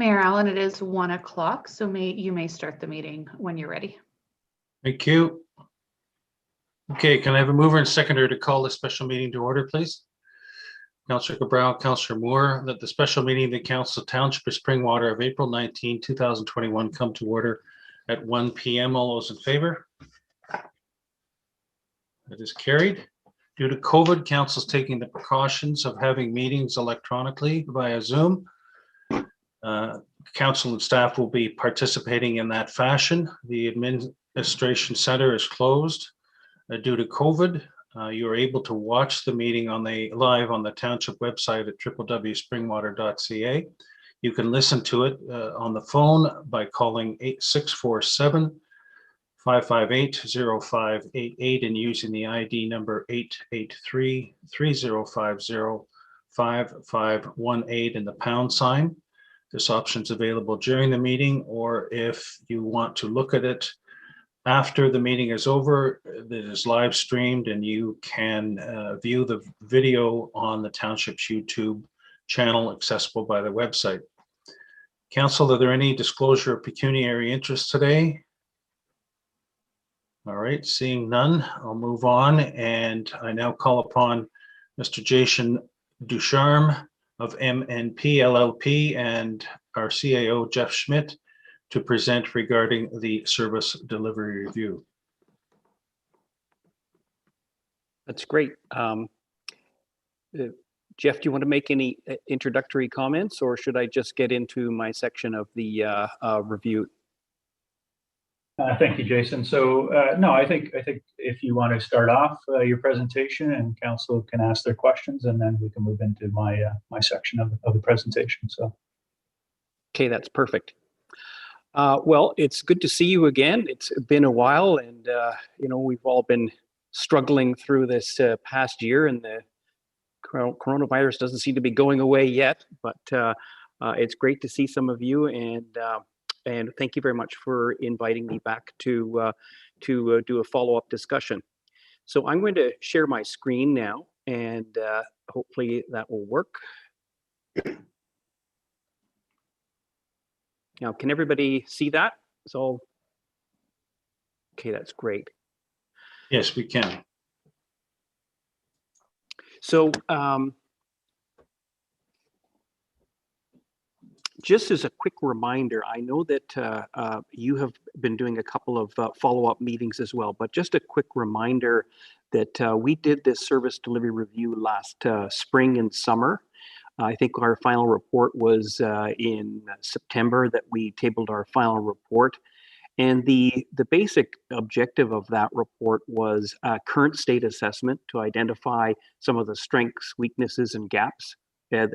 Mayor Allen, it is 1 o'clock, so you may start the meeting when you're ready. Thank you. Okay, can I have a mover and seconder to call this special meeting to order, please? Councillor Cabral, Councillor Moore, that the special meeting of the Council Township of Springwater of April 19, 2021 come to order at 1 p.m. All those in favor? That is carried. Due to COVID, Council is taking the precautions of having meetings electronically via Zoom. Council and staff will be participating in that fashion. The administration center is closed due to COVID. You are able to watch the meeting live on the Township website at www.springwater.ca. You can listen to it on the phone by calling 647-558-0588 and using the ID number 883-3050-5518 and the pound sign. This option is available during the meeting, or if you want to look at it after the meeting is over, it is live streamed and you can view the video on the Township's YouTube channel accessible by the website. Council, are there any disclosure of pecuniary interest today? All right, seeing none, I'll move on, and I now call upon Mr. Jason Ducharme of MNP LLP and our CAO Jeff Schmidt to present regarding the service delivery review. That's great. Jeff, do you want to make any introductory comments, or should I just get into my section of the review? Thank you, Jason. So no, I think if you want to start off your presentation, and council can ask their questions, and then we can move into my my section of the presentation. So okay, that's perfect. Well, it's good to see you again. It's been a while, and you know, we've all been struggling through this past year, and the coronavirus doesn't seem to be going away yet. But it's great to see some of you, and thank you very much for inviting me back to do a follow-up discussion. So I'm going to share my screen now, and hopefully that will work. Now, can everybody see that? So, okay, that's great. Yes, we can. So, just as a quick reminder, I know that you have been doing a couple of follow-up meetings as well, but just a quick reminder that we did this service delivery review last spring and summer. I think our final report was in September that we tabled our final report. And the basic objective of that report was a current state assessment to identify some of the strengths, weaknesses, and gaps that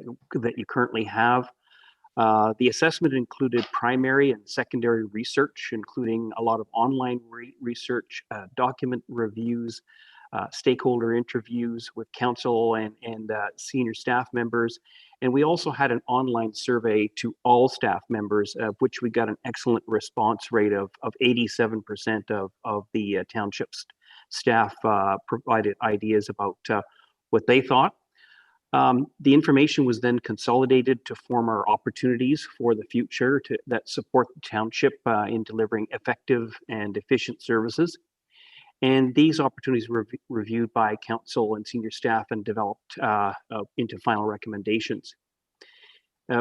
you currently have. The assessment included primary and secondary research, including a lot of online research, document reviews, stakeholder interviews with council and senior staff members. And we also had an online survey to all staff members, of which we got an excellent response rate of 87% of the township's staff provided ideas about what they thought. The information was then consolidated to form our opportunities for the future that support the township in delivering effective and efficient services. And these opportunities were reviewed by council and senior staff and developed into final recommendations.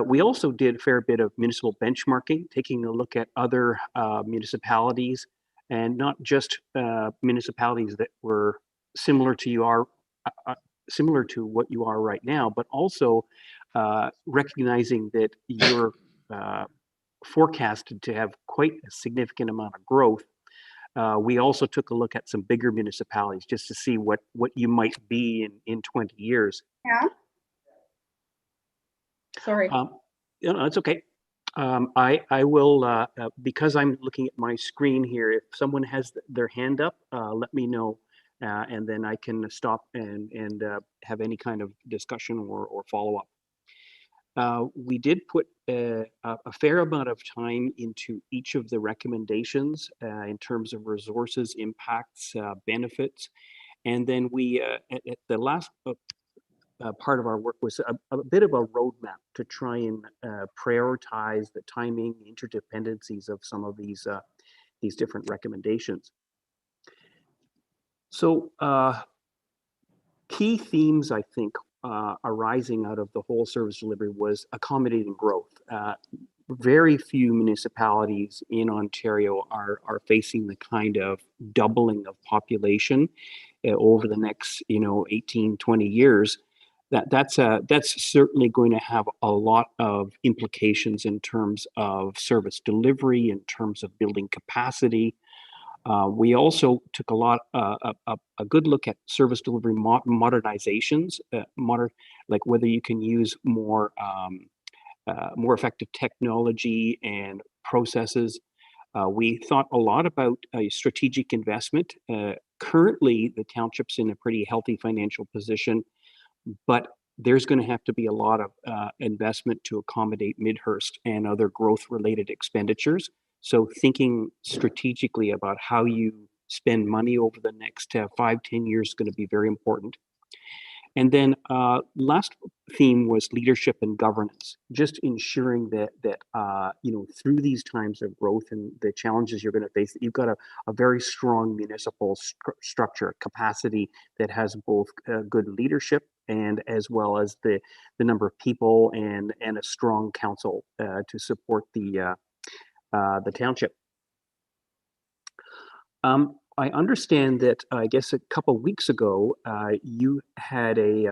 We also did a fair bit of municipal benchmarking, taking a look at other municipalities, and not just municipalities that were similar to what you are right now, but also recognizing that you're forecasted to have quite a significant amount of growth. We also took a look at some bigger municipalities just to see what you might be in 20 years. Yeah. Sorry. You know, it's okay. I will, because I'm looking at my screen here, if someone has their hand up, let me know, and then I can stop and have any kind of discussion or follow-up. We did put a fair amount of time into each of the recommendations in terms of resources, impacts, benefits, and then we at the last part of our work was a bit of a roadmap to try and prioritize the timing, interdependencies of some of these different recommendations. So key themes, I think, arising out of the whole service delivery was accommodating growth. Very few municipalities in Ontario are facing the kind of doubling of population over the next 18, 20 years. That's certainly going to have a lot of implications in terms of service delivery, in terms of building capacity. We also took a good look at service delivery modernizations, like whether you can use more effective technology and processes. We thought a lot about strategic investment. Currently, the township's in a pretty healthy financial position, but there's going to have to be a lot of investment to accommodate Midhurst and other growth-related expenditures. So thinking strategically about how you spend money over the next 5-10 years is going to be very important. And then last theme was leadership and governance, just ensuring that through these times of growth and the challenges you're going to face, that you've got a very strong municipal structure capacity that has both good leadership and as well as the number of people and a strong council to support the township. I understand that, I guess a couple of weeks ago, you had a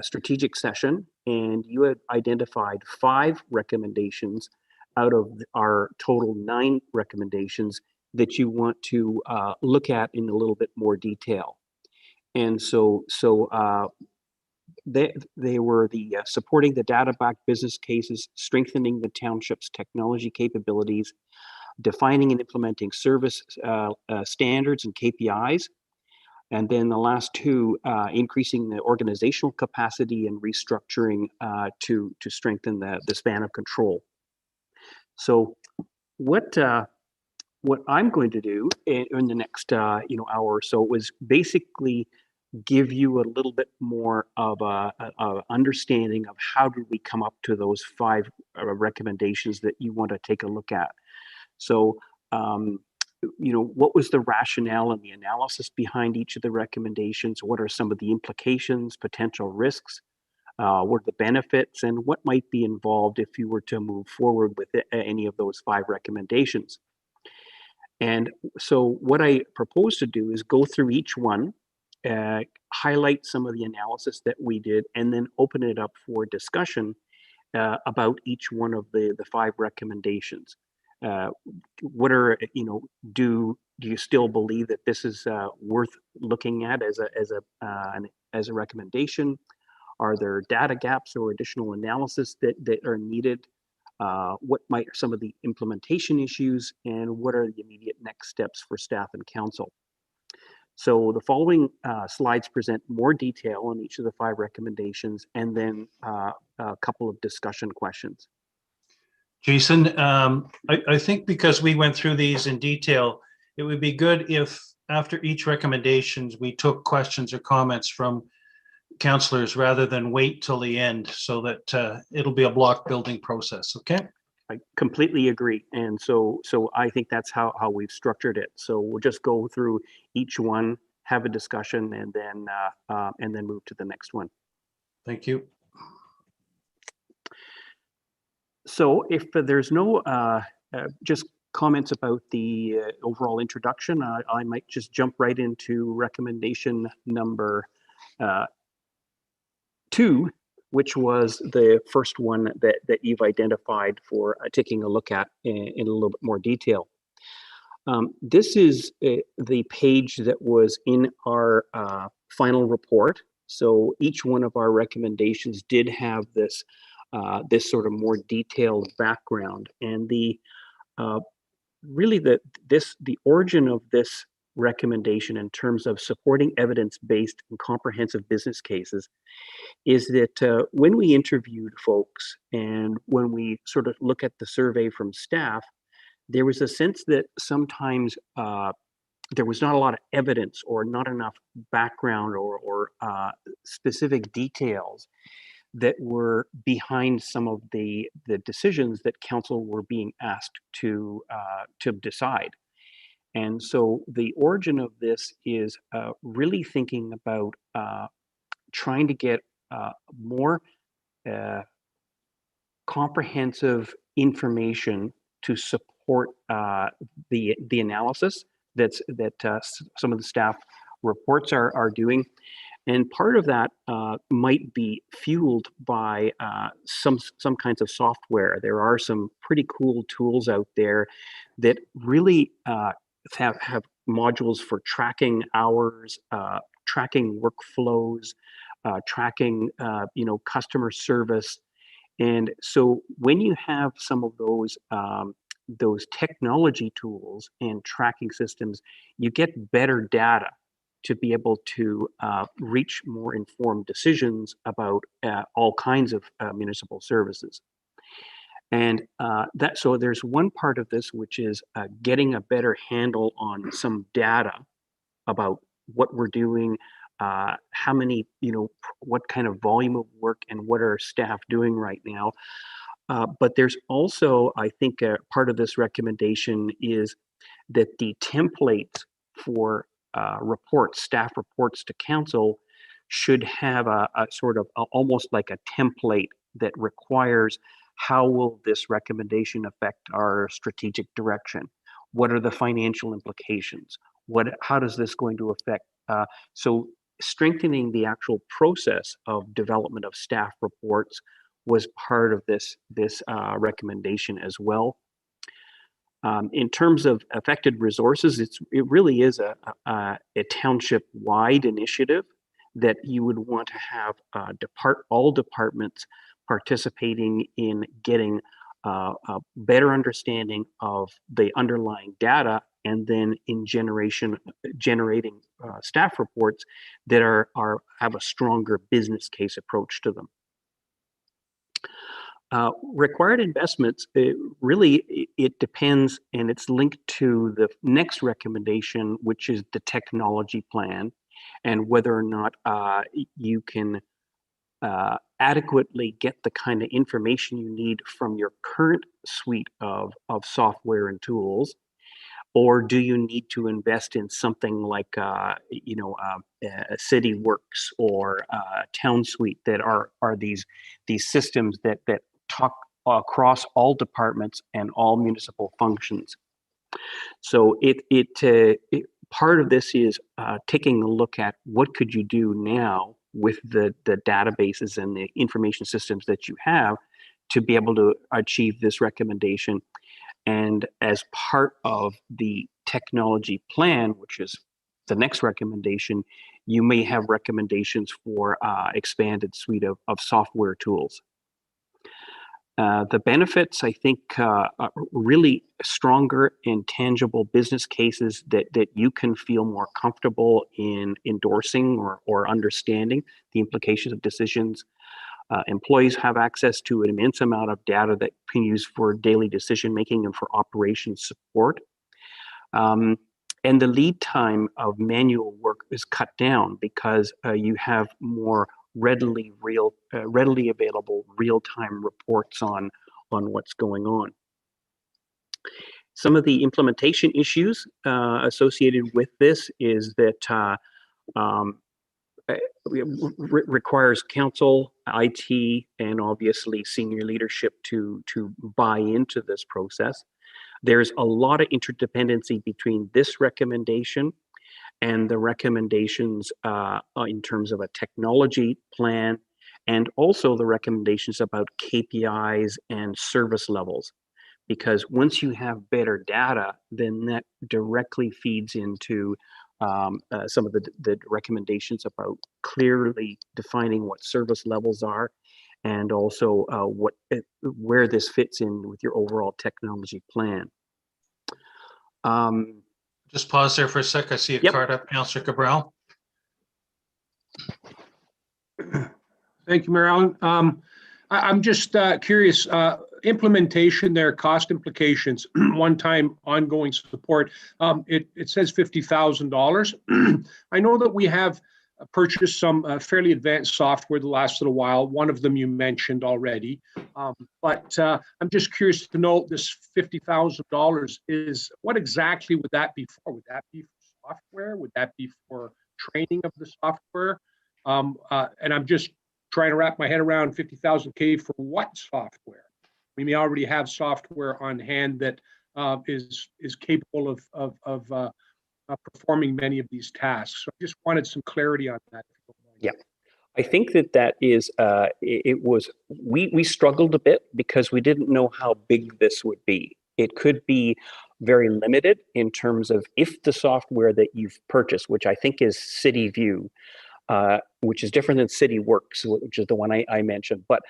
strategic session and you had identified 5 recommendations out of our total 9 recommendations that you want to look at in a little bit more detail. And so they were the supporting the data-backed business cases, strengthening the township's technology capabilities, defining and implementing service standards and KPIs. And then the last 2, increasing the organizational capacity and restructuring to strengthen the span of control. So what I'm going to do in the next hour or so was basically give you a little bit more of a understanding of how did we come up to those 5 recommendations that you want to take a look at. So, what was the rationale and the analysis behind each of the recommendations? What are some of the implications, potential risks? What are the benefits, and what might be involved if you were to move forward with any of those 5 recommendations? And so what I propose to do is go through each one, highlight some of the analysis that we did, and then open it up for discussion about each one of the 5 recommendations. What are do you still believe that this is worth looking at as a recommendation? Are there data gaps or additional analysis that are needed? What might some of the implementation issues, and what are the immediate next steps for staff and council? So the following slides present more detail on each of the 5 recommendations, and then a couple of discussion questions. Jason, I think because we went through these in detail, it would be good if after each recommendations, we took questions or comments from councillors rather than wait till the end, so that it'll be a block building process, okay? I completely agree. And so I think that's how we've structured it. So we'll just go through each one, have a discussion, and then move to the next one. Thank you. So if there's no just comments about the overall introduction, I might just jump right into recommendation number 2, which was the first one that you've identified for taking a look at in a little bit more detail. This is the page that was in our final report. So each one of our recommendations did have this sort of more detailed background, and the origin of this recommendation in terms of supporting evidence-based and comprehensive business cases is that when we interviewed folks and when we sort of look at the survey from staff, there was a sense that sometimes there was not a lot of evidence or not enough background or specific details that were behind some of the decisions that council were being asked to decide. And so the origin of this is really thinking about trying to get more comprehensive information to support the analysis that some of the staff reports are doing. And part of that might be fueled by some kinds of software. There are some pretty cool tools out there that really have modules for tracking hours, tracking workflows, tracking customer service. And so when you have some of those technology tools and tracking systems, you get better data to be able to reach more informed decisions about all kinds of municipal services. And so there's one part of this, which is getting a better handle on some data about what we're doing, how many, what kind of volume of work and what are staff doing right now. But there's also, I think, part of this recommendation is that the templates for reports, staff reports to council, should have a sort of almost like a template that requires how will this recommendation affect our strategic direction? What are the financial implications? How does this going to affect? So strengthening the actual process of development of staff reports was part of this recommendation as well. In terms of affected resources, it really is a township-wide initiative that you would want to have all departments participating in getting a better understanding of the underlying data, and then in generating staff reports that have a stronger business case approach to them. Required investments, it depends, and it's linked to the next recommendation, which is the technology plan, and whether or not you can adequately get the kind of information you need from your current suite of software and tools, or do you need to invest in something like a City Works or Town Suite that are these systems that talk across all departments and all municipal functions. So part of this is taking a look at what could you do now with the databases and the information systems that you have to be able to achieve this recommendation. And as part of the technology plan, which is the next recommendation, you may have recommendations for expanded suite of software tools. The benefits, I think, are really stronger and tangible business cases that you can feel more comfortable in endorsing or understanding the implications of decisions. Employees have access to an immense amount of data that can use for daily decision making and for operations support. And the lead time of manual work is cut down because you have more readily available real-time reports on what's going on. Some of the implementation issues associated with this is that requires council, IT, and obviously senior leadership to buy into this process. There's a lot of interdependency between this recommendation and the recommendations in terms of a technology plan, and also the recommendations about KPIs and service levels. Because once you have better data, then that directly feeds into some of the recommendations about clearly defining what service levels are, and also where this fits in with your overall technology plan. Just pause there for a sec. I see a card up, Councillor Cabral. Thank you, Mayor Allen. I'm just curious. implementation there, cost implications, one-time ongoing support. It says $50,000. I know that we have purchased some fairly advanced software the last little while. One of them you mentioned already. But I'm just curious to know this $50,000 is, what exactly would that be for? Would that be for software? Would that be for training of the software? And I'm just trying to wrap my head around 50,000 K for what software? We may already have software on hand that is capable of performing many of these tasks. So I just wanted some clarity on that. Yeah, I think that is, we struggled a bit because we didn't know how big this would be. It could be very limited in terms of if the software that you've purchased, which I think is City View, which is different than City Works, which is the one I mentioned. But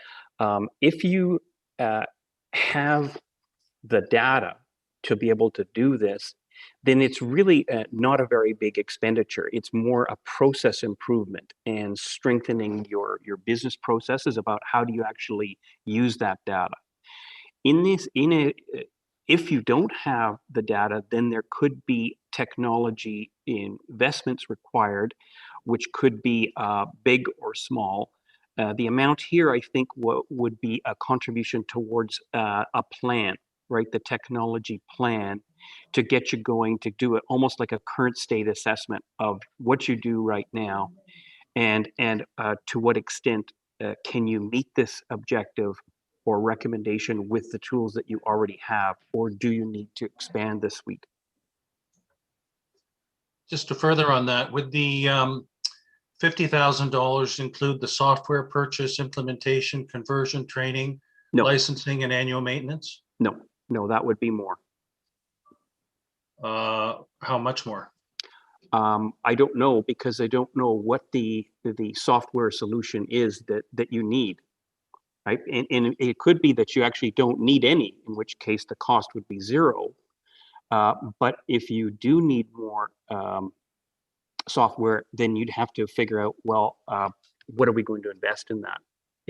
if you have the data to be able to do this, then it's really not a very big expenditure. It's more a process improvement and strengthening your business processes about how do you actually use that data. If you don't have the data, then there could be technology investments required, which could be big or small. The amount here, I think, would be a contribution towards a plan, right? The technology plan to get you going, to do it almost like a current state assessment of what you do right now, and to what extent can you meet this objective or recommendation with the tools that you already have, or do you need to expand the suite? Just to further on that, would the $50,000 include the software purchase, implementation, conversion, training, No. licensing, and annual maintenance? No, that would be more. How much more? I don't know, because I don't know what the software solution is that you need, right? And it could be that you actually don't need any, in which case the cost would be zero. But if you do need more software, then you'd have to figure out, well, what are we going to invest in that?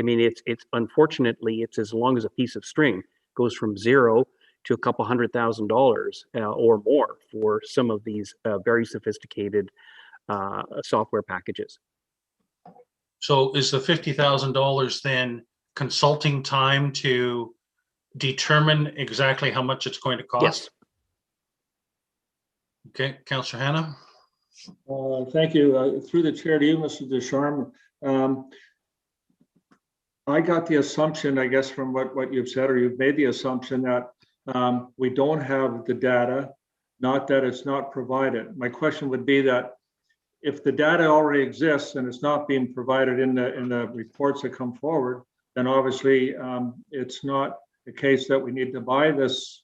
I mean, it's unfortunately, it's as long as a piece of string. It goes from zero to a couple $100,000 or more for some of these very sophisticated software packages. So is the $50,000 then consulting time to determine exactly how much it's going to cost? Yes. Okay, Councillor Hanna. Thank you. Through the chair to you, Mr. Descharmes. I got the assumption, I guess, from what you've said, or you've made the assumption that we don't have the data, not that it's not provided. My question would be that if the data already exists and it's not being provided in the reports that come forward, then obviously it's not the case that we need to buy this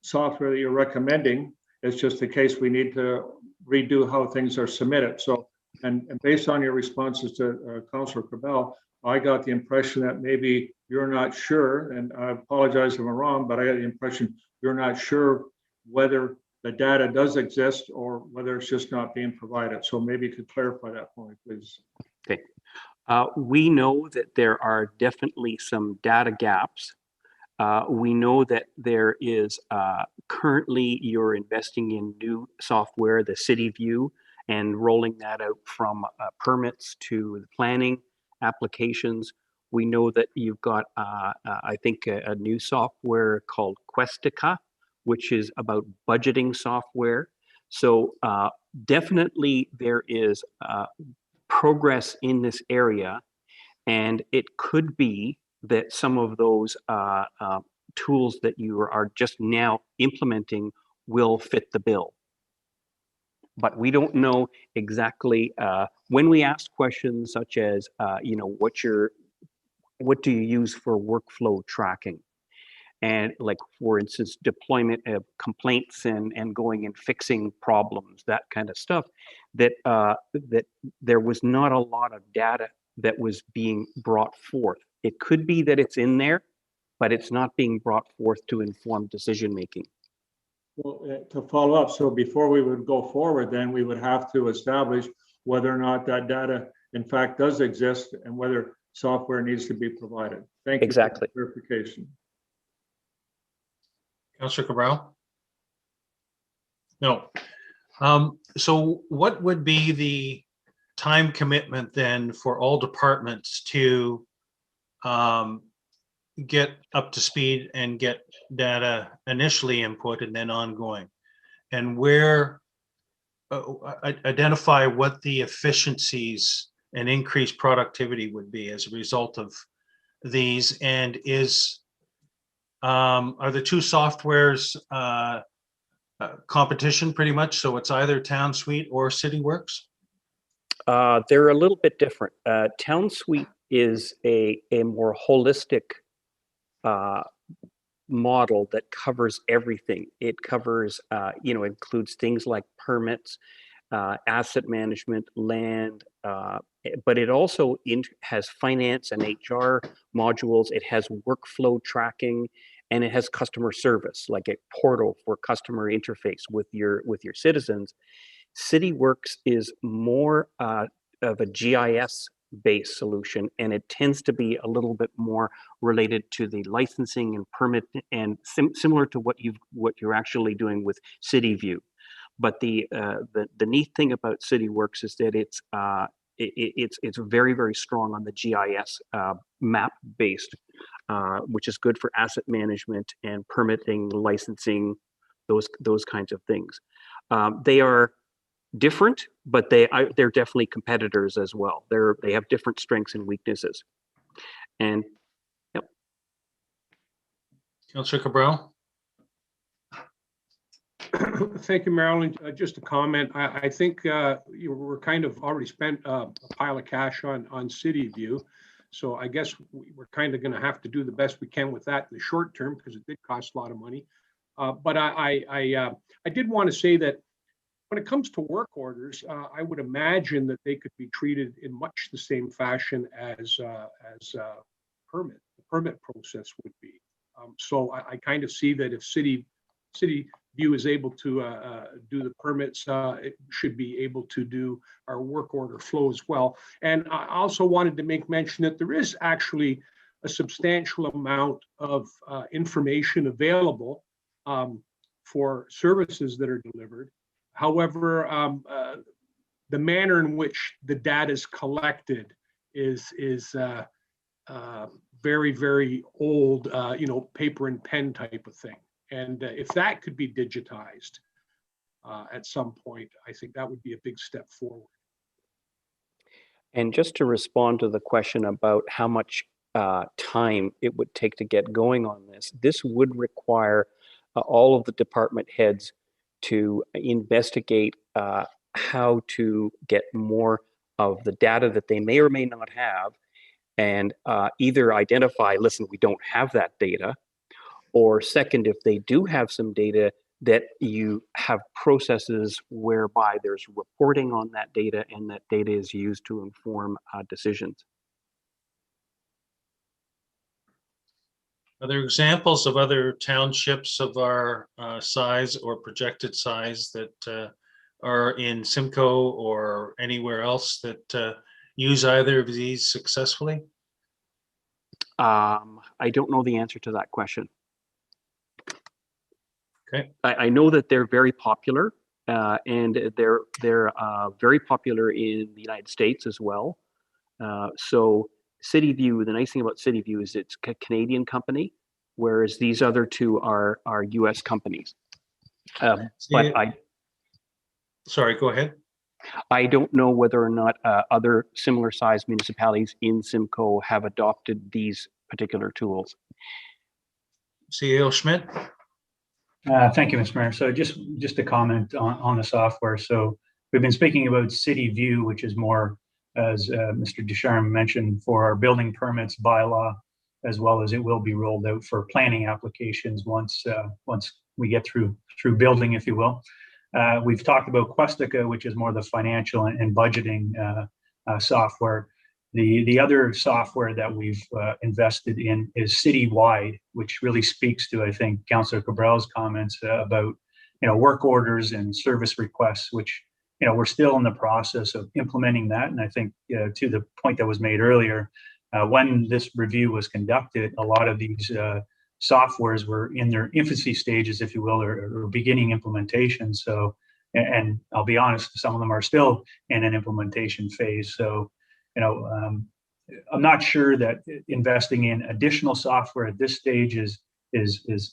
software that you're recommending. It's just the case we need to redo how things are submitted. So, and based on your responses to Councillor Cabell, I got the impression that maybe you're not sure, and I apologize if I'm wrong, but I got the impression you're not sure whether the data does exist or whether it's just not being provided. So maybe you could clarify that for me, please. Okay. We know that there are definitely some data gaps. We know that there is currently you're investing in new software, the City View, and rolling that out from permits to the planning applications. We know that you've got, I think, a new software called Questica, which is about budgeting software. So definitely there is progress in this area, and it could be that some of those tools that you are just now implementing will fit the bill. But we don't know exactly when we ask questions such as, what do you use for workflow tracking? And like, for instance, deployment of complaints and going and fixing problems, that kind of stuff, that there was not a lot of data that was being brought forth. It could be that it's in there, but it's not being brought forth to inform decision making. Well, to follow up, so before we would go forward, then we would have to establish whether or not that data in fact does exist and whether software needs to be provided. Thank you. Exactly. For clarification. Councillor Cabral? No. So what would be the time commitment then for all departments to get up to speed and get data initially input and then ongoing? And where identify what the efficiencies and increased productivity would be as a result of these, and are the two softwares competition pretty much? So it's either Town Suite or CityWorks? They're a little bit different. Town Suite is a more holistic model that covers everything. It covers, includes things like permits, asset management, land, but it also has finance and HR modules. It has workflow tracking, and it has customer service, like a portal for customer interface with your citizens. CityWorks is more of a GIS based solution, and it tends to be a little bit more related to the licensing and permit, and similar to what you're actually doing with CityView. But the neat thing about CityWorks is that it's very, very strong on the GIS map based, which is good for asset management and permitting, licensing, those kinds of things. They are different, but they're definitely competitors as well. They have different strengths and weaknesses. And yep. Councillor Cabral? Thank you, Marilyn. Just a comment. I think we're kind of already spent a pile of cash on CityView. So I guess we're kind of going to have to do the best we can with that in the short term, because it did cost a lot of money. But I did want to say that when it comes to work orders, I would imagine that they could be treated in much the same fashion as the permit process would be. So I kind of see that if CityView is able to do the permits, it should be able to do our work order flow as well. And I also wanted to make mention that there is actually a substantial amount of information available for services that are delivered. However, the manner in which the data is collected is very, very old, paper and pen type of thing. And if that could be digitized at some point, I think that would be a big step forward. And just to respond to the question about how much time it would take to get going on this would require all of the department heads to investigate how to get more of the data that they may or may not have, and either identify, listen, we don't have that data, or second, if they do have some data, that you have processes whereby there's reporting on that data, and that data is used to inform decisions. Are there examples of other townships of our size or projected size that are in Simcoe or anywhere else that use either of these successfully? I don't know the answer to that question. Okay. I know that they're very popular, and they're very popular in the United States as well. So CityView, the nice thing about CityView is it's a Canadian company, whereas these other two are US companies. Sorry, go ahead. I don't know whether or not other similar sized municipalities in Simcoe have adopted these particular tools. CEO Schmidt? Thank you, Mr. Mayor. So just a comment on the software. So we've been speaking about CityView, which is more, as Mr. Ducharme mentioned, for our building permits bylaw, as well as it will be rolled out for planning applications once we get through building, if you will. We've talked about Questica, which is more the financial and budgeting software. The other software that we've invested in is Citywide, which really speaks to, I think, Councillor Cabral's comments about work orders and service requests, which we're still in the process of implementing that. And I think to the point that was made earlier, when this review was conducted, a lot of these softwares were in their infancy stages, if you will, or beginning implementation. So, and I'll be honest, some of them are still in an implementation phase. So, I'm not sure that investing in additional software at this stage is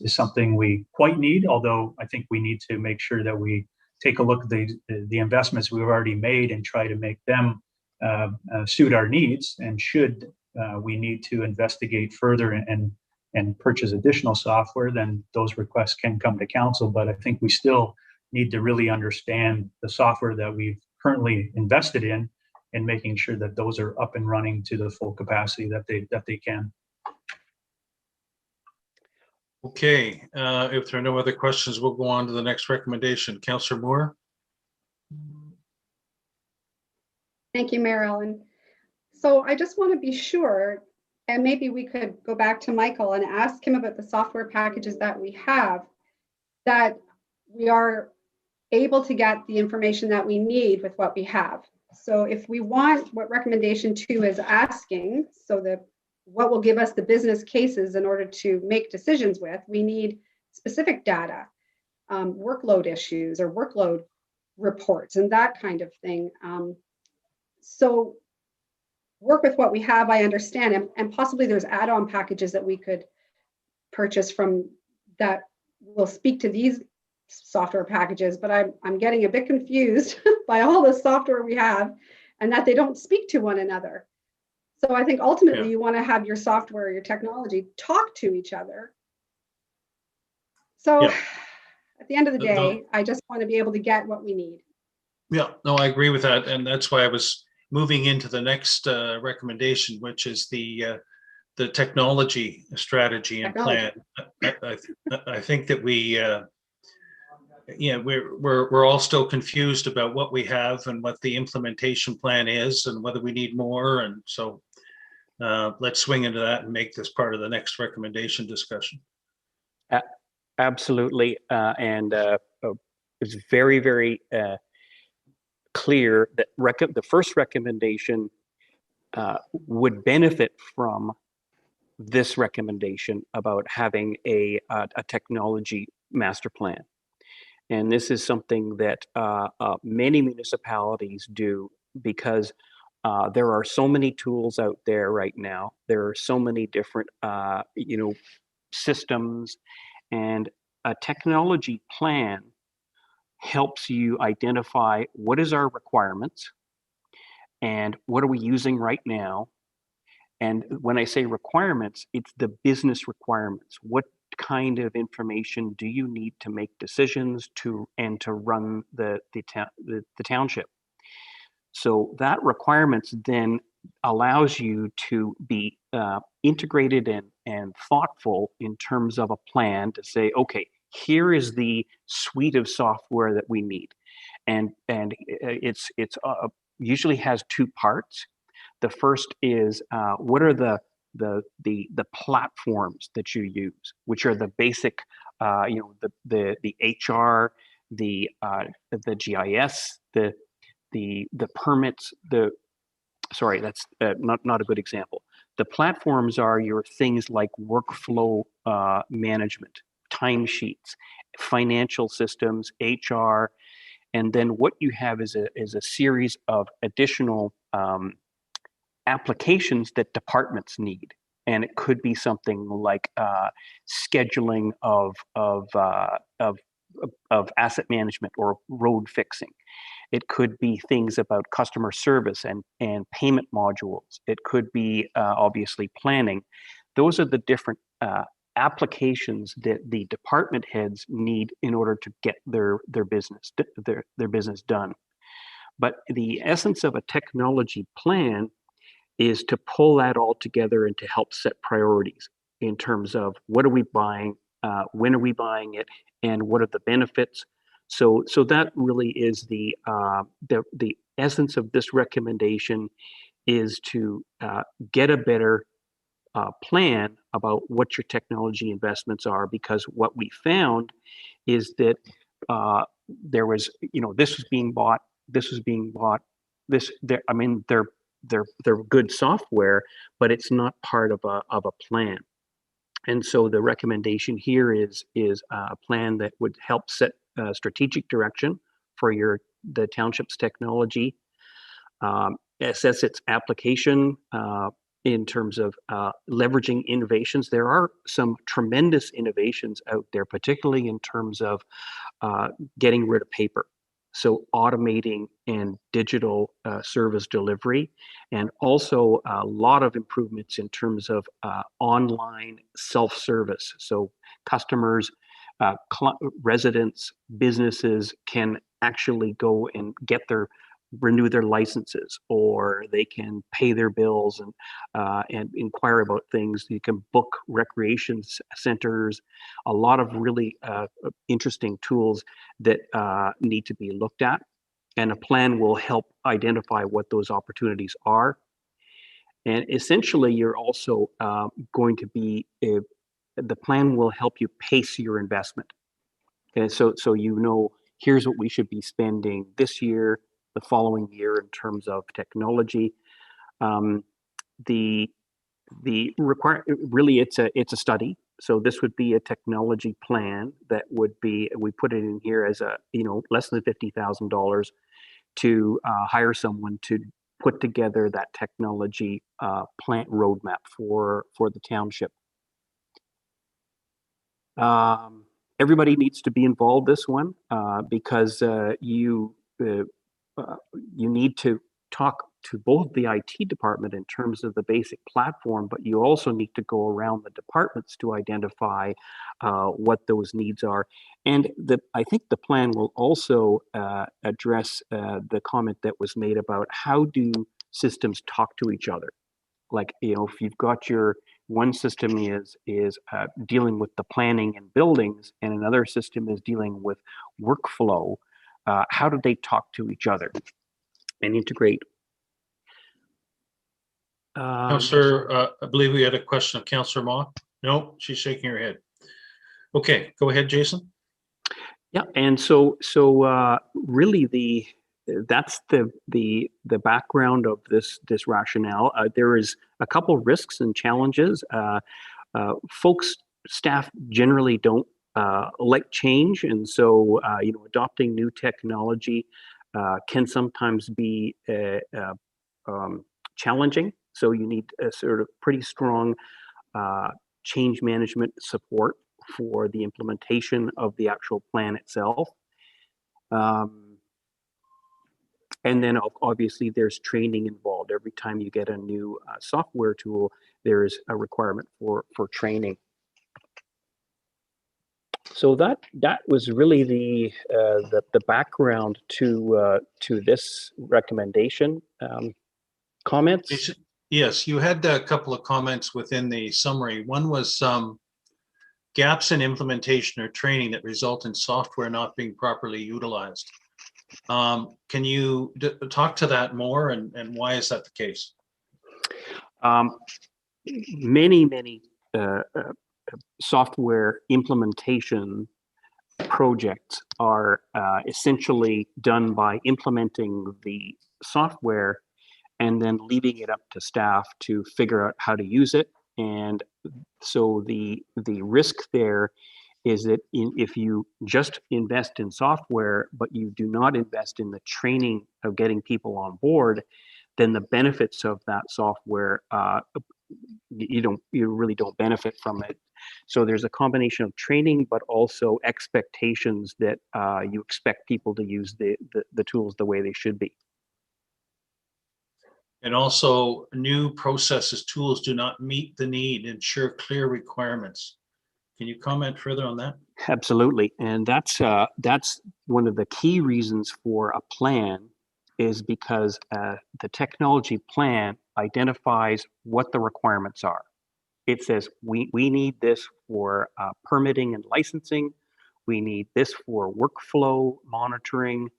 something we quite need, although I think we need to make sure that we take a look at the investments we've already made and try to make them suit our needs. And should we need to investigate further and purchase additional software, then those requests can come to council. But I think we still need to really understand the software that we've currently invested in and making sure that those are up and running to the full capacity that they can. Okay, if there are no other questions, we'll go on to the next recommendation. Councillor Moore. Thank you, Mayor Ellen. So I just want to be sure, and maybe we could go back to Michael and ask him about the software packages that we have, that we are able to get the information that we need with what we have. So if we want what recommendation 2 is asking, so that what will give us the business cases in order to make decisions with, we need specific data, workload issues or workload reports and that kind of thing. So work with what we have, I understand, and possibly there's add-on packages that we could purchase from that will speak to these software packages, but I'm getting a bit confused by all the software we have and that they don't speak to one another. So I think ultimately you want to have your software, your technology talk to each other. So at the end of the day, I just want to be able to get what we need. Yeah, no, I agree with that. And that's why I was moving into the next recommendation, which is the technology strategy and plan. I think that we're all still confused about what we have and what the implementation plan is and whether we need more. And so let's swing into that and make this part of the next recommendation discussion. Absolutely. And it's very, very clear that the first recommendation would benefit from this recommendation about having a technology master plan. And this is something that many municipalities do because there are so many tools out there right now. There are so many different, systems, and a technology plan helps you identify what is our requirements and what are we using right now. And when I say requirements, it's the business requirements. What kind of information do you need to make decisions to run the township? So that requirements then allows you to be integrated and thoughtful in terms of a plan to say, okay, here is the suite of software that we need, and it's usually has two parts. The first is what are the platforms that you use, which are the basic, the HR, the GIS, the permits. Sorry, that's not a good example. The platforms are your things like workflow management, timesheets, financial systems, HR, and then what you have is a series of additional applications that departments need. And it could be something like scheduling of asset management or road fixing. It could be things about customer service and payment modules. It could be obviously planning. Those are the different applications that the department heads need in order to get their business done. But the essence of a technology plan is to pull that all together and to help set priorities in terms of what are we buying, when are we buying it, and what are the benefits. So that really is the essence of this recommendation, is to get a better plan about what your technology investments are, because what we found is that there was, this was being bought, this was being bought, they're they're good software, but it's not part of a plan. And so the recommendation here is a plan that would help set strategic direction for the township's technology, assess its application in terms of leveraging innovations. There are some tremendous innovations out there, particularly in terms of getting rid of paper. So automating and digital service delivery, and also a lot of improvements in terms of online self-service. So customers, residents, businesses can actually go and renew their licenses, or they can pay their bills and inquire about things. You can book recreation centers, a lot of really interesting tools that need to be looked at. And a plan will help identify what those opportunities are. And essentially, you're also going to be, the plan will help you pace your investment. Okay, so here's what we should be spending this year, the following year in terms of technology. Really, it's a study. So this would be a technology plan that would be, we put it in here as less than $50,000 to hire someone to put together that technology plant roadmap for the township. Everybody needs to be involved this one because you need to talk to both the IT department in terms of the basic platform, but you also need to go around the departments to identify what those needs are. And I think the plan will also address the comment that was made about how do systems talk to each other. Like, if you've got your one system is dealing with the planning and buildings, and another system is dealing with workflow, how do they talk to each other and integrate? Councillor, I believe we had a question of Councillor Ma. No, she's shaking her head. Okay, go ahead, Jason. Yeah, and so really that's the background of this rationale. There is a couple risks and challenges. Staff generally don't like change, and so adopting new technology can sometimes be challenging. So you need a sort of pretty strong change management support for the implementation of the actual plan itself. And then obviously there's training involved. Every time you get a new software tool, there is a requirement for training. So that was really the background to this recommendation. Comments? Yes, you had a couple of comments within the summary. One was gaps in implementation or training that result in software not being properly utilized. Can you talk to that more, and why is that the case? Many software implementation projects are essentially done by implementing the software and then leaving it up to staff to figure out how to use it. And so the risk there is that if you just invest in software, but you do not invest in the training of getting people on board, then the benefits of that software, you really don't benefit from it. So there's a combination of training, but also expectations that you expect people to use the tools the way they should be. And also, new processes, tools do not meet the need, ensure clear requirements. Can you comment further on that? Absolutely, and that's one of the key reasons for a plan, is because the technology plan identifies what the requirements are. It says we need this for permitting and licensing. We need this for workflow monitoring,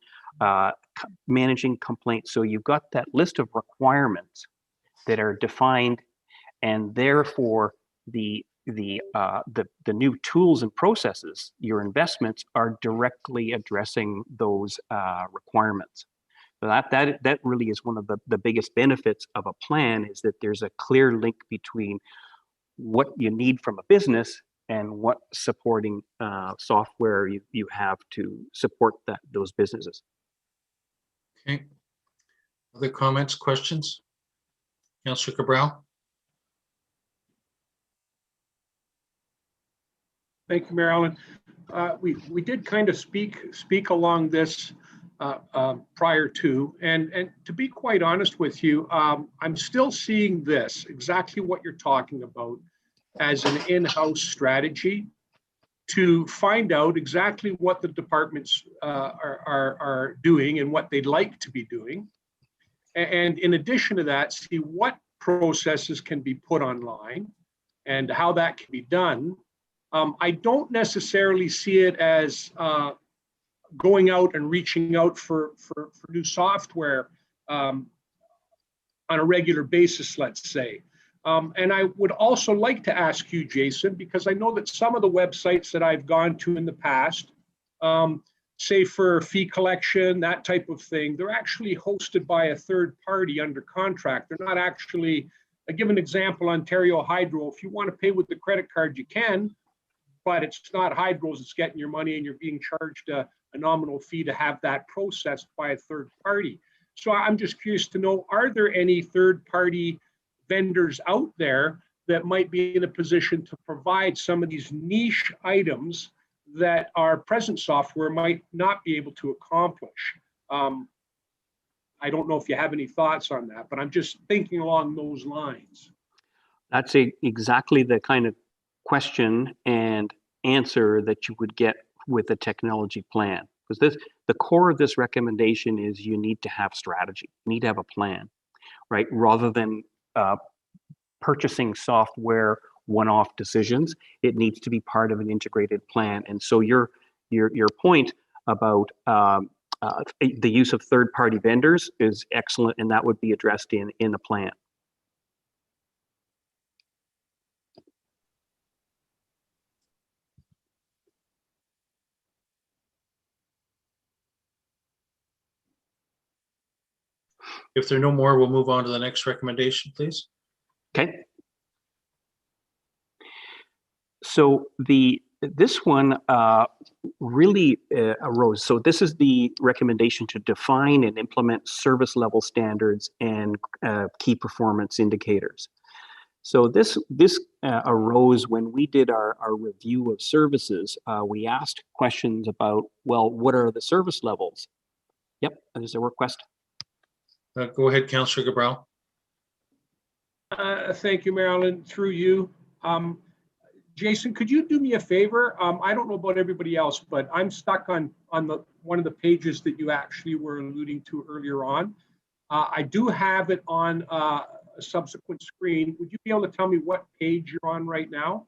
managing complaints. So you've got that list of requirements that are defined, and therefore the new tools and processes, your investments, are directly addressing those requirements. So that really is one of the biggest benefits of a plan, is that there's a clear link between what you need from a business and what supporting software you have to support those businesses. Okay. Other comments, questions? Councillor Cabral? Thank you, Marilyn. We did kind of speak along this prior to, and to be quite honest with you, I'm still seeing this, exactly what you're talking about, as an in-house strategy to find out exactly what the departments are doing and what they'd like to be doing. And in addition to that, see what processes can be put online and how that can be done. I don't necessarily see it as going out and reaching out for new software on a regular basis, let's say. And I would also like to ask you, Jason, because I know that some of the websites that I've gone to in the past, say for fee collection, that type of thing, they're actually hosted by a third party under contract. They're not actually, I give an example, Ontario Hydro, if you want to pay with the credit card, you can, but it's not Hydro's, it's getting your money and you're being charged a nominal fee to have that processed by a third party. So I'm just curious to know, are there any third party vendors out there that might be in a position to provide some of these niche items that our present software might not be able to accomplish? I don't know if you have any thoughts on that, but I'm just thinking along those lines. That's exactly the kind of question and answer that you would get with a technology plan. Because the core of this recommendation is you need to have strategy, you need to have a plan, right? Rather than purchasing software one-off decisions, it needs to be part of an integrated plan. And so your point about the use of third-party vendors is excellent, and that would be addressed in a plan. If there are no more, we'll move on to the next recommendation, please. Okay. So this one really arose. So this is the recommendation to define and implement service level standards and key performance indicators. So this arose when we did our review of services. We asked questions about, well, what are the service levels? Yep, there's a request. Go ahead, Councillor Cabral. Thank you, Marilyn, through you. Jason, could you do me a favor? I don't know about everybody else, but I'm stuck on one of the pages that you actually were alluding to earlier on. I do have it on a subsequent screen. Would you be able to tell me what page you're on right now?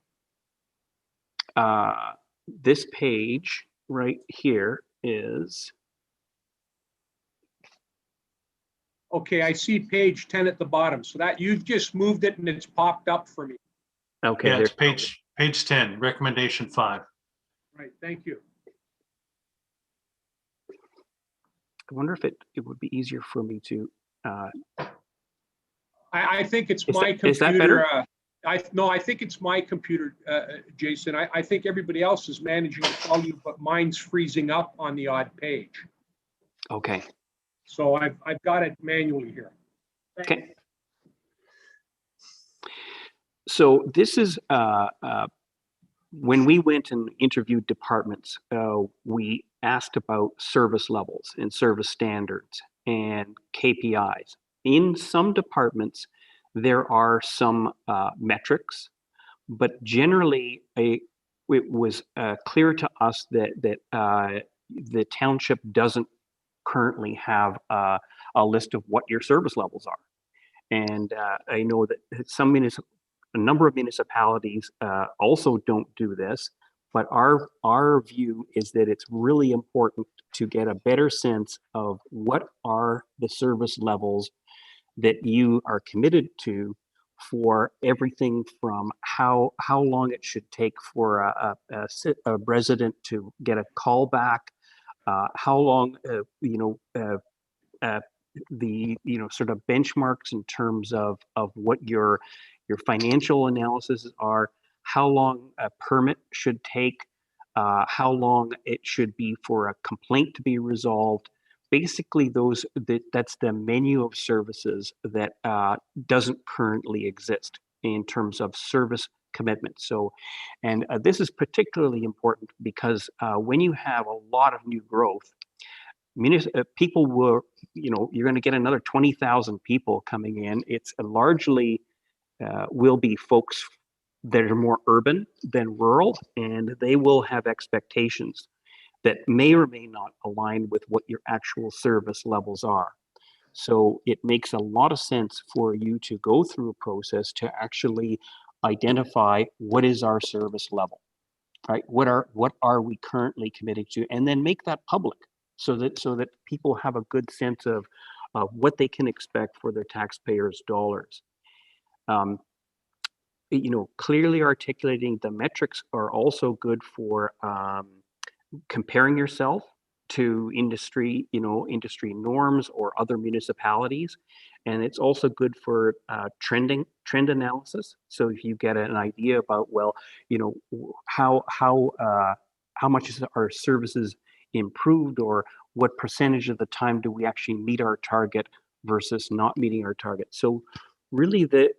This page right here is... Okay, I see page 10 at the bottom. So that you've just moved it and it's popped up for me. Okay. Yeah, it's page 10, recommendation 5. Right, thank you. I wonder if it would be easier for me to... I think it's my computer. Is that better? No, I think it's my computer, Jason. I think everybody else is managing to follow you, but mine's freezing up on the odd page. Okay. So I've got it manually here. Okay. So this is when we went and interviewed departments, we asked about service levels and service standards and KPIs. In some departments, there are some metrics, but generally it was clear to us that the township doesn't currently have a list of what your service levels are. And I know that a number of municipalities also don't do this, but our view is that it's really important to get a better sense of what are the service levels that you are committed to for everything from how long it should take for a resident to get a call back, how long the sort of benchmarks in terms of what your financial analysis are, how long a permit should take, how long it should be for a complaint to be resolved. Basically, that's the menu of services that doesn't currently exist in terms of service commitment. So, and this is particularly important because when you have a lot of new growth, people will, you're going to get another 20,000 people coming in. It's largely will be folks that are more urban than rural, and they will have expectations that may or may not align with what your actual service levels are. So it makes a lot of sense for you to go through a process to actually identify what is our service level, right? What are we currently committing to, and then make that public so that people have a good sense of what they can expect for their taxpayers' dollars. Clearly articulating the metrics are also good for comparing yourself to industry norms or other municipalities. And it's also good for trend analysis. So if you get an idea about, well, how much is our services improved, or what percentage of the time do we actually meet our target versus not meeting our target. So really this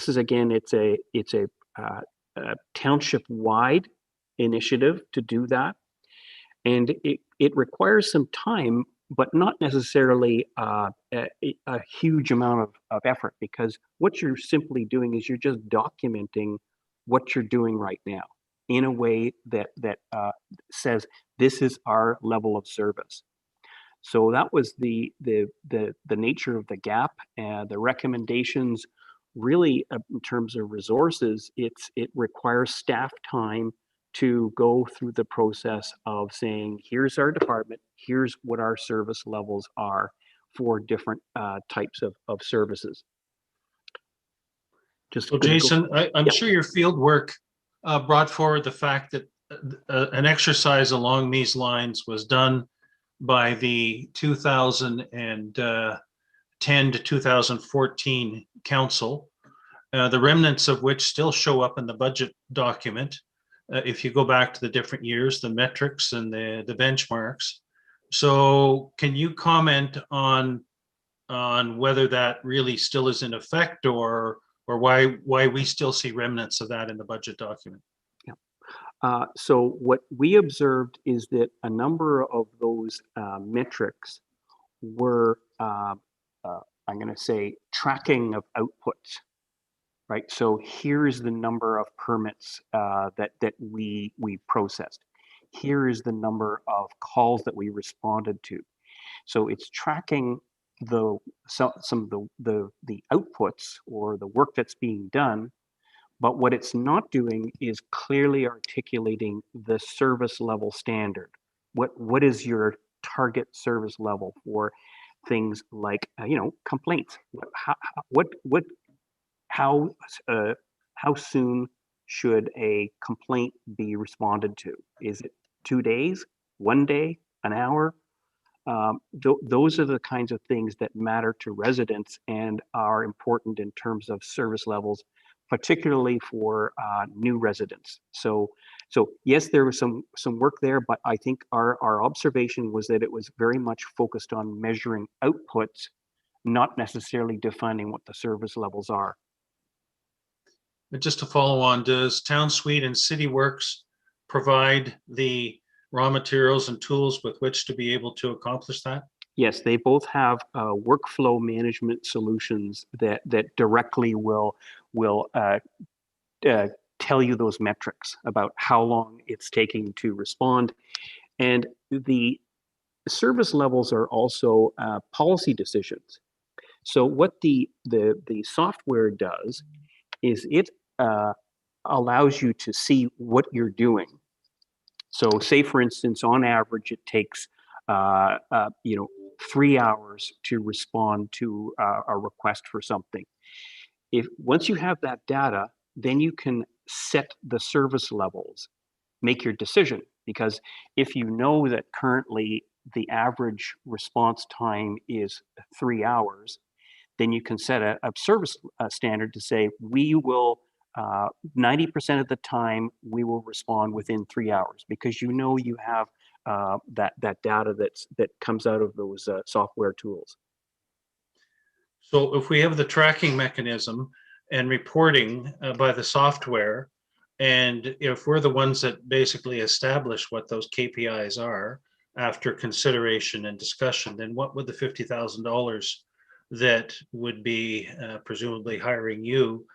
is, again, it's a township-wide initiative to do that. And it requires some time, but not necessarily a huge amount of effort, because what you're simply doing is you're just documenting what you're doing right now in a way that says this is our level of service. So that was the nature of the gap. The recommendations really, in terms of resources, it requires staff time to go through the process of saying, here's our department, here's what our service levels are for different types of services. So Jason, I'm sure your field work brought forward the fact that an exercise along these lines was done by the 2010 to 2014 council, the remnants of which still show up in the budget document. If you go back to the different years, the metrics and the benchmarks. So can you comment on whether that really still is in effect, or why we still see remnants of that in the budget document? So what we observed is that a number of those metrics were, I'm going to say, tracking of outputs. Right, so here's the number of permits that we processed. Here is the number of calls that we responded to. So it's tracking some of the outputs or the work that's being done. But what it's not doing is clearly articulating the service level standard. What is your target service level for things like complaints? How soon should a complaint be responded to? Is it 2 days, 1 day, an hour? Those are the kinds of things that matter to residents and are important in terms of service levels, particularly for new residents. So yes, there was some work there, but I think our observation was that it was very much focused on measuring outputs, not necessarily defining what the service levels are. But just to follow on, does Town Suite and City Works provide the raw materials and tools with which to be able to accomplish that? Yes, they both have workflow management solutions that directly will tell you those metrics about how long it's taking to respond. And the service levels are also policy decisions. So what the software does is it allows you to see what you're doing. So say, for instance, on average, it takes 3 hours to respond to a request for something. Once you have that data, then you can set the service levels, make your decision. Because if you know that currently the average response time is 3 hours, then you can set a service standard to say, we will 90% of the time we will respond within 3 hours, because you know you have that data that comes out of those software tools. So if we have the tracking mechanism and reporting by the software, and if we're the ones that basically establish what those KPIs are after consideration and discussion, then what would the $50,000 that would be presumably hiring you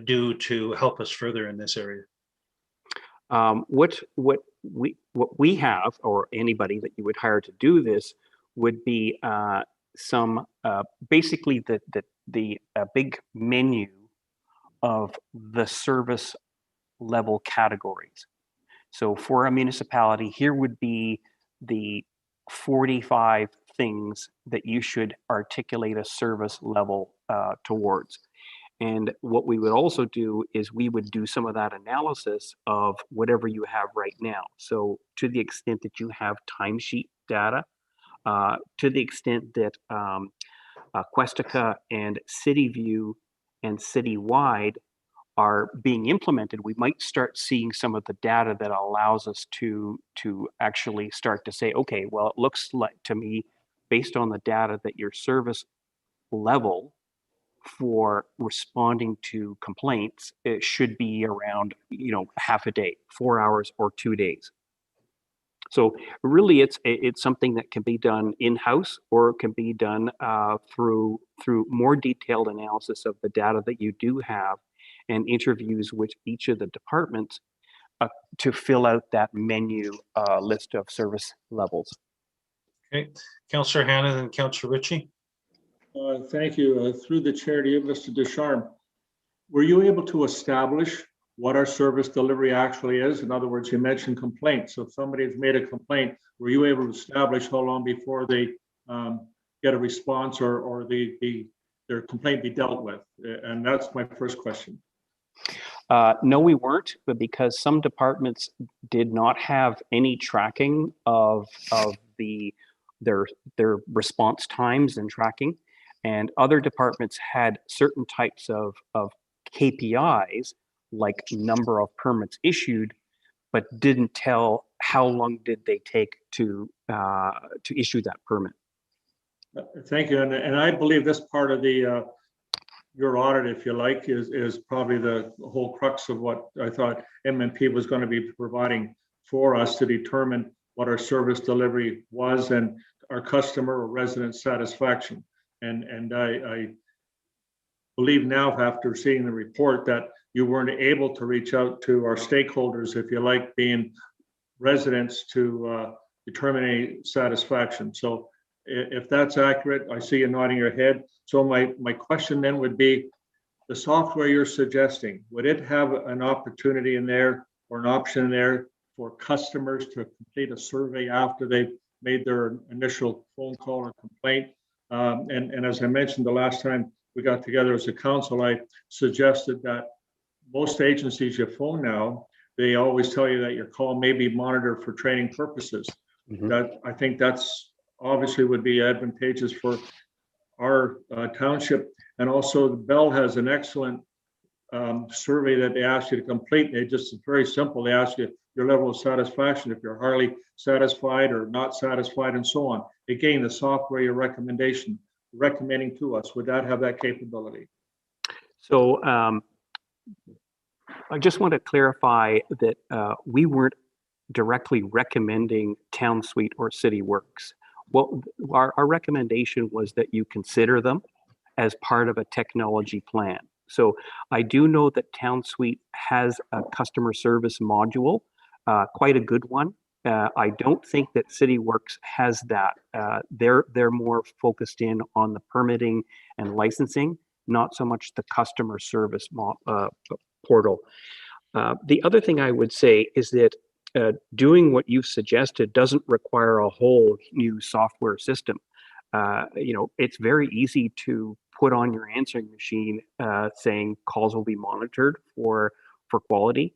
do to help us further in this area? What we have, or anybody that you would hire to do this, would be some basically the big menu of the service level categories. So for a municipality, here would be the 45 things that you should articulate a service level towards. And what we would also do is we would do some of that analysis of whatever you have right now. So to the extent that you have timesheet data, to the extent that Questica and CityView and Citywide are being implemented, we might start seeing some of the data that allows us to actually start to say, okay, well, it looks like to me, based on the data, that your service level for responding to complaints, it should be around, half a day, 4 hours, or 2 days. So really, it's something that can be done in-house, or it can be done through more detailed analysis of the data that you do have, and interviews with each of the departments to fill out that menu list of service levels. Okay, Councillor Hannan and Councillor Ritchie. Thank you. Through the chair to you, Mr. Descharmes. Were you able to establish what our service delivery actually is? In other words, you mentioned complaints. So if somebody has made a complaint, were you able to establish how long before they get a response or their complaint be dealt with? And that's my first question. No, we weren't, but because some departments did not have any tracking of their response times and tracking, and other departments had certain types of KPIs, like number of permits issued, but didn't tell how long did they take to issue that permit. Thank you, and I believe this part of the your audit, if you like, is probably the whole crux of what I thought MMP was going to be providing for us to determine what our service delivery was and our customer or resident satisfaction. And I believe now, after seeing the report, that you weren't able to reach out to our stakeholders, if you like, being residents, to determine any satisfaction. So if that's accurate, I see you nodding your head. So my question then would be, the software you're suggesting, would it have an opportunity in there, or an option in there, for customers to complete a survey after they've made their initial phone call or complaint? And as I mentioned the last time we got together as a council, I suggested that most agencies you phone now, they always tell you that your call may be monitored for training purposes. Mm-hmm. That I think that's obviously would be advantageous for our township. And also the Bell has an excellent survey that they ask you to complete. It's very simple. They ask you your level of satisfaction, if you're hardly satisfied or not satisfied, and so on. Again, the software you're recommending to us, would that have that capability? So I just want to clarify that we weren't directly recommending TownSuite or CityWorks. Well, our recommendation was that you consider them as part of a technology plan. So I do know that TownSuite has a customer service module, quite a good one. I don't think that CityWorks has that. They're more focused in on the permitting and licensing, not so much the customer service portal. The other thing I would say is that doing what you've suggested doesn't require a whole new software system. It's very easy to put on your answering machine saying calls will be monitored for quality.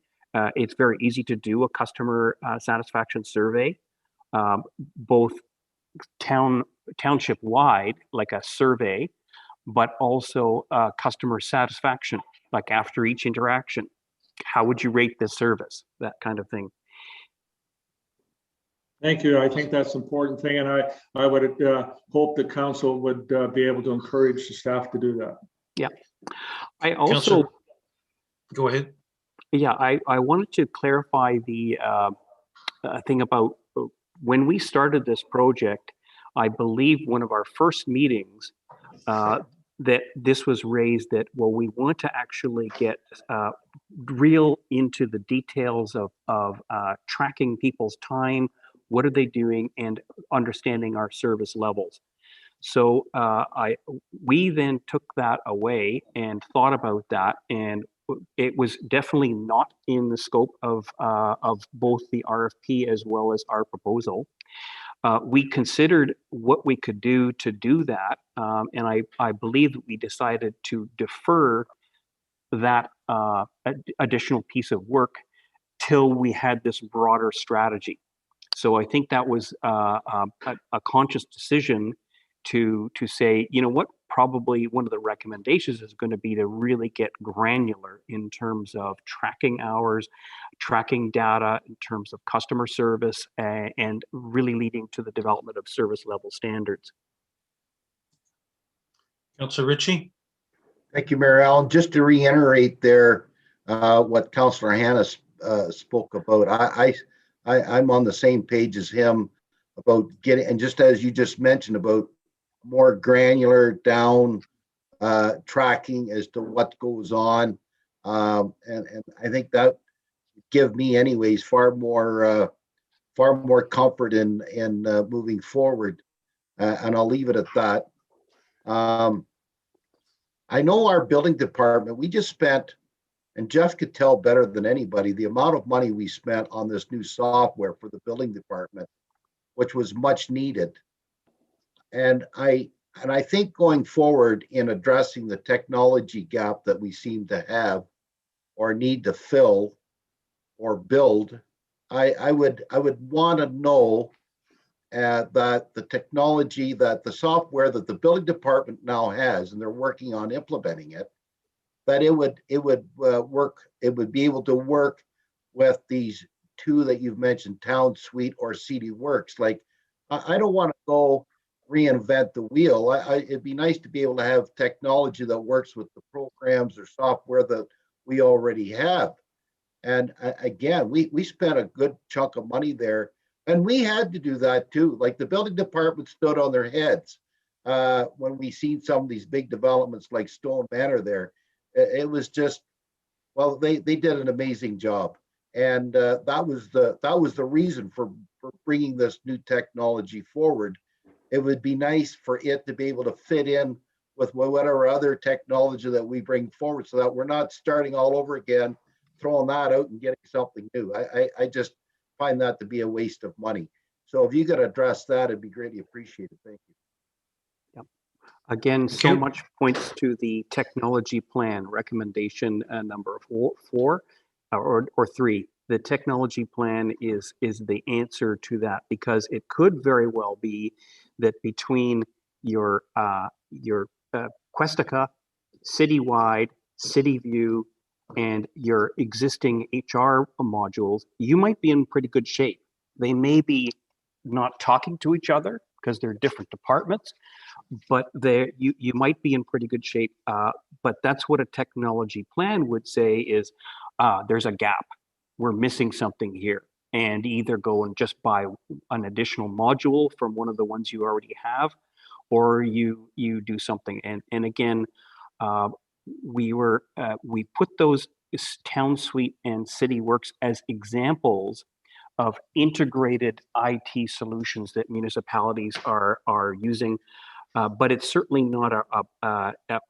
It's very easy to do a customer satisfaction survey both township wide, like a survey, but also customer satisfaction, like after each interaction. How would you rate this service? That kind of thing. Thank you. I think that's an important thing, and I would hope the council would be able to encourage the staff to do that. Yeah. I also, Councillor, go ahead. yeah, I wanted to clarify the thing about when we started this project. I believe one of our first meetings that this was raised, that, well, we want to actually get real into the details of tracking people's time, what are they doing, and understanding our service levels. So we then took that away and thought about that, and it was definitely not in the scope of both the RFP as well as our proposal. We considered what we could do to do that, and I believe that we decided to defer that additional piece of work till we had this broader strategy. So I think that was a conscious decision to say, you know what, probably one of the recommendations is going to be to really get granular in terms of tracking hours, tracking data in terms of customer service, and really leading to the development of service level standards. Councillor Ritchie? Thank you, Mayor Allen. Just to reiterate there, what Councillor Hanna spoke about, I'm on the same page as him about getting, and just as you just mentioned, about more granular down tracking as to what goes on. And I think that give me anyways far more comfort in moving forward. And I'll leave it at that. I know our building department, we just spent, and Jeff could tell better than anybody, the amount of money we spent on this new software for the building department, which was much needed. And I think going forward in addressing the technology gap that we seem to have or need to fill or build, I would want to know that the technology, that the software that the building department now has, and they're working on implementing it, that it would work. It would be able to work with these two that you've mentioned, Town Suite or CD Works. Like, I don't want to go reinvent the wheel. It'd be nice to be able to have technology that works with the programs or software that we already have. And again, we spent a good chunk of money there, and we had to do that too. Like, the building department stood on their heads when we seen some of these big developments like Stone Manor there. It was just, well, they did an amazing job, and that was the reason for bringing this new technology forward. It would be nice for it to be able to fit in with whatever other technology that we bring forward, so that we're not starting all over again, throwing that out and getting something new. I just find that to be a waste of money. So if you could address that, it'd be greatly appreciated. Thank you. Yep. Again, so much points to the technology plan recommendation number 4 or 3. The technology plan is the answer to that, because it could very well be that between your Questica, Citywide, CityView, and your existing HR modules, you might be in pretty good shape. They may be not talking to each other because they're different departments, but you might be in pretty good shape. But that's what a technology plan would say is, there's a gap. We're missing something here. And either go and just buy an additional module from one of the ones you already have, or you do something. And again, we put those Town Suite and CityWorks as examples of integrated IT solutions that municipalities are using, but it's certainly not a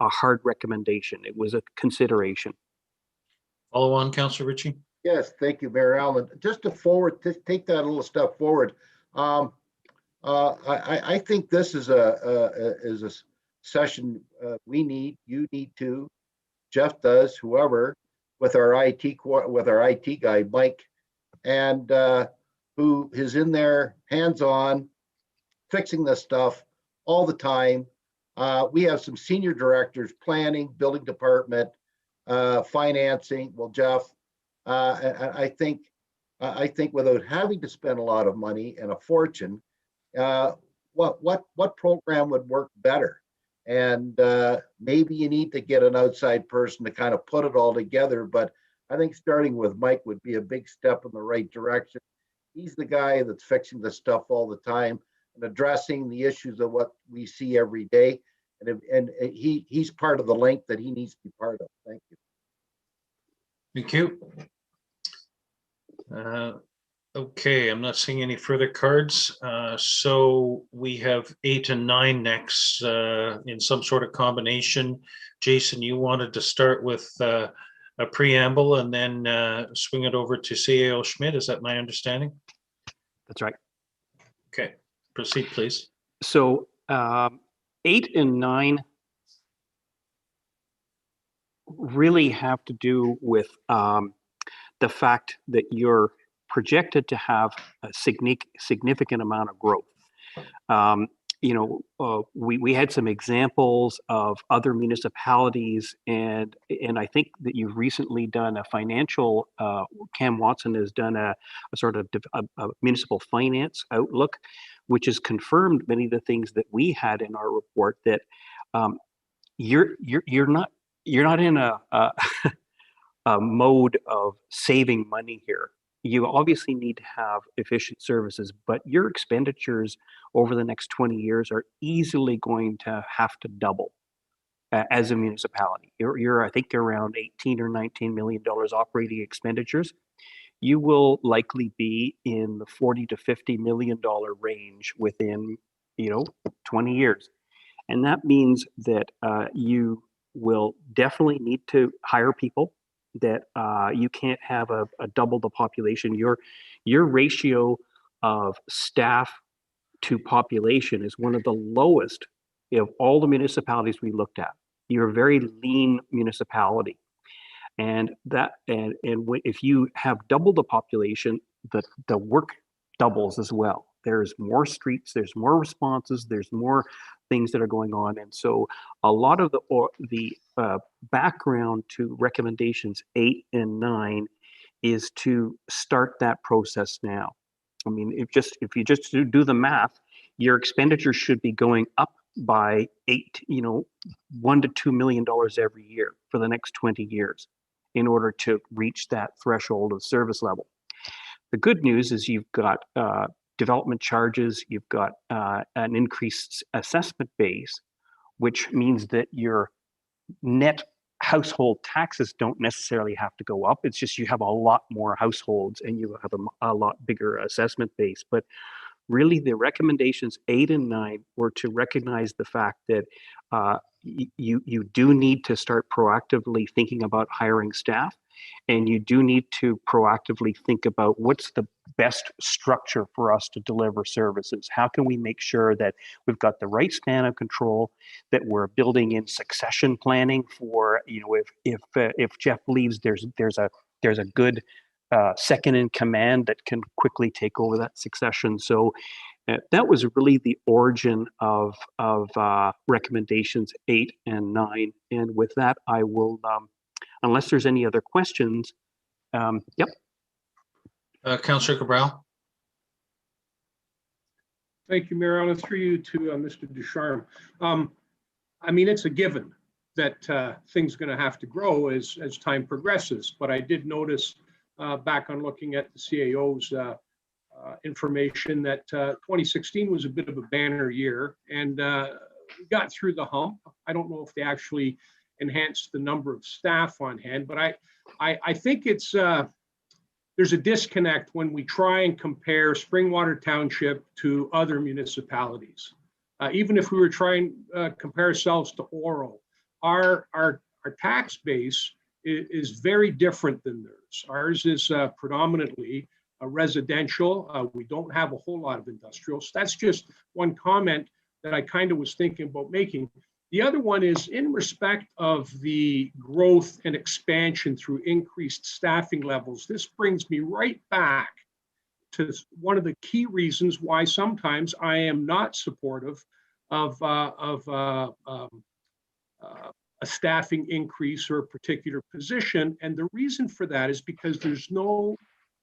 hard recommendation. It was a consideration. Follow on, Councillor Ritchie. Yes, thank you, Mayor Allen. Just to take that a little step forward. I think this is a session we need. You need to. Jeff does. Whoever, with our IT guy Mike, and who is in there, hands-on, fixing this stuff all the time. We have some senior directors, planning, building department, financing. Well, Jeff, I think without having to spend a lot of money and a fortune, what program would work better? And maybe you need to get an outside person to kind of put it all together. But I think starting with Mike would be a big step in the right direction. He's the guy that's fixing the stuff all the time and addressing the issues of what we see every day. And he's part of the link that he needs to be part of. Thank you. Thank you. Okay, I'm not seeing any further cards. So we have 8 and 9 next in some sort of combination. Jason, you wanted to start with a preamble and then swing it over to CAO Schmidt. Is that my understanding? That's right. Okay, proceed, please. So 8 and 9 really have to do with the fact that you're projected to have a significant amount of growth. We had some examples of other municipalities, and I think that you've recently done a financial. Cam Watson has done a sort of a municipal finance outlook, which has confirmed many of the things that we had in our report, that you're not in a a mode of saving money here. You obviously need to have efficient services, but your expenditures over the next 20 years are easily going to have to double as a municipality. You're I think around $18 or $19 million operating expenditures. You will likely be in the $40 to $50 million range within 20 years. And that means that you will definitely need to hire people, that you can't have a double the population. Your ratio of staff to population is one of the lowest of all the municipalities we looked at. You're a very lean municipality. And if you have double the population, the work doubles as well. There's more streets, there's more responses, there's more things that are going on. And so a lot of the background to recommendations 8 and 9 is to start that process now. I mean, if you just do the math, your expenditures should be going up by $1 to $2 million every year for the next 20 years in order to reach that threshold of service level. The good news is you've got development charges, you've got an increased assessment base, which means that your net household taxes don't necessarily have to go up. It's just you have a lot more households and you have a lot bigger assessment base. But really the recommendations 8 and 9 were to recognize the fact that you do need to start proactively thinking about hiring staff, and you do need to proactively think about what's the best structure for us to deliver services. How can we make sure that we've got the right span of control, that we're building in succession planning for, if Jeff leaves, there's a good second in command that can quickly take over that succession. So that was really the origin of recommendations 8 and 9. And with that, I will, unless there's any other questions, yep. Councillor Cabral. Thank you, Mayor. I'll through you to Mr. Ducharme. I mean, it's a given that things are going to have to grow as time progresses. But I did notice back on looking at the CAO's information that 2016 was a bit of a banner year, and we got through the hump. I don't know if they actually enhanced the number of staff on hand, but I think it's there's a disconnect when we try and compare Springwater Township to other municipalities. Even if we were trying to compare ourselves to Oro, our tax base is very different than theirs. Ours is predominantly residential. We don't have a whole lot of industrial. So that's just one comment that I kind of was thinking about making. The other one is in respect of the growth and expansion through increased staffing levels. This brings me right back to one of the key reasons why sometimes I am not supportive of a staffing increase or a particular position. And the reason for that is because there's no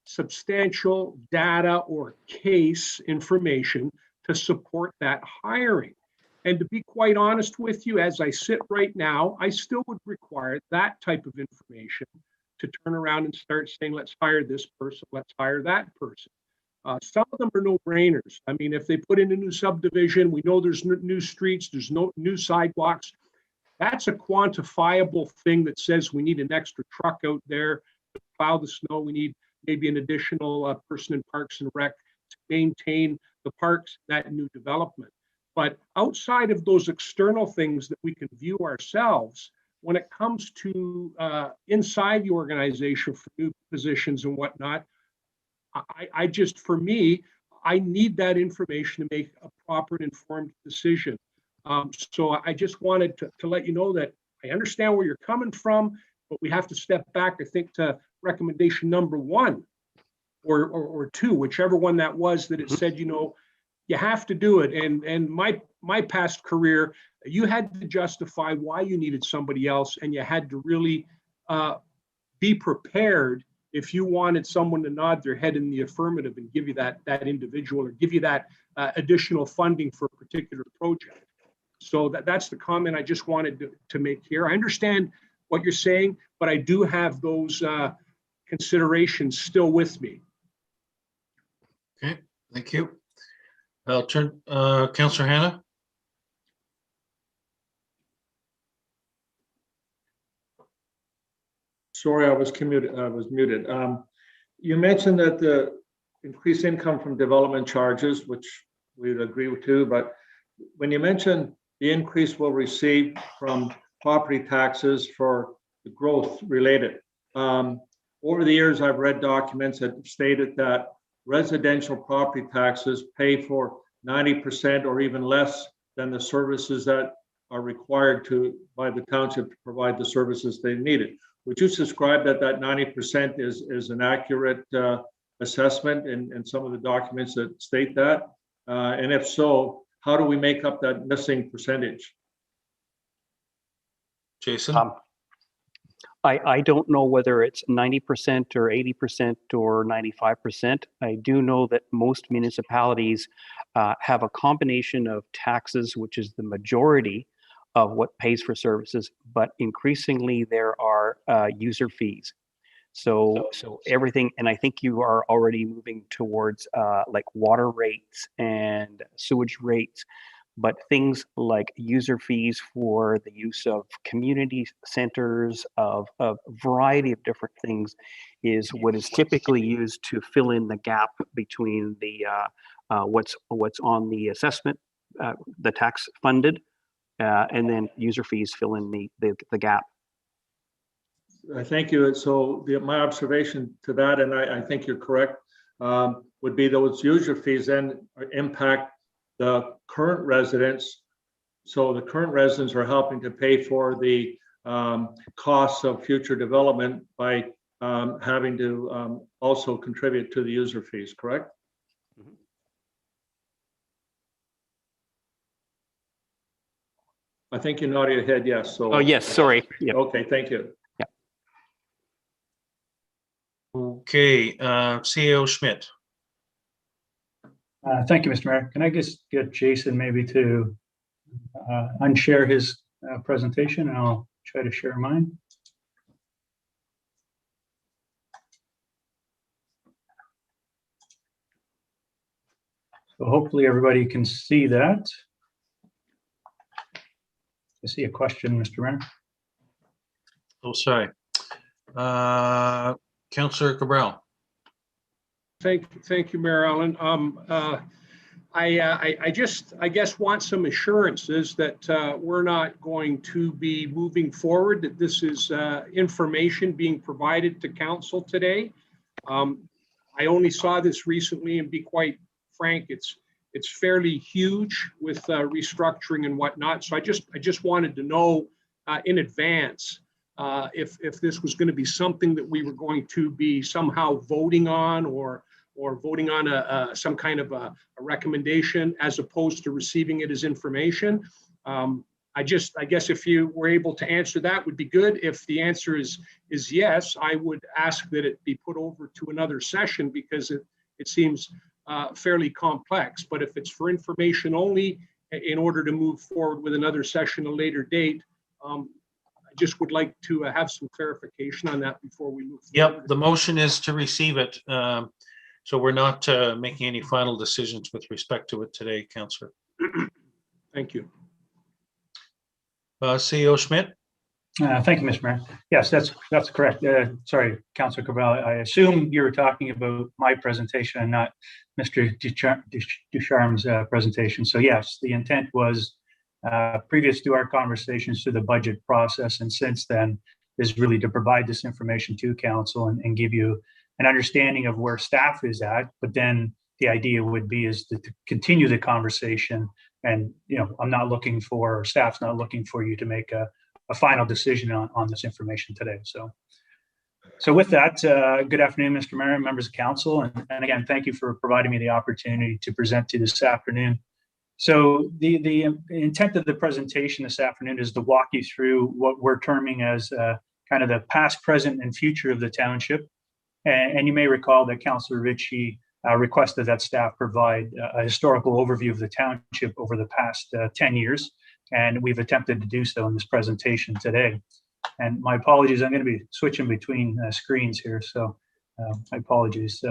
substantial data or case information to support that hiring. And to be quite honest with you, as I sit right now, I still would require that type of information to turn around and start saying, let's hire this person, let's hire that person. Some of them are no-brainers. I mean, if they put in a new subdivision, we know there's new streets, there's no new sidewalks. That's a quantifiable thing that says we need an extra truck out there to plow the snow. We need maybe an additional person in Parks and Rec to maintain the parks, that new development. But outside of those external things that we can view ourselves, when it comes to inside the organization for new positions and whatnot, I just, for me, I need that information to make a proper and informed decision. So I just wanted to let you know that I understand where you're coming from, but we have to step back, I think, to recommendation number 1 or 2, whichever one that was, that it said, you know, you have to do it. And my past career, you had to justify why you needed somebody else, and you had to really be prepared if you wanted someone to nod their head in the affirmative and give you that individual, or give you that additional funding for a particular project. So that's the comment I just wanted to make here. I understand what you're saying, but I do have those considerations still with me. Okay, thank you. I'll turn, Councillor Hannah. Sorry, I was muted. You mentioned that the increased income from development charges, which we'd agree with too, but when you mentioned the increase we'll receive from property taxes for the growth related, over the years, I've read documents that stated that residential property taxes pay for 90% or even less than the services that are required by the township to provide the services they needed. Would you subscribe that 90% is an accurate assessment in some of the documents that state that? And if so, how do we make up that missing percentage? Jason? I don't know whether it's 90% or 80% or 95%. I do know that most municipalities have a combination of taxes, which is the majority of what pays for services, but increasingly there are user fees. So everything, and I think you are already moving towards like water rates and sewage rates, but things like user fees for the use of community centers, of a variety of different things, is what is typically used to fill in the gap between the what's on the assessment, the tax funded, and then user fees fill in the gap. Thank you. So my observation to that, and I think you're correct, would be those user fees then impact the current residents. So the current residents are helping to pay for the costs of future development by having to also contribute to the user fees, correct? Mm-hmm. I think you nodded your head yes. So. Oh, yes, sorry. Yep. Okay, thank you. Yeah. Okay, CEO Schmidt. Thank you, Mr. Mayor. Can I just get Jason maybe to unshare his presentation, and I'll try to share mine. So hopefully everybody can see that. I see a question, Mr. Mayor. Oh, sorry. Councillor Cabral. Thank you, Mayor Allen. I guess want some assurances that we're not going to be moving forward, that this is information being provided to council today. I only saw this recently, and be quite frank, it's fairly huge with restructuring and whatnot. So I just wanted to know in advance if this was going to be something that we were going to be somehow voting on, or or voting on some kind of a recommendation as opposed to receiving it as information. I guess if you were able to answer that would be good. If the answer is yes, I would ask that it be put over to another session because it seems fairly complex. But if it's for information only, in order to move forward with another session at a later date, I just would like to have some clarification on that before we move forward. Yep, the motion is to receive it. So we're not making any final decisions with respect to it today, Councillor. Thank you. CEO Schmidt? Thank you, Mr. Mayor. Yes, that's correct. Sorry, Councillor Cabral, I assume you were talking about my presentation and not Mr. Ducharme's presentation. So yes, the intent was previous to our conversations through the budget process, and since then is really to provide this information to council and give you an understanding of where staff is at. But then the idea would be is to continue the conversation. And I'm not looking for, staff's not looking for you to make a final decision on this information today. So with that, good afternoon, Mr. Mayor, members of council. And again, thank you for providing me the opportunity to present to you this afternoon. So the intent of the presentation this afternoon is to walk you through what we're terming as kind of the past, present, and future of the township. And you may recall that Councillor Ritchie requested that staff provide a historical overview of the township over the past 10 years. And we've attempted to do so in this presentation today. And my apologies, I'm going to be switching between screens here. So my apologies.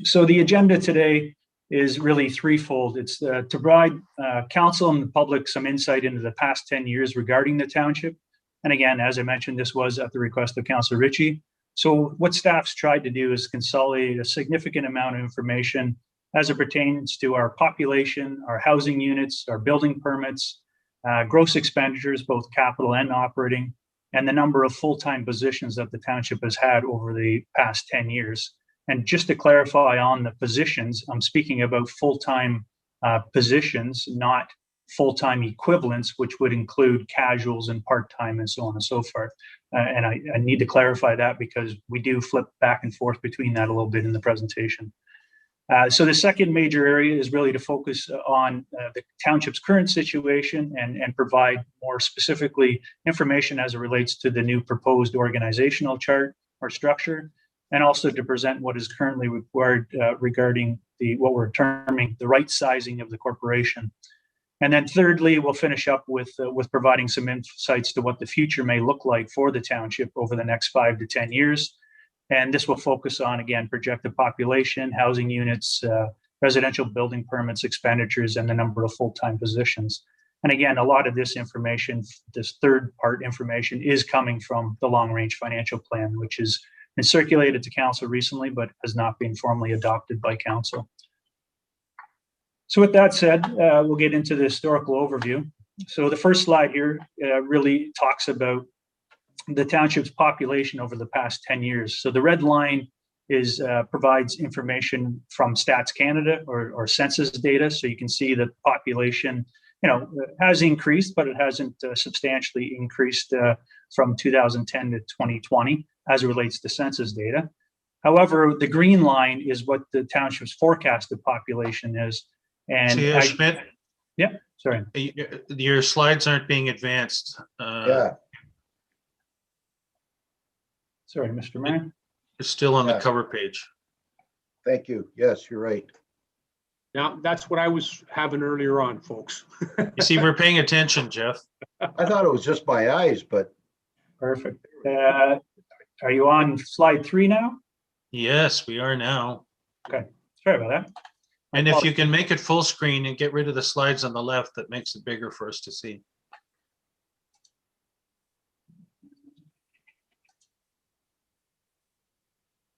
So the agenda today is really threefold. It's to provide council and the public some insight into the past 10 years regarding the township. And again, as I mentioned, this was at the request of Councillor Ritchie. So what staff's tried to do is consolidate a significant amount of information as it pertains to our population, our housing units, our building permits, gross expenditures, both capital and operating, and the number of full-time positions that the township has had over the past 10 years. And just to clarify on the positions, I'm speaking about full-time positions, not full-time equivalents, which would include casuals and part-time and so on and so forth. And I need to clarify that because we do flip back and forth between that a little bit in the presentation. So the second major area is really to focus on the township's current situation and provide more specifically information as it relates to the new proposed organizational chart or structure, and also to present what is currently required regarding what we're terming the right sizing of the corporation. And then thirdly, we'll finish up with providing some insights to what the future may look like for the township over the next 5 to 10 years. And this will focus on, again, projected population, housing units, residential building permits, expenditures, and the number of full-time positions. And again, a lot of this information, this third part information, is coming from the long-range financial plan, which has been circulated to council recently, but has not been formally adopted by council. So with that said, we'll get into the historical overview. So the first slide here really talks about the township's population over the past 10 years. So the red line is provides information from Stats Canada or census data. So you can see that population, has increased, but it hasn't substantially increased from 2010 to 2020 as it relates to census data. However, the green line is what the township's forecasted population is. And Schmidt? Yeah, sorry. Your slides aren't being advanced. Yeah. Sorry, Mr. Mayor. It's still on the cover page. Thank you. Yes, you're right. Now, that's what I was having earlier on, folks. You see, we're paying attention, Jeff. I thought it was just my eyes, but Perfect. Are you on slide 3 now? Yes, we are now. Okay, sorry about that. And if you can make it full screen and get rid of the slides on the left, that makes it bigger for us to see.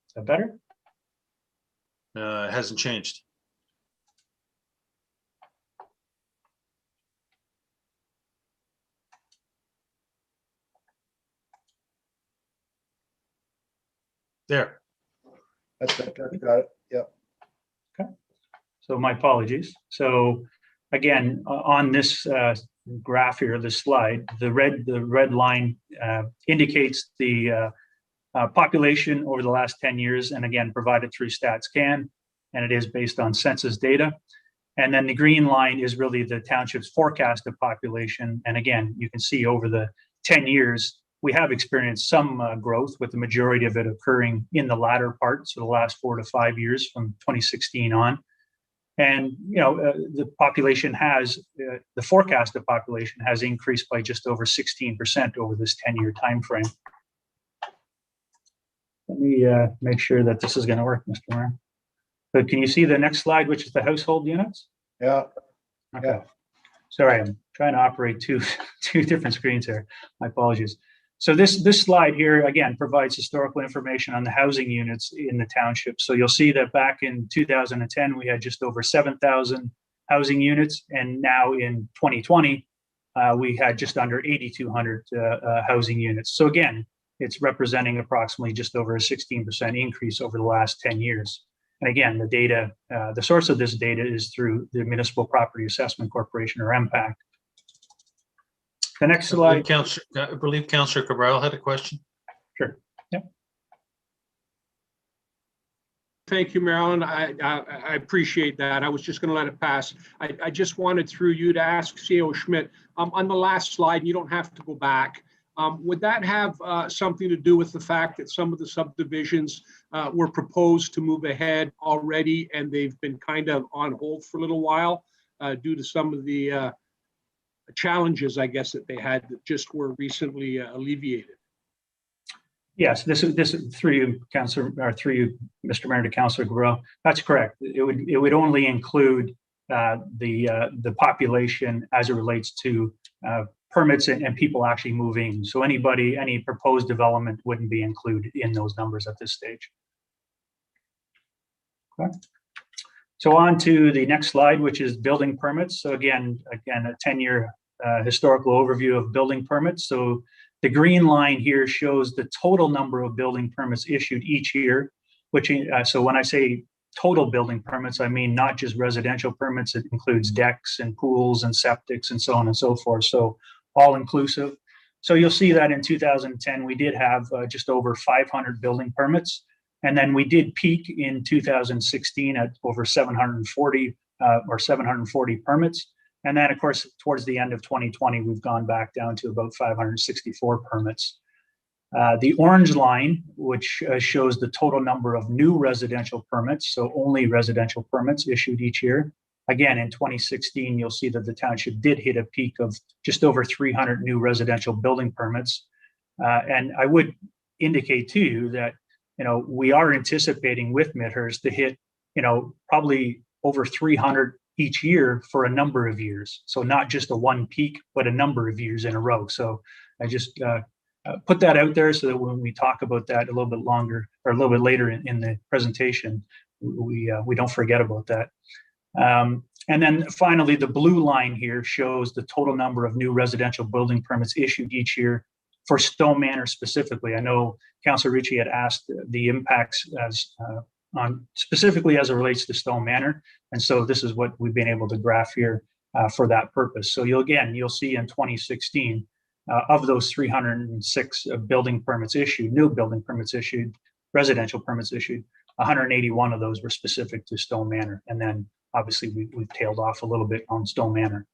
Is that better? It hasn't changed. There. that's it. Got it. Yep. So my apologies. So again, on this graph here, this slide, the red line indicates the population over the last 10 years, and again, provided through StatsCan, and it is based on census data. And then the green line is really the township's forecast of population. And again, you can see over the 10 years, we have experienced some growth, with the majority of it occurring in the latter part, so the last 4 to 5 years from 2016 on. And the population has, the forecast of population has increased by just over 16% over this 10-year time frame. Let me make sure that this is going to work, Mr. Mayor. So can you see the next slide, which is the household units? Yeah. Okay. Yeah. Sorry, I'm trying to operate two different screens here. My apologies. So this slide here, again, provides historical information on the housing units in the township. So you'll see that back in 2010, we had just over 7,000 housing units. And now in 2020, we had just under 8,200 housing units. So again, it's representing approximately just over a 16% increase over the last 10 years. And again, the data, the source of this data is through the Municipal Property Assessment Corporation, or MPAC. The next slide. I believe Councillor Cabral had a question. Sure. Yep. Thank you, Marilyn. I appreciate that. I was just going to let it pass. I just wanted through you to ask CEO Schmidt, on the last slide, you don't have to go back. Would that have something to do with the fact that some of the subdivisions were proposed to move ahead already, and they've been kind of on hold for a little while due to some of the challenges, I guess, that they had that just were recently alleviated? Yes, this is through you, Councillor, or through you, Mr. Mayor, to Councillor Guerrero. That's correct. It would only include the population as it relates to permits and people actually moving. So any proposed development wouldn't be included in those numbers at this stage. Okay. So on to the next slide, which is building permits. So again, a 10-year historical overview of building permits. So the green line here shows the total number of building permits issued each year, which so when I say total building permits, I mean not just residential permits. It includes decks and pools and septics and so on and so forth. So all inclusive. So you'll see that in 2010, we did have just over 500 building permits. And then we did peak in 2016 at over 740 permits. And then, of course, towards the end of 2020, we've gone back down to about 564 permits. The orange line, which shows the total number of new residential permits, so only residential permits issued each year. Again, in 2016, you'll see that the township did hit a peak of just over 300 new residential building permits. And I would indicate to you that we are anticipating with Midhurst to hit, probably over 300 each year for a number of years. So not just a one peak, but a number of years in a row. So I just put that out there so that when we talk about that a little bit longer or a little bit later in the presentation, we don't forget about that. And then finally, the blue line here shows the total number of new residential building permits issued each year for Stone Manor specifically. I know Councillor Ritchie had asked the impacts on specifically as it relates to Stone Manor. And so this is what we've been able to graph here for that purpose. So you'll see in 2016, of those 306 building permits issued, new building permits issued, residential permits issued, 181 of those were specific to Stone Manor. And then obviously we've tailed off a little bit on Stone Manor.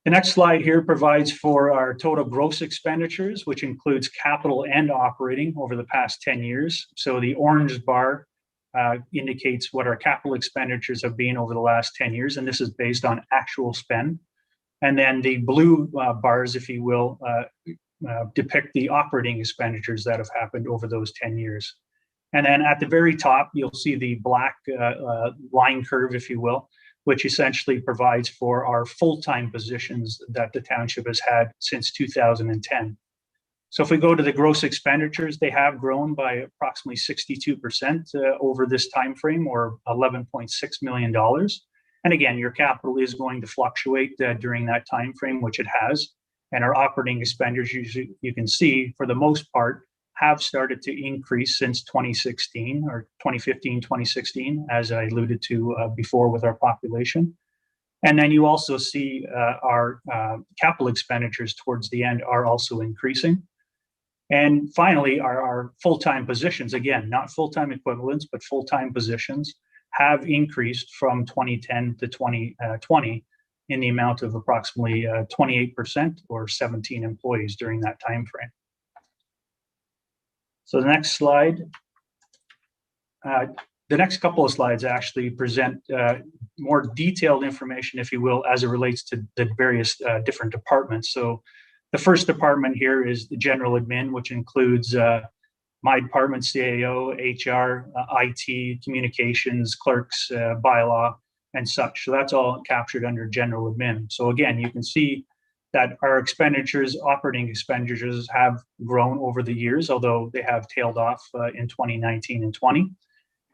The next slide here provides for our total gross expenditures, which includes capital and operating over the past 10 years. So the orange bar indicates what our capital expenditures have been over the last 10 years, and this is based on actual spend. And then the blue bars, if you will, depict the operating expenditures that have happened over those 10 years. And then at the very top, you'll see the black line curve, if you will, which essentially provides for our full-time positions that the township has had since 2010. So if we go to the gross expenditures, they have grown by approximately 62% over this time frame, or $11.6 million. And again, your capital is going to fluctuate during that time frame, which it has. And our operating expenditures, you can see, for the most part, have started to increase since 2016 or 2015, 2016, as I alluded to before with our population. And then you also see our capital expenditures towards the end are also increasing. And finally, our full-time positions, again, not full-time equivalents, but full-time positions, have increased from 2010 to 2020 in the amount of approximately 28% or 17 employees during that time frame. So the next slide. The next couple of slides actually present more detailed information, if you will, as it relates to the various different departments. So the first department here is the general admin, which includes my department, CAO, HR, IT, communications, clerks, bylaw, and such. So that's all captured under general admin. So again, you can see that our expenditures, operating expenditures, have grown over the years, although they have tailed off in 2019 and 20.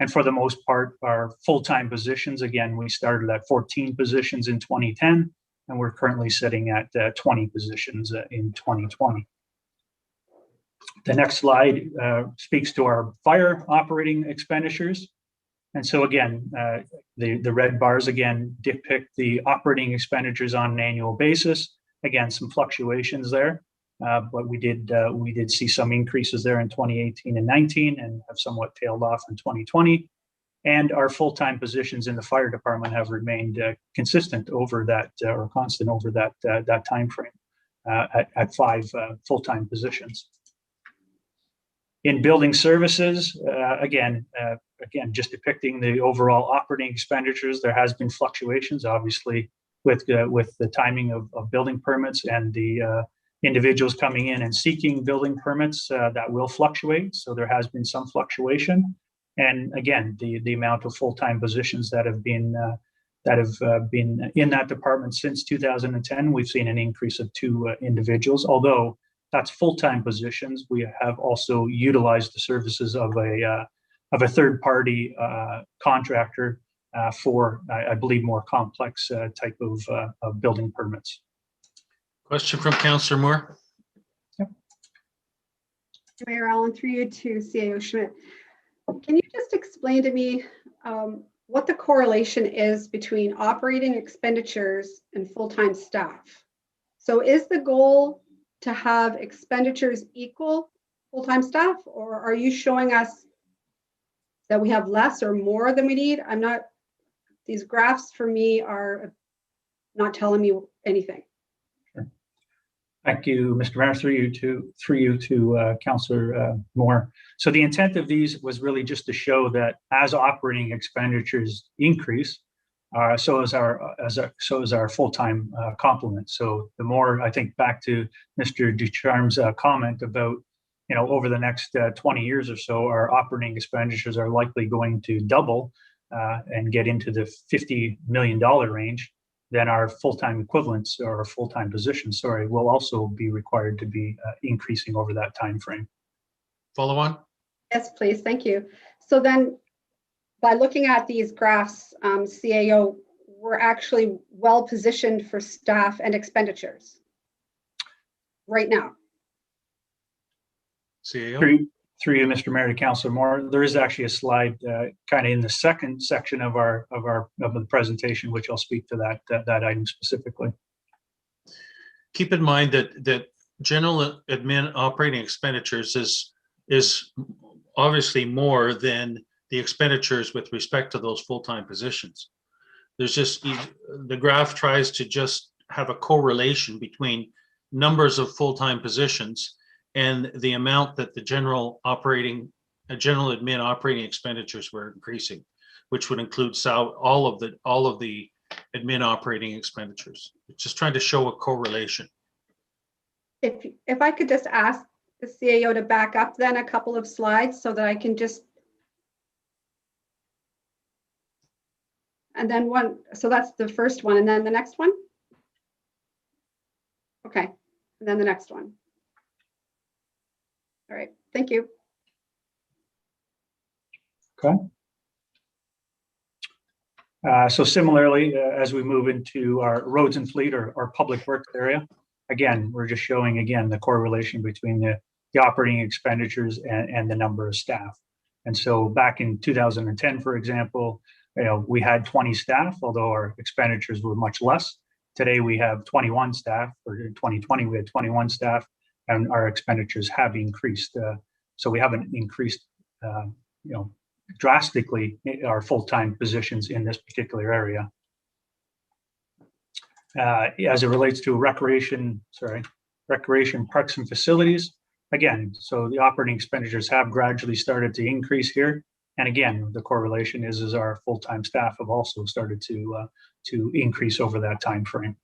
And for the most part, our full-time positions, again, we started at 14 positions in 2010, and we're currently sitting at 20 positions in 2020. The next slide speaks to our fire operating expenditures. And so again, the red bars again depict the operating expenditures on an annual basis. Again, some fluctuations there, but we did see some increases there in 2018 and 19 and have somewhat tailed off in 2020. And our full-time positions in the fire department have remained consistent over that or constant over that time frame at 5 full-time positions. In building services, again, just depicting the overall operating expenditures, there has been fluctuations, obviously, with the timing of building permits and the individuals coming in and seeking building permits that will fluctuate. So there has been some fluctuation. And again, the amount of full-time positions that have been in that department since 2010, we've seen an increase of 2 individuals, although that's full-time positions. We have also utilized the services of a third-party contractor for, I believe, more complex type of building permits. Question from Councillor Moore. Yep. Mayor Allen, through you to CAO Schmidt. Can you just explain to me what the correlation is between operating expenditures and full-time staff? So is the goal to have expenditures equal full-time staff, or are you showing us that we have less or more than we need? These graphs for me are not telling me anything. Sure. Thank you, Mr. Mayor, through you to Councillor Moore. So the intent of these was really just to show that as operating expenditures increase, so is our full-time complement. So the more, I think, back to Mr. Ducharme's comment about, over the next 20 years or so, our operating expenditures are likely going to double and get into the $50 million range. Then our full-time equivalents or our full-time positions, will also be required to be increasing over that time frame. Follow on? Yes, please. Thank you. So then, by looking at these graphs, CAO, we're actually well positioned for staff and expenditures right now. CAO? Through you, Mr. Mayor, to Councillor Moore, there is actually a slide kind of in the second section of the presentation, which I'll speak to that item specifically. Keep in mind that general admin operating expenditures is obviously more than the expenditures with respect to those full-time positions. There's just, the graph tries to just have a correlation between numbers of full-time positions and the amount that the general admin operating expenditures were increasing, which would include all of the admin operating expenditures. It's just trying to show a correlation. If I could just ask the CAO to back up then a couple of slides so that I can just, and then one, so that's the first one, and then the next one. Okay, and then the next one. All right, thank you. Okay. So similarly, as we move into our roads and fleet or public works area, again, we're just showing again the correlation between the operating expenditures and the number of staff. And so back in 2010, for example, we had 20 staff, although our expenditures were much less. Today we have 21 staff, or in 2020 we had 21 staff, and our expenditures have increased. So we haven't increased, drastically our full-time positions in this particular area. As it relates to recreation, parks and facilities, again, so the operating expenditures have gradually started to increase here. And again, the correlation is our full-time staff have also started to increase over that time frame.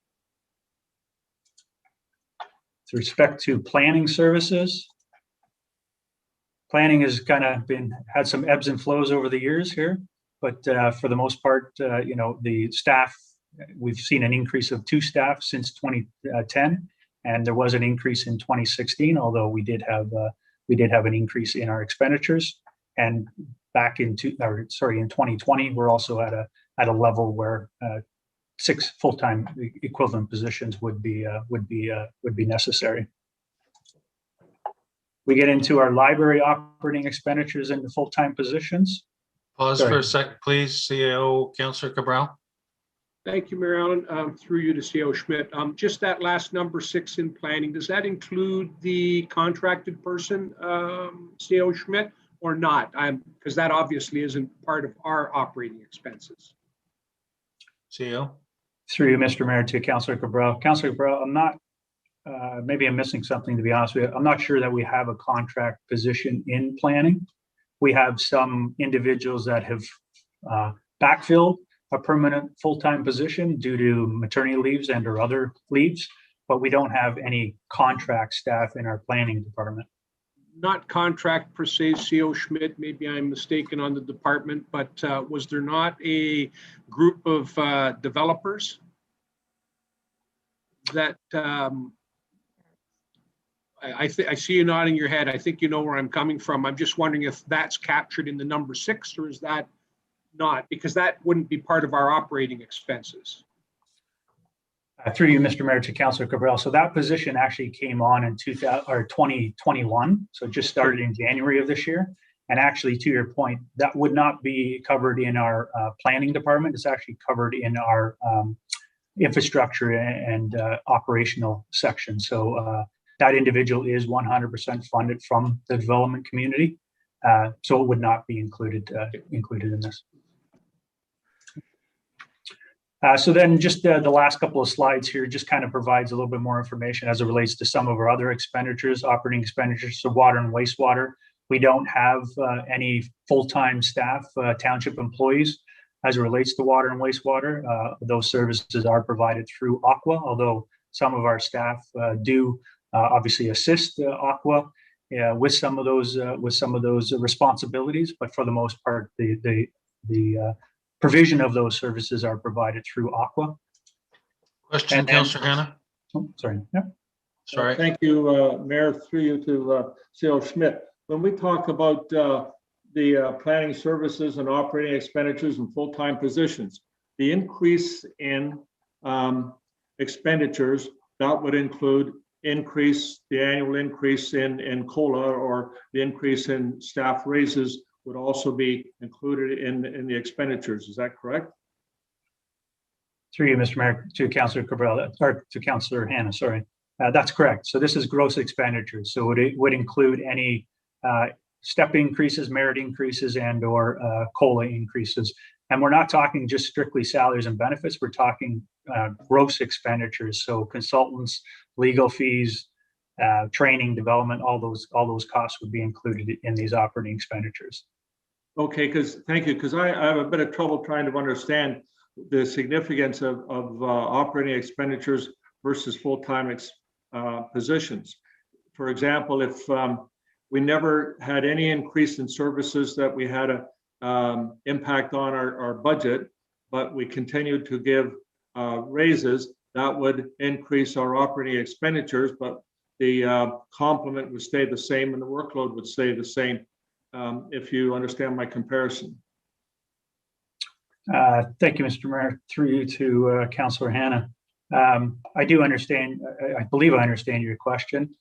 With respect to planning services, planning has kind of had some ebbs and flows over the years here, but for the most part, the staff, we've seen an increase of 2 staff since 2010, and there was an increase in 2016, although we did have an increase in our expenditures. And back in 2020, we're also at a level where 6 full-time equivalent positions would be necessary. We get into our library operating expenditures and the full-time positions. Pause for a second, please. CAO Councillor Cabral. Thank you, Mayor Allen. Through you to CAO Schmidt. Just that last number 6 in planning, does that include the contracted person, CAO Schmidt, or not? Because that obviously isn't part of our operating expenses. CAO. Through you, Mr. Mayor, to Councillor Cabral. Councillor Cabral, I'm not, maybe I'm missing something, to be honest with you. I'm not sure that we have a contract position in planning. We have some individuals that have backfilled a permanent full-time position due to maternity leaves and or other leaves, but we don't have any contract staff in our planning department. Not contract per se, CAO Schmidt, maybe I'm mistaken on the department, but was there not a group of developers that I see you nodding your head. I think you know where I'm coming from. I'm just wondering if that's captured in the number 6, or is that not? Because that wouldn't be part of our operating expenses. Through you, Mr. Mayor, to Councillor Cabral. So that position actually came on in 2021. So it just started in January of this year. And actually, to your point, that would not be covered in our planning department. It's actually covered in our infrastructure and operational section. So that individual is 100% funded from the development community. So it would not be included in this. So then just the last couple of slides here just kind of provides a little bit more information as it relates to some of our other expenditures, operating expenditures, so water and wastewater. We don't have any full-time staff, township employees as it relates to water and wastewater. Those services are provided through Aqua, although some of our staff do obviously assist Aqua with some of those responsibilities, but for the most part, the provision of those services are provided through Aqua. Question, Councillor Hanna. Oh, sorry. Yeah. Sorry. Thank you, Mayor. Through you to CAO Schmidt. When we talk about the planning services and operating expenditures and full-time positions, the increase in expenditures, that would include the annual increase in COLA, or the increase in staff raises would also be included in the expenditures. Is that correct? Through you, Mr. Mayor, to Councillor Cabral, or to Councillor Hanna, sorry. That's correct. So this is gross expenditures. So it would include any step increases, merit increases, and or COLA increases. And we're not talking just strictly salaries and benefits. We're talking gross expenditures. So consultants, legal fees, training, development, all those costs would be included in these operating expenditures. Okay, thank you, because I have a bit of trouble trying to understand the significance of operating expenditures versus full-time positions. For example, if we never had any increase in services that we had a impact on our budget, but we continued to give raises, that would increase our operating expenditures, but the complement would stay the same and the workload would stay the same, if you understand my comparison. Thank you, Mr. Mayor. Through you to Councillor Hanna. I do understand, I believe I understand your question.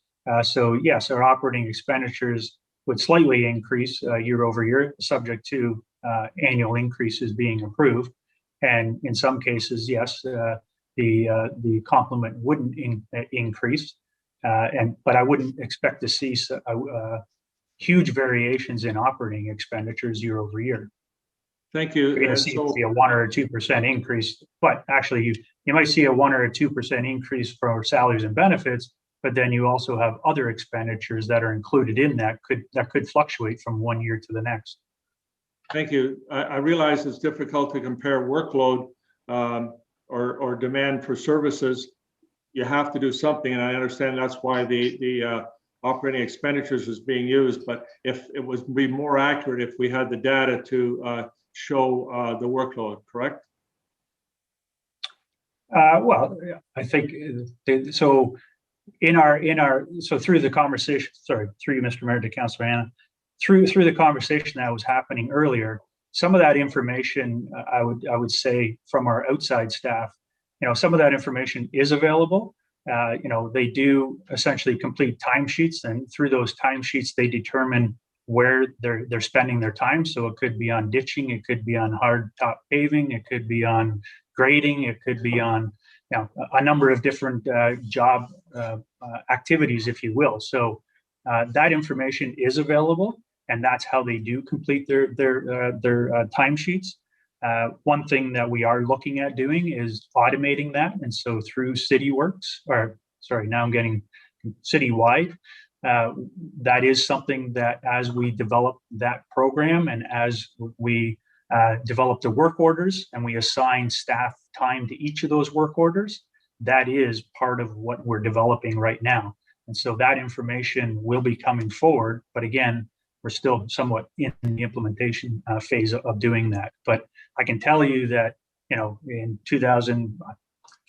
So yes, our operating expenditures would slightly increase year over year, subject to annual increases being approved. And in some cases, yes, the complement wouldn't increase. But I wouldn't expect to see huge variations in operating expenditures year over year. Thank you. You're going to see a 1 or a 2% increase, but actually you might see a 1 or a 2% increase for salaries and benefits, but then you also have other expenditures that are included in that could fluctuate from one year to the next. Thank you. I realize it's difficult to compare workload or demand for services. You have to do something, and I understand that's why the operating expenditures is being used. But if it would be more accurate if we had the data to show the workload, correct? Well, I think so. Through the conversation, through you, Mr. Mayor, to Councillor Hanna, through the conversation that was happening earlier, some of that information, I would say from our outside staff, some of that information is available. They do essentially complete timesheets, and through those timesheets, they determine where they're spending their time. So it could be on ditching, it could be on hard top paving, it could be on grading, it could be on a number of different job activities, if you will. So that information is available, and that's how they do complete their timesheets. One thing that we are looking at doing is automating that, and so through now I'm getting citywide. That is something that as we develop that program and as we develop the work orders and we assign staff time to each of those work orders, that is part of what we're developing right now. And so that information will be coming forward, but again, we're still somewhat in the implementation phase of doing that. But I can tell you that, in 2000, I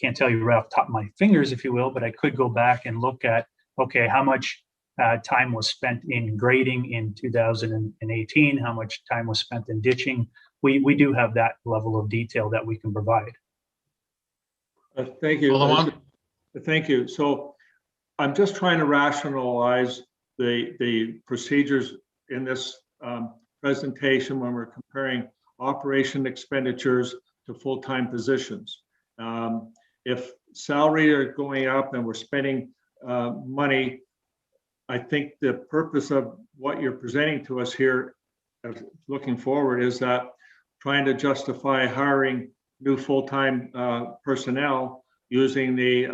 can't tell you right off the top of my fingers, if you will, but I could go back and look at, okay, how much time was spent in grading in 2018, how much time was spent in ditching. We do have that level of detail that we can provide. Thank you. Thank you. So I'm just trying to rationalize the procedures in this presentation when we're comparing operation expenditures to full-time positions. If salary are going up and we're spending money, I think the purpose of what you're presenting to us here, looking forward, is that trying to justify hiring new full-time personnel using the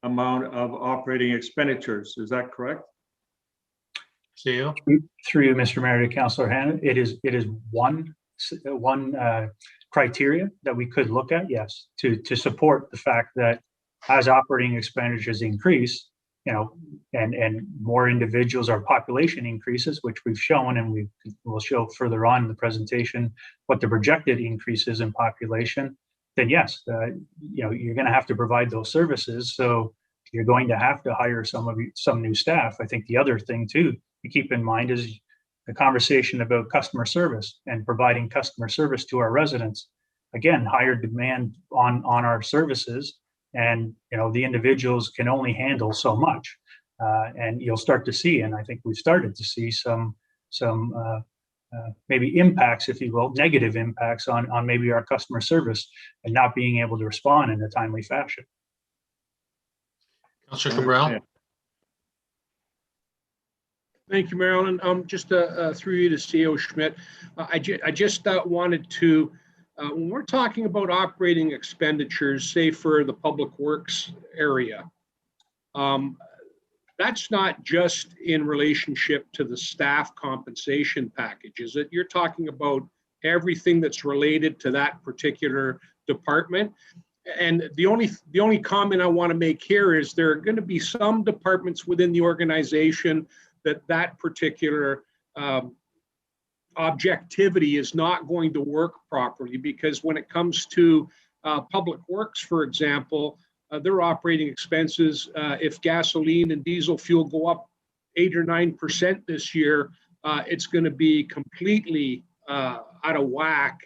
amount of operating expenditures. Is that correct? CEO? Through you, Mr. Mayor, to Councillor Hanna, it is one criteria that we could look at, yes, to support the fact that as operating expenditures increase, and more individuals, our population increases, which we've shown, and we will show further on in the presentation what the projected increase is in population, then yes, you're going to have to provide those services. So you're going to have to hire some new staff. I think the other thing too to keep in mind is the conversation about customer service and providing customer service to our residents. Again, higher demand on our services, and the individuals can only handle so much, and you'll start to see, and I think we've started to see some maybe impacts, if you will, negative impacts on maybe our customer service and not being able to respond in a timely fashion. Councillor Cabral. Thank you, Marilyn. Just through you to CEO Schmidt, I just wanted to, when we're talking about operating expenditures, say for the public works area, that's not just in relationship to the staff compensation package, is it? You're talking about everything that's related to that particular department. And the only comment I want to make here is there are going to be some departments within the organization that particular objectivity is not going to work properly, because when it comes to public works, for example, their operating expenses, if gasoline and diesel fuel go up 8 or 9% this year, it's going to be completely out of whack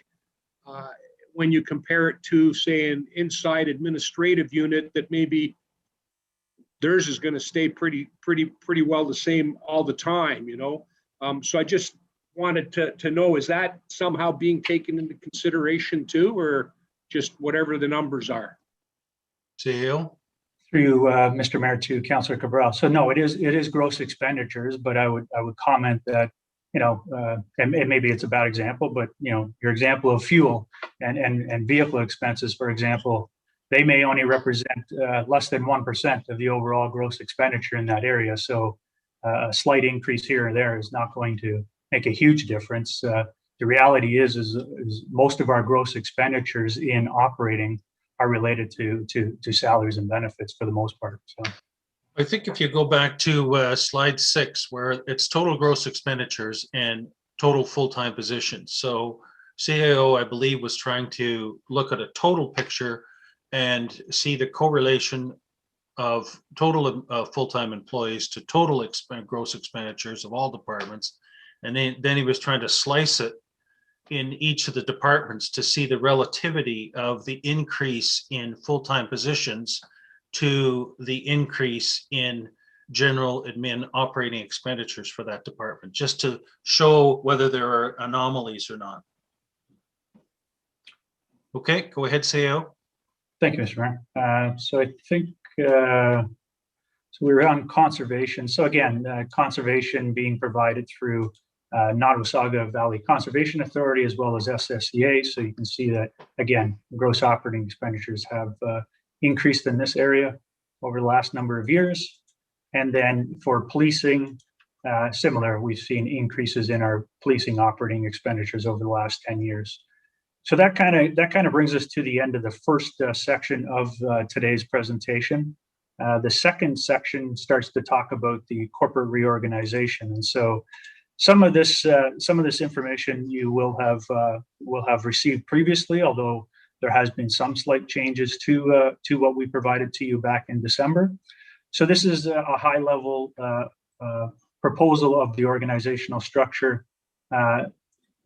when you compare it to, say, an inside administrative unit that maybe theirs is going to stay pretty well the same all the time, So I just wanted to know, is that somehow being taken into consideration too, or just whatever the numbers are? CEO? Through Mr. Mayor to Councillor Cabral. So no, it is gross expenditures, but I would comment that, and maybe it's a bad example, but your example of fuel and vehicle expenses, for example, they may only represent less than 1% of the overall gross expenditure in that area. So a slight increase here or there is not going to make a huge difference. The reality is most of our gross expenditures in operating are related to salaries and benefits for the most part. So I think if you go back to slide 6, where it's total gross expenditures and total full-time positions. So CAO, I believe, was trying to look at a total picture and see the correlation of total full-time employees to total gross expenditures of all departments. And then he was trying to slice it in each of the departments to see the relativity of the increase in full-time positions to the increase in general admin operating expenditures for that department, just to show whether there are anomalies or not. Okay, go ahead, CEO. thank you, Mr. Mayor. So I think, so we were on conservation. So again, conservation being provided through Nottawasaga Valley Conservation Authority as well as SSEA. So you can see that, again, gross operating expenditures have increased in this area over the last number of years. And then for policing, similar, we've seen increases in our policing operating expenditures over the last 10 years. So that kind of brings us to the end of the first section of today's presentation. The second section starts to talk about the corporate reorganization. And so some of this information you will have received previously, although there has been some slight changes to what we provided to you back in December. So this is a high-level proposal of the organizational structure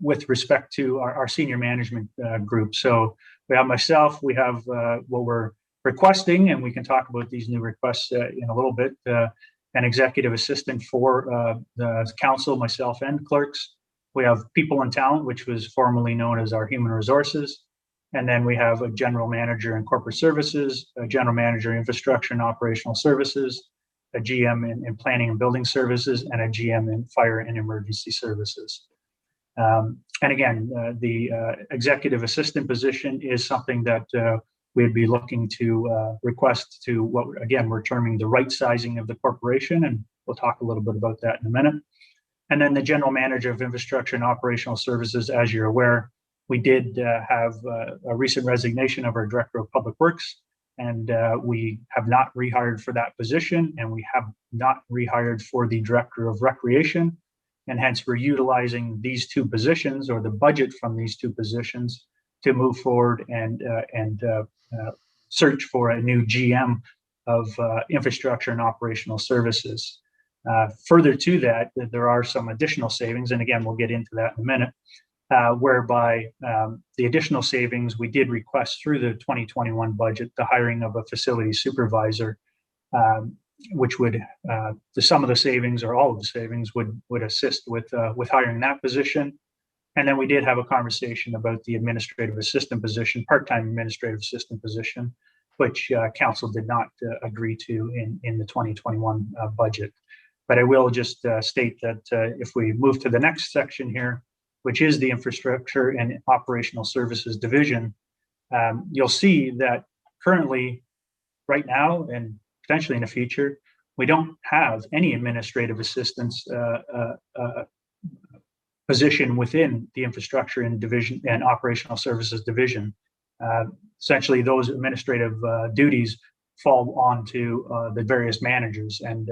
with respect to our senior management group. So we have myself, we have what we're requesting, and we can talk about these new requests in a little bit. An executive assistant for the council, myself, and clerks. We have people and talent, which was formerly known as our human resources. And then we have a general manager in corporate services, a general manager in infrastructure and operational services, a GM in planning and building services, and a GM in fire and emergency services. And again, the executive assistant position is something that we'd be looking to request to what, again, we're terming the right sizing of the corporation, and we'll talk a little bit about that in a minute. And then the general manager of infrastructure and operational services, as you're aware, we did have a recent resignation of our director of public works, and we have not rehired for that position, and we have not rehired for the director of recreation. And hence we're utilizing these two positions, or the budget from these two positions, to move forward and search for a new GM of infrastructure and operational services. Further to that, there are some additional savings, and again, we'll get into that in a minute, whereby the additional savings we did request through the 2021 budget, the hiring of a facility supervisor, which would, some of the savings or all of the savings would assist with hiring that position. And then we did have a conversation about the administrative assistant position, part-time administrative assistant position, which council did not agree to in the 2021 budget. But I will just state that if we move to the next section here, which is the infrastructure and operational services division, you'll see that currently, right now, and potentially in the future, we don't have any administrative assistance position within the infrastructure and division and operational services division. Essentially, those administrative duties fall onto the various managers and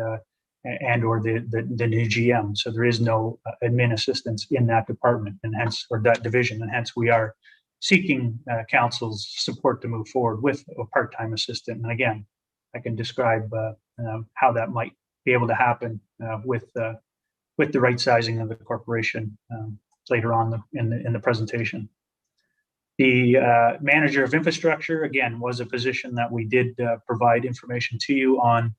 or the new GM. So there is no admin assistance in that department, and hence, or that division, and hence we are seeking council's support to move forward with a part-time assistant. And again, I can describe how that might be able to happen with the right sizing of the corporation later on in the presentation. The manager of infrastructure, again, was a position that we did provide information to you on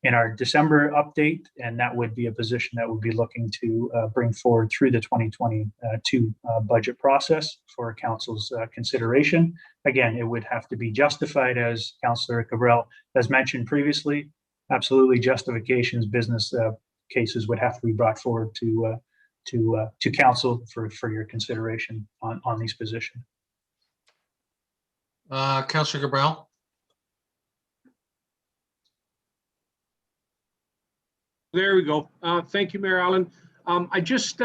in our December update, and that would be a position that we'll be looking to bring forward through the 2022 budget process for council's consideration. Again, it would have to be justified, as Councillor Cabral has mentioned previously. Absolutely, justifications, business cases would have to be brought forward to council for your consideration on these positions. Councillor Cabral. There we go. Thank you, Mayor Allen. I just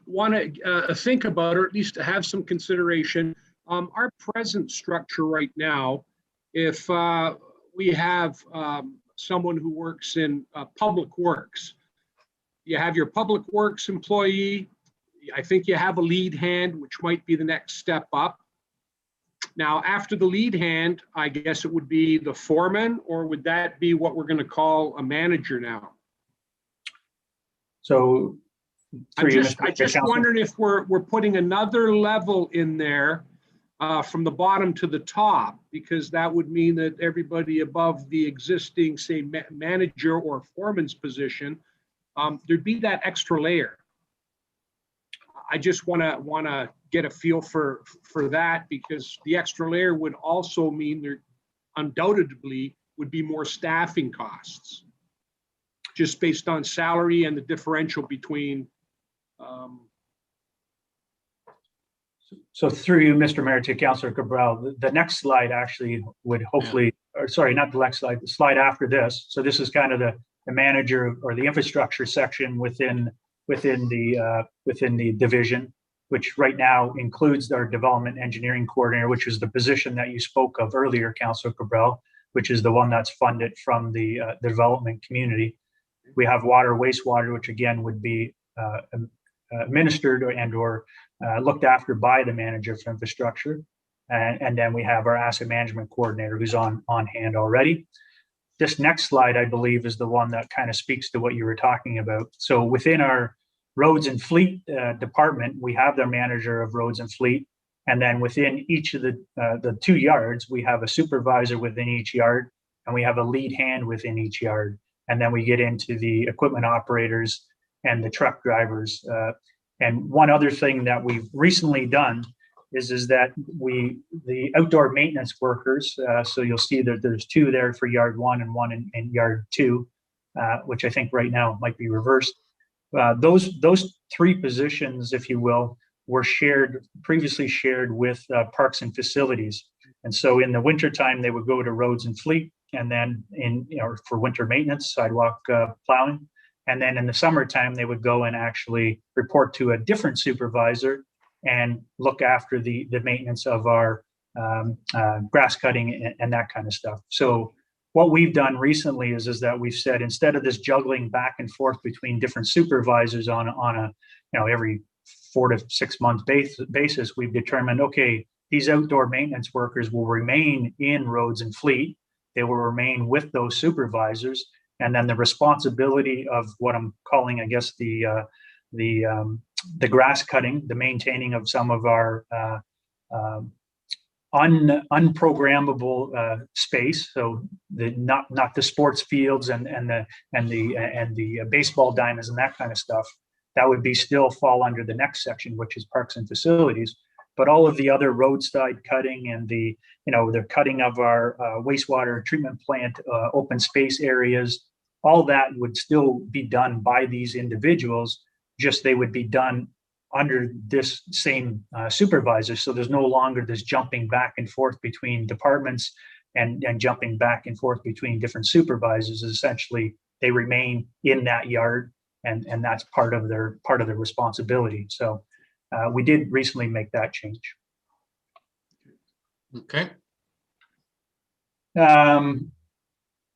want to think about, or at least to have some consideration. Our present structure right now, if we have someone who works in public works, you have your public works employee. I think you have a lead hand, which might be the next step up. Now, after the lead hand, I guess it would be the foreman, or would that be what we're going to call a manager now? So I just wondered if we're putting another level in there from the bottom to the top, because that would mean that everybody above the existing, say, manager or foreman's position, there'd be that extra layer. I just want to get a feel for that, because the extra layer would also mean there undoubtedly would be more staffing costs, just based on salary and the differential between. So through you, Mr. Mayor, to Councillor Cabral, the next slide actually would hopefully, or sorry, not the next slide, the slide after this. So this is kind of the manager or the infrastructure section within the division, which right now includes our development engineering coordinator, which is the position that you spoke of earlier, Councillor Cabral, which is the one that's funded from the development community. We have water, wastewater, which again would be administered or looked after by the manager of infrastructure. And then we have our asset management coordinator, who's on hand already. This next slide, I believe, is the one that kind of speaks to what you were talking about. So within our roads and fleet department, we have the manager of roads and fleet. And then within each of the 2 yards, we have a supervisor within each yard, and we have a lead hand within each yard. And then we get into the equipment operators and the truck drivers. And one other thing that we've recently done is that the outdoor maintenance workers, so you'll see that there's 2 there for yard 1 and 1 in yard 2, which I think right now might be reversed. Those 3 positions, if you will, were previously shared with parks and facilities. And so in the wintertime, they would go to roads and fleet, and then for winter maintenance, sidewalk plowing. And then in the summertime, they would go and actually report to a different supervisor and look after the maintenance of our grass cutting and that kind of stuff. So what we've done recently is that we've said, instead of this juggling back and forth between different supervisors on a every 4 to 6 month basis, we've determined, okay, these outdoor maintenance workers will remain in roads and fleet. They will remain with those supervisors, and then the responsibility of what I'm calling, I guess, the grass cutting, the maintaining of some of our unprogrammable space. So not the sports fields and the baseball diamonds and that kind of stuff. That would be still fall under the next section, which is parks and facilities. But all of the other roadside cutting and the cutting of our wastewater treatment plant open space areas, all that would still be done by these individuals. Just they would be done under this same supervisor. So there's no longer this jumping back and forth between departments and jumping back and forth between different supervisors. Essentially, they remain in that yard, and that's part of their responsibility. So we did recently make that change. Okay.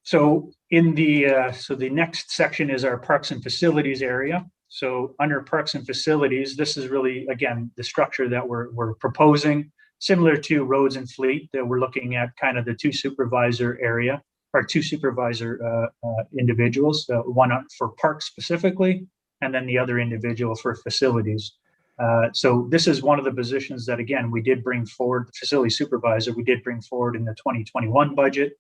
So in the next section is our parks and facilities area. So under parks and facilities, this is really, again, the structure that we're proposing, similar to roads and fleet, that we're looking at kind of the 2 supervisor area, or 2 supervisor individuals, one for parks specifically, and then the other individual for facilities. So this is one of the positions that, again, we did bring forward, the facility supervisor, we did bring forward in the 2021 budget.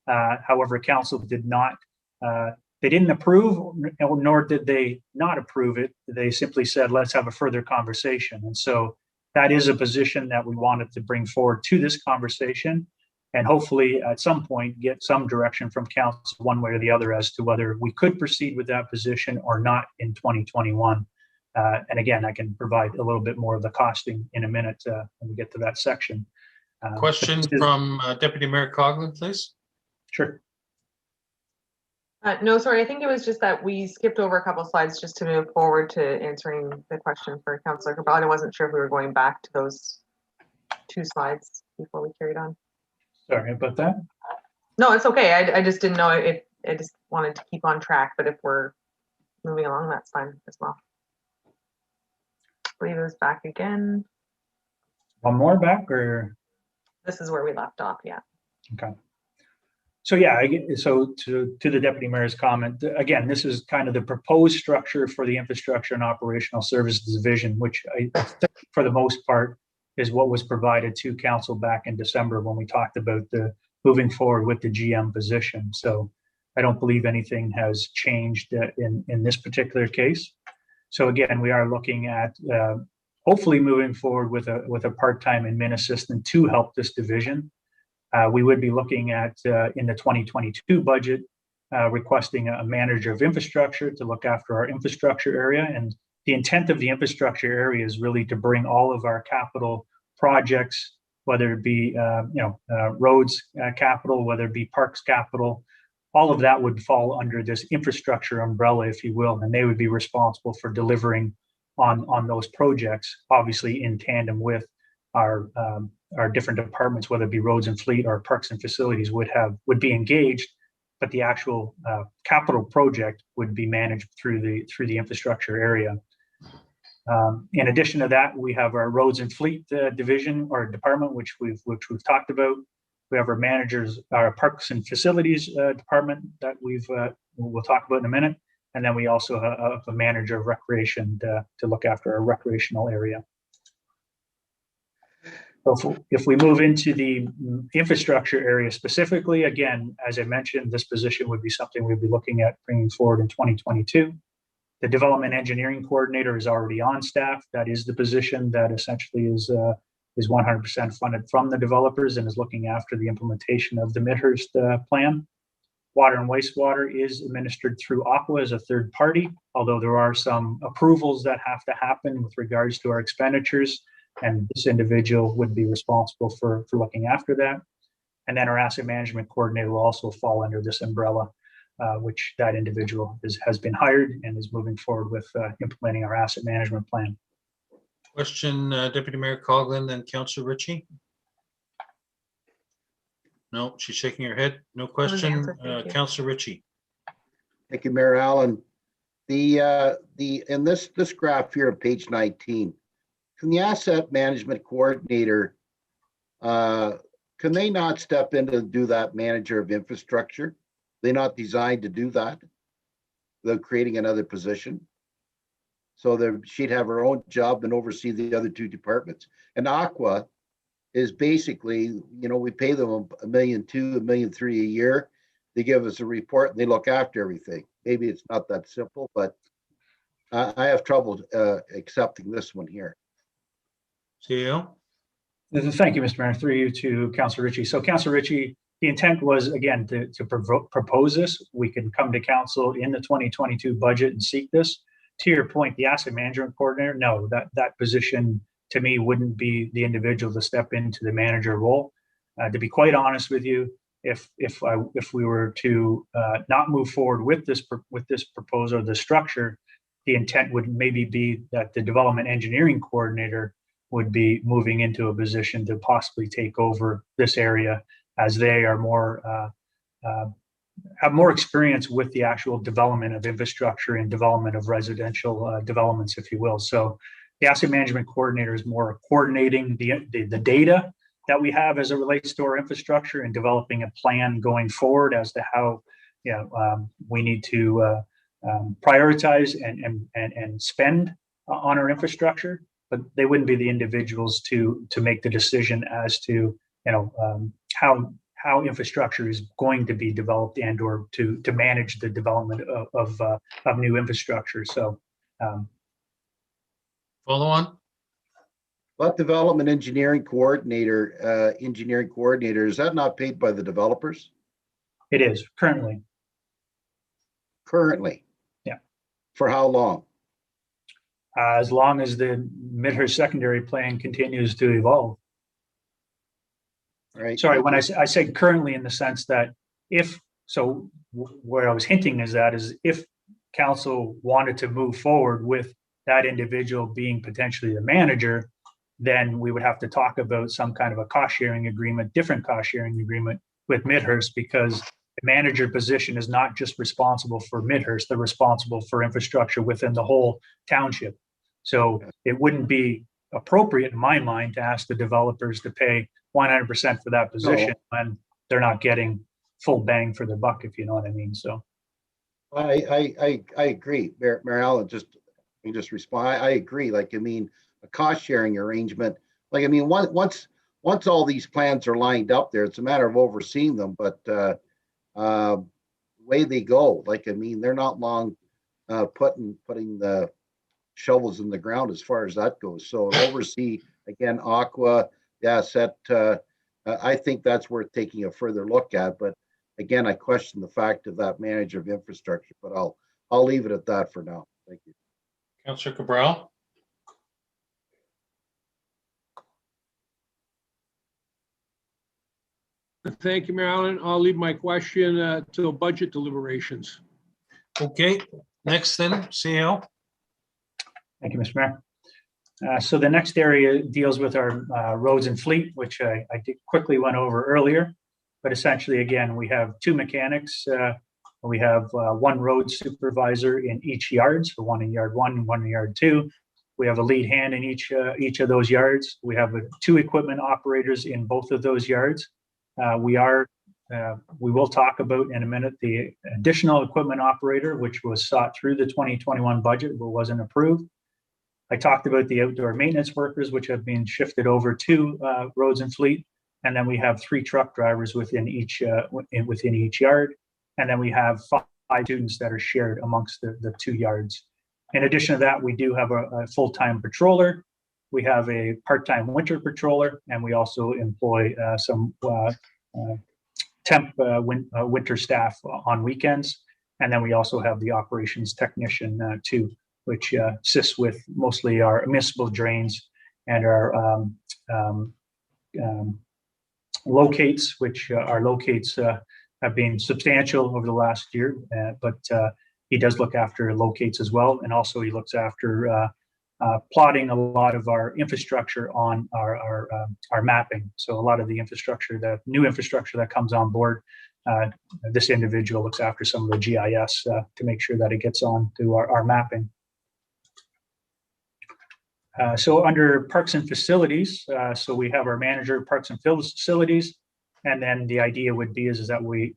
However, council did not They didn't approve, nor did they not approve it. They simply said, let's have a further conversation. And so that is a position that we wanted to bring forward to this conversation, and hopefully at some point get some direction from council one way or the other as to whether we could proceed with that position or not in 2021. And again, I can provide a little bit more of the costing in a minute when we get to that section. Question from Deputy Mayor Coughlin, please. Sure. No, sorry, I think it was just that we skipped over a couple slides just to move forward to answering the question for Councillor Cabral. I wasn't sure if we were going back to those 2 slides before we carried on. Sorry about that. No, it's okay. I just didn't know if I just wanted to keep on track, but if we're moving along, that's fine as well. I believe it was back again. One more back, or? This is where we left off, yeah. Okay. So yeah, so to the Deputy Mayor's comment, again, this is kind of the proposed structure for the Infrastructure and Operational Services Division, which I think for the most part is what was provided to council back in December when we talked about the moving forward with the GM position. So I don't believe anything has changed in this particular case. So again, we are looking at hopefully moving forward with a part-time admin assistant to help this division. We would be looking at, in the 2022 budget, requesting a manager of infrastructure to look after our infrastructure area. And the intent of the infrastructure area is really to bring all of our capital projects, whether it be roads capital, whether it be parks capital, all of that would fall under this infrastructure umbrella, if you will, and they would be responsible for delivering on those projects, obviously in tandem with our different departments, whether it be roads and fleet or parks and facilities would be engaged, but the actual capital project would be managed through the infrastructure area. In addition to that, we have our roads and fleet division or department, which we've talked about. We have our parks and facilities department that we'll talk about in a minute, and then we also have a manager of recreation to look after our recreational area. So if we move into the infrastructure area specifically, again, as I mentioned, this position would be something we'd be looking at bringing forward in 2022. The development engineering coordinator is already on staff. That is the position that essentially is 100% funded from the developers and is looking after the implementation of the Midhurst plan. Water and wastewater is administered through Aqua as a third party, although there are some approvals that have to happen with regards to our expenditures, and this individual would be responsible for looking after that. And then our asset management coordinator will also fall under this umbrella, which that individual has been hired and is moving forward with implementing our asset management plan. Question, Deputy Mayor Coughlin, then Councillor Ritchie. No, she's shaking her head. No question. Councillor Ritchie. Thank you, Mayor Allen. In this graph here on page 19, can the asset management coordinator, can they not step in to do that manager of infrastructure? They're not designed to do that. They're creating another position. So she'd have her own job and oversee the other 2 departments. And Aqua is basically, we pay them $1.2 million, $1.3 million a year. They give us a report and they look after everything. Maybe it's not that simple, but I have trouble accepting this one here. CEO. Thank you, Mr. Mayor. Through you to Councillor Ritchie. So Councillor Ritchie, the intent was, again, to propose this. We can come to council in the 2022 budget and seek this. To your point, the asset management coordinator, no, that position to me wouldn't be the individual to step into the manager role. To be quite honest with you, if we were to not move forward with this proposal, the structure, the intent would maybe be that the development engineering coordinator would be moving into a position to possibly take over this area, as they are have more experience with the actual development of infrastructure and development of residential developments, if you will. So the asset management coordinator is more coordinating the data that we have as it relates to our infrastructure and developing a plan going forward as to how we need to prioritize and spend on our infrastructure. But they wouldn't be the individuals to make the decision as to how how infrastructure is going to be developed and or to manage the development of new infrastructure. So Follow on? But development engineering coordinator, is that not paid by the developers it is currently. currently? Yeah. For how long? As long as the Midhurst secondary plan continues to evolve. Right. Sorry, when I said currently in the sense that where I was hinting is if council wanted to move forward with that individual being potentially the manager, then we would have to talk about some kind of a cost sharing agreement, different cost sharing agreement with Midhurst, because the manager position is not just responsible for Midhurst, they're responsible for infrastructure within the whole township. So it wouldn't be appropriate in my mind to ask the developers to pay 100% for that position when they're not getting full bang for their buck, if you know what I mean. So I agree. Mary Ellen, just respond. I agree. Like, I mean, a cost sharing arrangement. Like, I mean, once all these plans are lined up there, it's a matter of overseeing them. But way they go, like, I mean, they're not long putting the shovels in the ground as far as that goes. So oversee again, Aqua, yes, that I think that's worth taking a further look at. But again, I question the fact of that manager of infrastructure. But I'll leave it at that for now. Thank you. Councillor Cabral? Thank you, Mayor Allen. I'll leave my question till budget deliberations. Okay, next then, CL. thank you, Mr. Mayor. So the next area deals with our roads and fleet, which I quickly went over earlier. But essentially, again, we have two mechanics. We have one road supervisor in each yard, so one in yard 1 and one in yard 2. We have a lead hand in each of those yards. We have 2 equipment operators in both of those yards. We will talk about in a minute the additional equipment operator, which was sought through the 2021 budget but wasn't approved. I talked about the outdoor maintenance workers, which have been shifted over to roads and fleet. And then we have 3 truck drivers within each yard. And then we have 5 students that are shared amongst the 2 yards. In addition to that, we do have a full-time patroller. We have a part-time winter patroller, and we also employ some temp winter staff on weekends. And then we also have the operations technician too, which assists with mostly our municipal drains and our locates, which our locates have been substantial over the last year, but he does look after locates as well. And also he looks after plotting a lot of our infrastructure on our mapping. So a lot of the infrastructure, the new infrastructure that comes on board, this individual looks after some of the GIS to make sure that it gets on to our mapping. So under parks and facilities, so we have our manager of parks and facilities, and then the idea would be is that we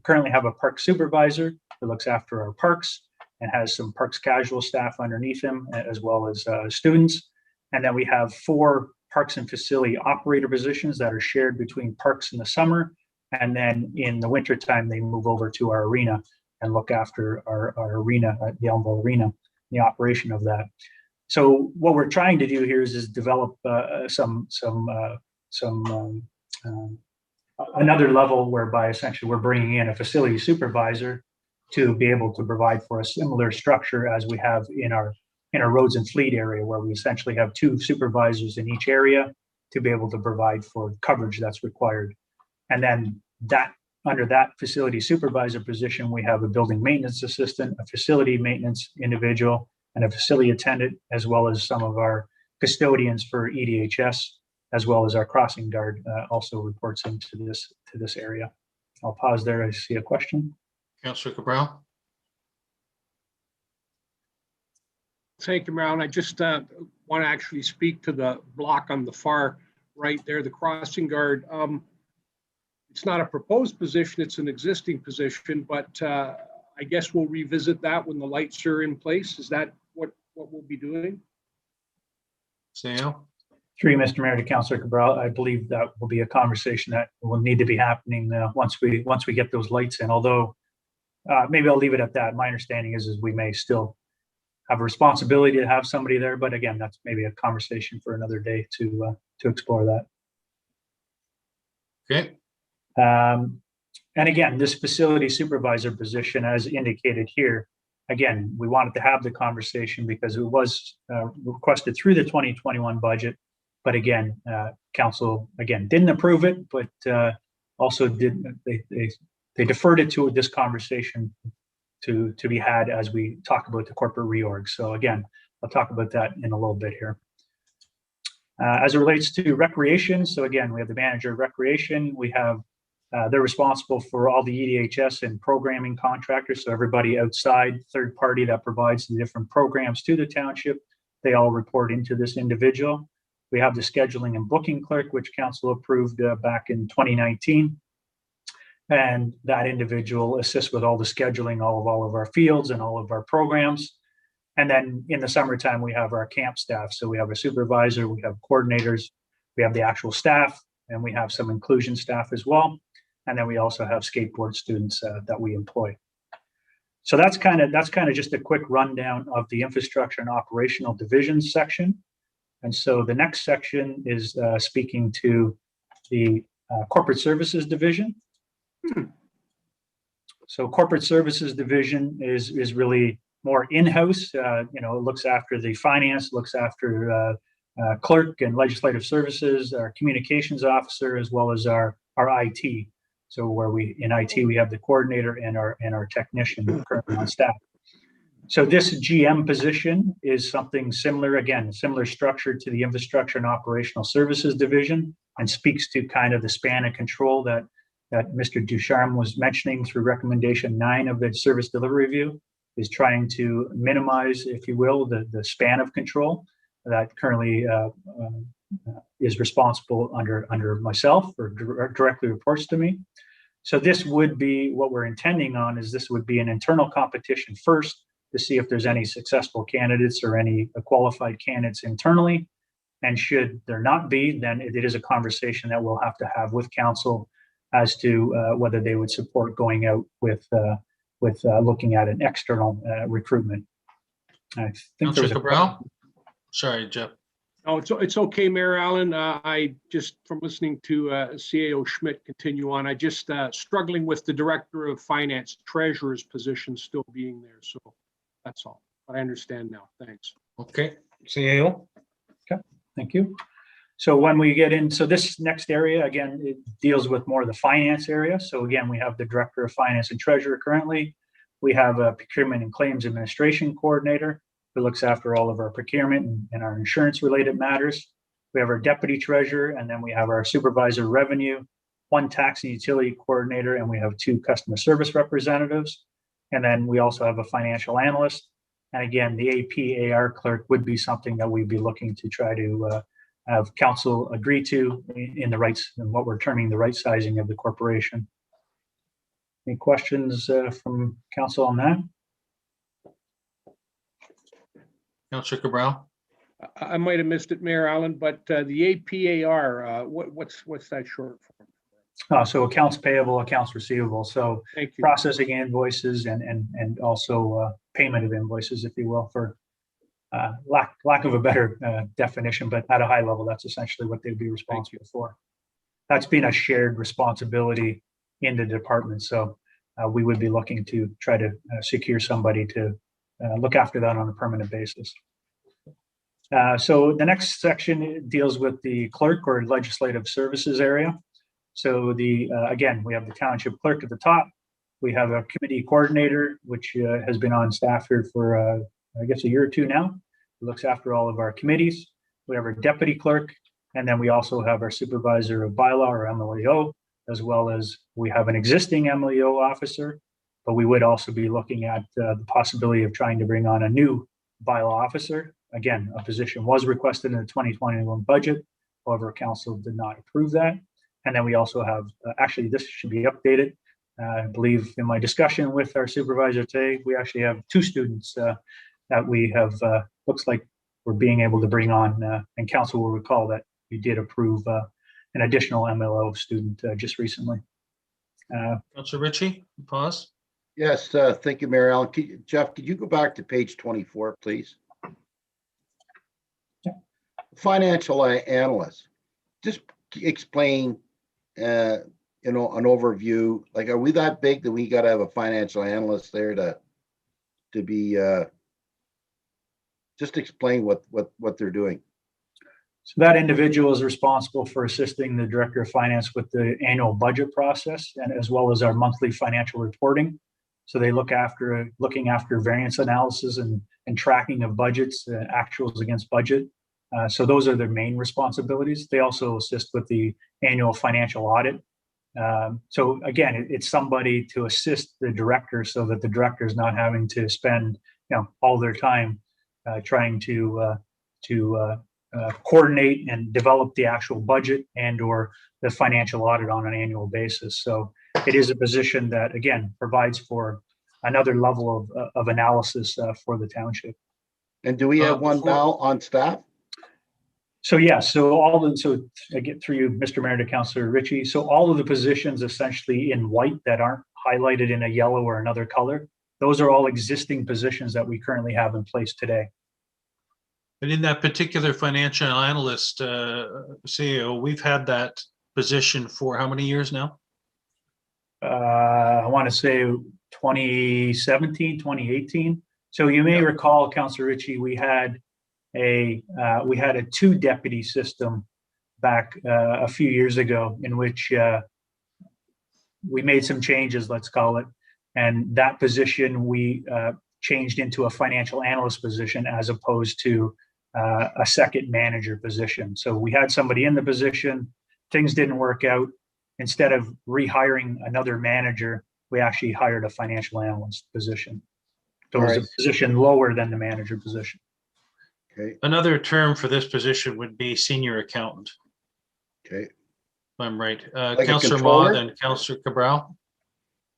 currently have a park supervisor who looks after our parks and has some parks casual staff underneath him, as well as students. And then we have 4 parks and facility operator positions that are shared between parks in the summer, and then in the wintertime they move over to our arena and look after our arena, the Elmville Arena, the operation of that. So what we're trying to do here is develop another level whereby essentially we're bringing in a facility supervisor to be able to provide for a similar structure as we have in our roads and fleet area, where we essentially have 2 supervisors in each area to be able to provide for coverage that's required. And then under that facility supervisor position, we have a building maintenance assistant, a facility maintenance individual, and a facility attendant, as well as some of our custodians for EDHS, as well as our crossing guard also reports into this area. I'll pause there. I see a question. Councillor Cabral. Thank you, Marilyn. I just want to actually speak to the block on the far right there, the crossing guard. It's not a proposed position, it's an existing position, but I guess we'll revisit that when the lights are in place. Is that what we'll be doing? CL. Through you, Mr. Mayor, to Councillor Cabral, I believe that will be a conversation that will need to be happening once we get those lights in. Although maybe I'll leave it at that. My understanding is we may still have a responsibility to have somebody there, but again, that's maybe a conversation for another day to explore that. Okay. And again, this facility supervisor position, as indicated here, again, we wanted to have the conversation because it was requested through the 2021 budget. But again, council again didn't approve it, but also they deferred it to this conversation to be had as we talk about the corporate reorg. So again, I'll talk about that in a little bit here. As it relates to recreation, so again, we have the manager of recreation. We have they're responsible for all the EDHS and programming contractors. So everybody outside, third party that provides the different programs to the township, they all report into this individual. We have the scheduling and booking clerk, which council approved back in 2019. And that individual assists with all the scheduling, all of our fields and all of our programs. And then in the summertime, we have our camp staff. So we have a supervisor, we have coordinators, we have the actual staff, and we have some inclusion staff as well. And then we also have skateboard students that we employ. So that's kind of just a quick rundown of the infrastructure and operational divisions section. And so the next section is speaking to the corporate services division. So corporate services division is really more in-house. It looks after the finance, looks after clerk and legislative services, our communications officer, as well as our IT. So where in IT, we have the coordinator and our technician currently on staff. So this GM position is something similar, again, similar structure to the infrastructure and operational services division, and speaks to kind of the span of control that Mr. Ducharme was mentioning through recommendation 9 of the service delivery review, is trying to minimize, if you will, the span of control that currently is responsible under myself or directly reports to me. So this would be what we're intending on, is this would be an internal competition first to see if there's any successful candidates or any qualified candidates internally. And should there not be, then it is a conversation that we'll have to have with council as to whether they would support going out with looking at an external recruitment. I think there was Cabral? Sorry, Jeff. Oh, it's okay, Mayor Allen. I just, from listening to CAO Schmidt continue on, I just struggling with the Director of Finance Treasurer's position still being there. So that's all. But I understand now. Thanks. Okay, CAO. Okay, thank you. So when we get in, so this next area, again, it deals with more of the finance area. So again, we have the Director of Finance and Treasurer currently. We have a Procurement and Claims Administration Coordinator who looks after all of our procurement and our insurance related matters. We have our Deputy Treasurer, and then we have our Supervisor Revenue, 1 Tax and Utility Coordinator, and we have 2 Customer Service Representatives. And then we also have a Financial Analyst. And again, the AP/AR Clerk would be something that we'd be looking to try to have council agree to in the rights and what we're terming the right sizing of the corporation. Any questions from council on that? Councillor Cabral. I might have missed it, Mayor Allen, but the APAR, what's that short form? So accounts payable, accounts receivable. So Thank you. processing invoices and also payment of invoices, if you will, for lack of a better definition, but at a high level, that's essentially what they'd be responsible for. That's been a shared responsibility in the department. So we would be looking to try to secure somebody to look after that on a permanent basis. So the next section deals with the clerk or legislative services area. So again, we have the township clerk at the top. We have a committee coordinator, which has been on staff here for, I guess, a year or 2 now. It looks after all of our committees. We have our deputy clerk, and then we also have our supervisor of bylaw or MLEO, as well as we have an existing MLEO officer, but we would also be looking at the possibility of trying to bring on a new bylaw officer. Again, a position was requested in the 2021 budget. However, council did not approve that. And then we also have, actually, this should be updated. I believe in my discussion with our supervisor today, we actually have 2 students that we have, looks like we're being able to bring on, and council will recall that we did approve an additional MLO student just recently. Councillor Ritchie, pause. Yes, thank you, Mary Ellen. Jeff, could you go back to page 24, please? Yeah. Financial analyst, just explain, an overview. Like, are we that big that we got to have a financial analyst there to be? Just explain what they're doing. So that individual is responsible for assisting the Director of Finance with the annual budget process and as well as our monthly financial reporting. So they looking after variance analysis and tracking of budgets, actuals against budget. So those are their main responsibilities. They also assist with the annual financial audit. So again, it's somebody to assist the director so that the director is not having to spend all their time trying to coordinate and develop the actual budget and or the financial audit on an annual basis. So it is a position that, again, provides for another level of analysis for the township. And do we have one now on staff? So yeah, so I get through you, Mr. Mayor, to Councillor Ritchie. So all of the positions essentially in white that aren't highlighted in a yellow or another color, those are all existing positions that we currently have in place today. And in that particular financial analyst CEO, we've had that position for how many years now? I want to say 2017, 2018. So you may recall, Councillor Ritchie, we had a 2-deputy system back a few years ago in which we made some changes, let's call it, and that position we changed into a financial analyst position as opposed to a second manager position. So we had somebody in the position, things didn't work out. Instead of rehiring another manager, we actually hired a financial analyst position. So it was a position lower than the manager position. Okay. Another term for this position would be senior accountant. Okay. If I'm right. Like Councillor Maude and Councillor Cabral.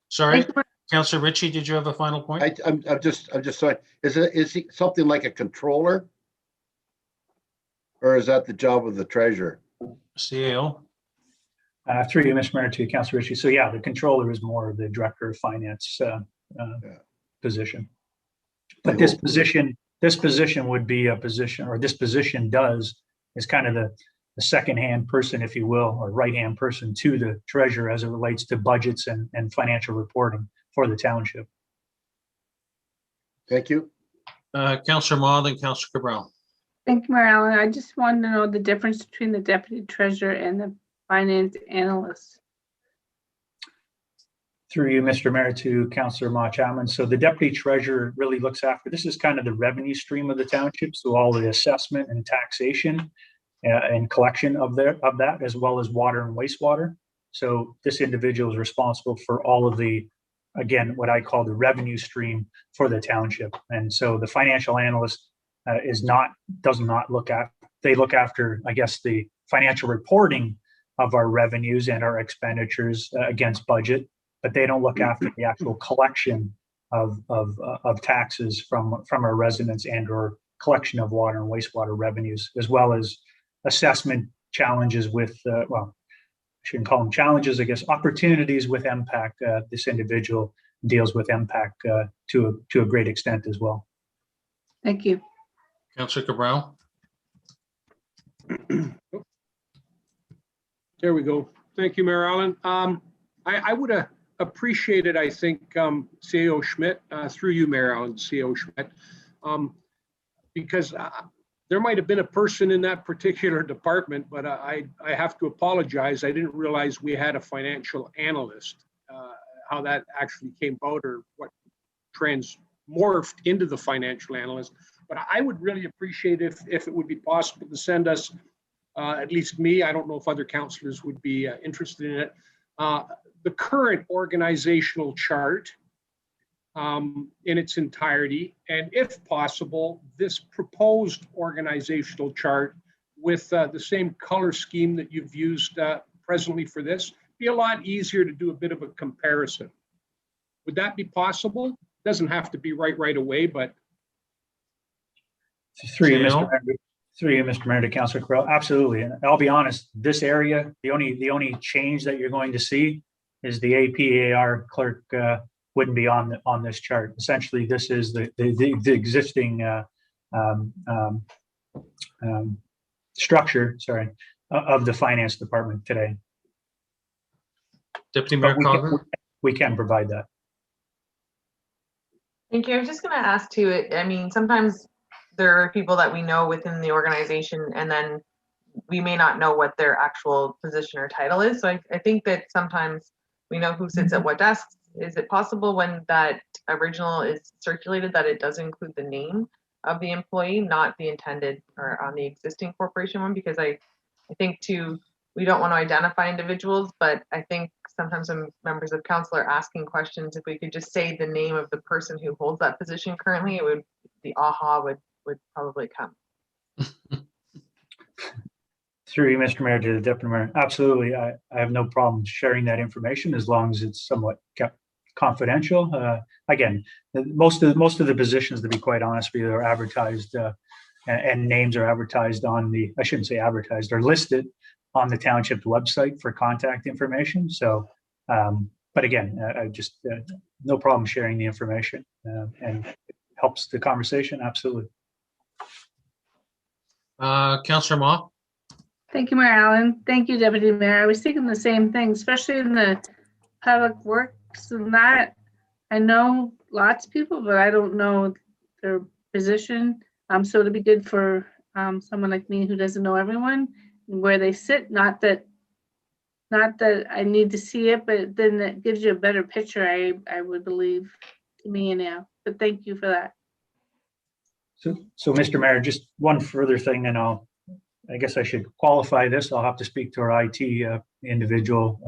Sorry, Councillor Ritchie, did you have a final point? I'm just sorry. Is he something like a controller? Or is that the job of the treasurer? CAO. Through you, Mr. Mayor, to Councillor Ritchie. So yeah, the controller is more of the director of finance position. But this position would be a position, or this position is kind of the second-hand person, if you will, or right-hand person to the treasurer as it relates to budgets and financial reporting for the township. Thank you. Councillor Maude and Councillor Cabral. Thank you, Mary Ellen. I just wanted to know the difference between the deputy treasurer and the finance analyst. Through you, Mr. Mayor, to Councillor Ma Chapman. So the deputy treasurer really looks after, this is kind of the revenue stream of the township. So all the assessment and taxation and collection of that, as well as water and wastewater. So this individual is responsible for all of the, again, what I call the revenue stream for the township. And so the financial analyst does not look at, they look after, I guess, the financial reporting of our revenues and our expenditures against budget, but they don't look after the actual collection of taxes from our residents and or collection of water and wastewater revenues, as well as assessment challenges with, well, I shouldn't call them challenges, I guess, opportunities with MPAC. This individual deals with MPAC to a great extent as well. Thank you. Councillor Cabral. There we go. Thank you, Mayor Allen. I would have appreciated, I think, CEO Schmidt, through you, Mayor Allen, CEO Schmidt, because there might have been a person in that particular department, but I have to apologize. I didn't realize we had a financial analyst, how that actually came about or what transmorphed into the financial analyst. But I would really appreciate if it would be possible to send us, at least me, I don't know if other councillors would be interested in it, the current organizational chart in its entirety, and if possible, this proposed organizational chart with the same color scheme that you've used presently for this. Be a lot easier to do a bit of a comparison. Would that be possible? Doesn't have to be right away, but Through you, Jill? Mr. Mayor, through you, Mr. Mayor, to Councillor Correll, absolutely. And I'll be honest, this area, the only change that you're going to see is the APAR clerk wouldn't be on this chart. Essentially, this is the existing structure, sorry, of the finance department today. Deputy But Mayor Conger? we can provide that. Thank you. I was just going to ask too, I mean, sometimes there are people that we know within the organization and then we may not know what their actual position or title is. So I think that sometimes we know who sits at what desks. Is it possible when that original is circulated that it does include the name of the employee, not the intended or on the existing corporation one? Because I think too, we don't want to identify individuals, but I think sometimes when members of council are asking questions, if we could just say the name of the person who holds that position currently, it would, the aha would probably come. Through you, Mr. Mayor, to the Deputy Mayor, absolutely. I have no problem sharing that information as long as it's somewhat kept confidential. Again, most of the positions, to be quite honest with you, are advertised and names are advertised on the, I shouldn't say advertised, are listed on the township website for contact information. So, but again, I just no problem sharing the information and it helps the conversation. Absolutely. Councillor Ma? Thank you, Mayor Allen. Thank you, Deputy Mayor. I was thinking the same thing, especially in the public works and that. I know lots of people, but I don't know their position. So it'd be good for someone like me who doesn't know everyone and where they sit. Not that I need to see it, but then it gives you a better picture, I would believe, to me now. But thank you for that. So Mr. Mayor, just one further thing, and I guess I should qualify this. I'll have to speak to our IT individual,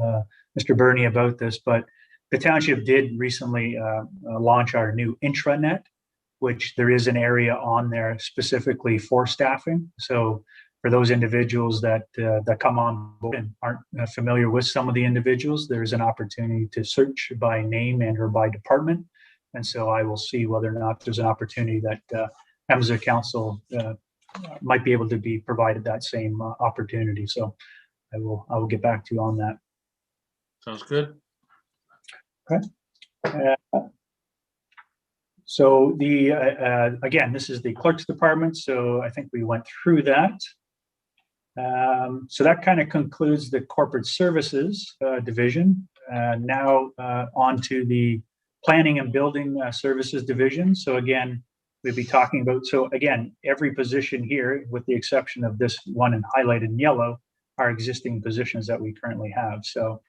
Mr. Burney, about this, but the township did recently launch our new intranet, which there is an area on there specifically for staffing. So for those individuals that come on board and aren't familiar with some of the individuals, there's an opportunity to search by name and or by department. And so I will see whether or not there's an opportunity that members of council might be able to be provided that same opportunity. So I will get back to you on that. Sounds good. Okay. So the again, this is the clerk's department. So I think we went through that. So that kind of concludes the corporate services division. Now on to the planning and building services division. So again, we'll be talking about, so again, every position here, with the exception of this one and highlighted in yellow, are existing positions that we currently have. So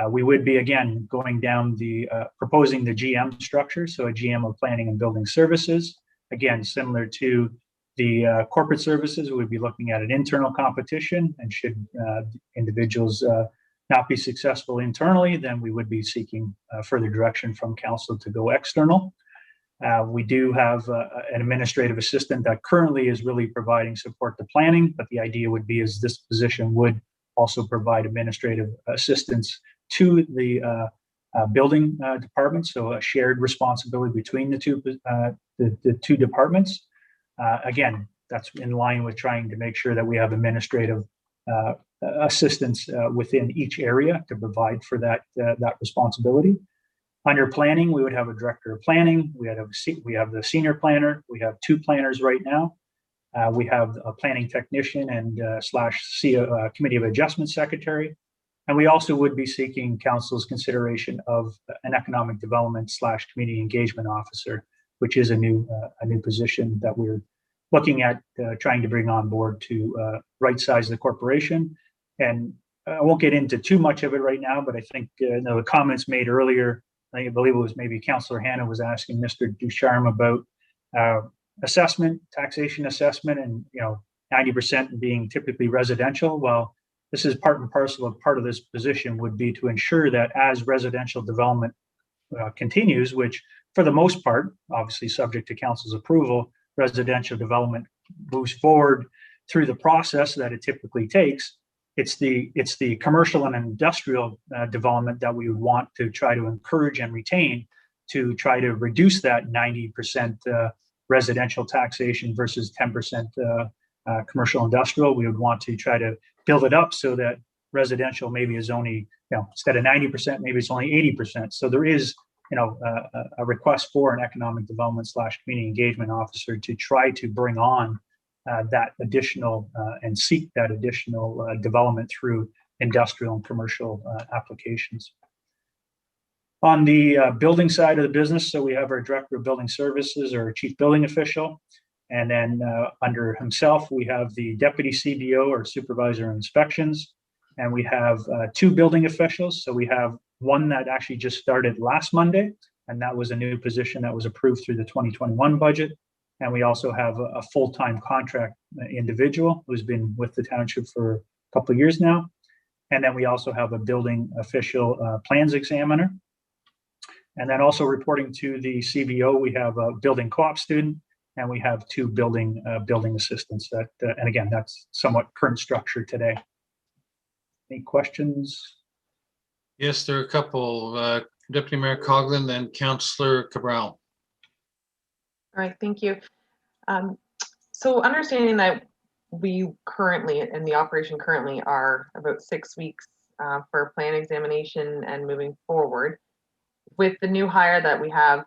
we would be, again, going down the, proposing the GM structure. So a GM of planning and building services, again, similar to the corporate services, we'd be looking at an internal competition, and should individuals not be successful internally, then we would be seeking further direction from council to go external. We do have an administrative assistant that currently is really providing support to planning, but the idea would be is this position would also provide administrative assistance to the building department, so a shared responsibility between the two departments. Again, that's in line with trying to make sure that we have administrative assistance within each area to provide for that responsibility. Under planning, we would have a director of planning. We have the senior planner. We have 2 planners right now. We have a planning technician and / committee of adjustment secretary. And we also would be seeking council's consideration of an economic development / community engagement officer, which is a new position that we're looking at trying to bring on board to right size the corporation. And I won't get into too much of it right now, but I think the comments made earlier, I believe it was maybe Councillor Hanna was asking Mr. Ducharme about assessment, taxation assessment, and 90% being typically residential. Well, this is part and parcel of part of this position would be to ensure that as residential development continues, which for the most part, obviously subject to council's approval, residential development moves forward through the process that it typically takes. It's the commercial and industrial development that we would want to try to encourage and retain to try to reduce that 90% residential taxation versus 10% commercial industrial. We would want to try to build it up so that residential maybe is only, instead of 90%, maybe it's only 80%. So there is, a request for an economic development / community engagement officer to try to bring on that additional and seek that additional development through industrial and commercial applications. On the building side of the business, so we have our Director of Building Services, or Chief Building Official, and then under himself, we have the Deputy CBO, or Supervisor of Inspections, and we have 2 building officials. So we have one that actually just started last Monday, and that was a new position that was approved through the 2021 budget. And we also have a full-time contract individual who's been with the township for a couple of years now. And then we also have a building official plans examiner. And then also reporting to the CBO, we have a building co-op student, and we have 2 building assistants. That and again, that's somewhat current structure today. Any questions? Yes, there are a couple. Deputy Mayor Coughlin, then Councillor Cabral. All right, thank you. So understanding that we currently, and the operation currently, are about 6 weeks for plan examination and moving forward, with the new hire that we have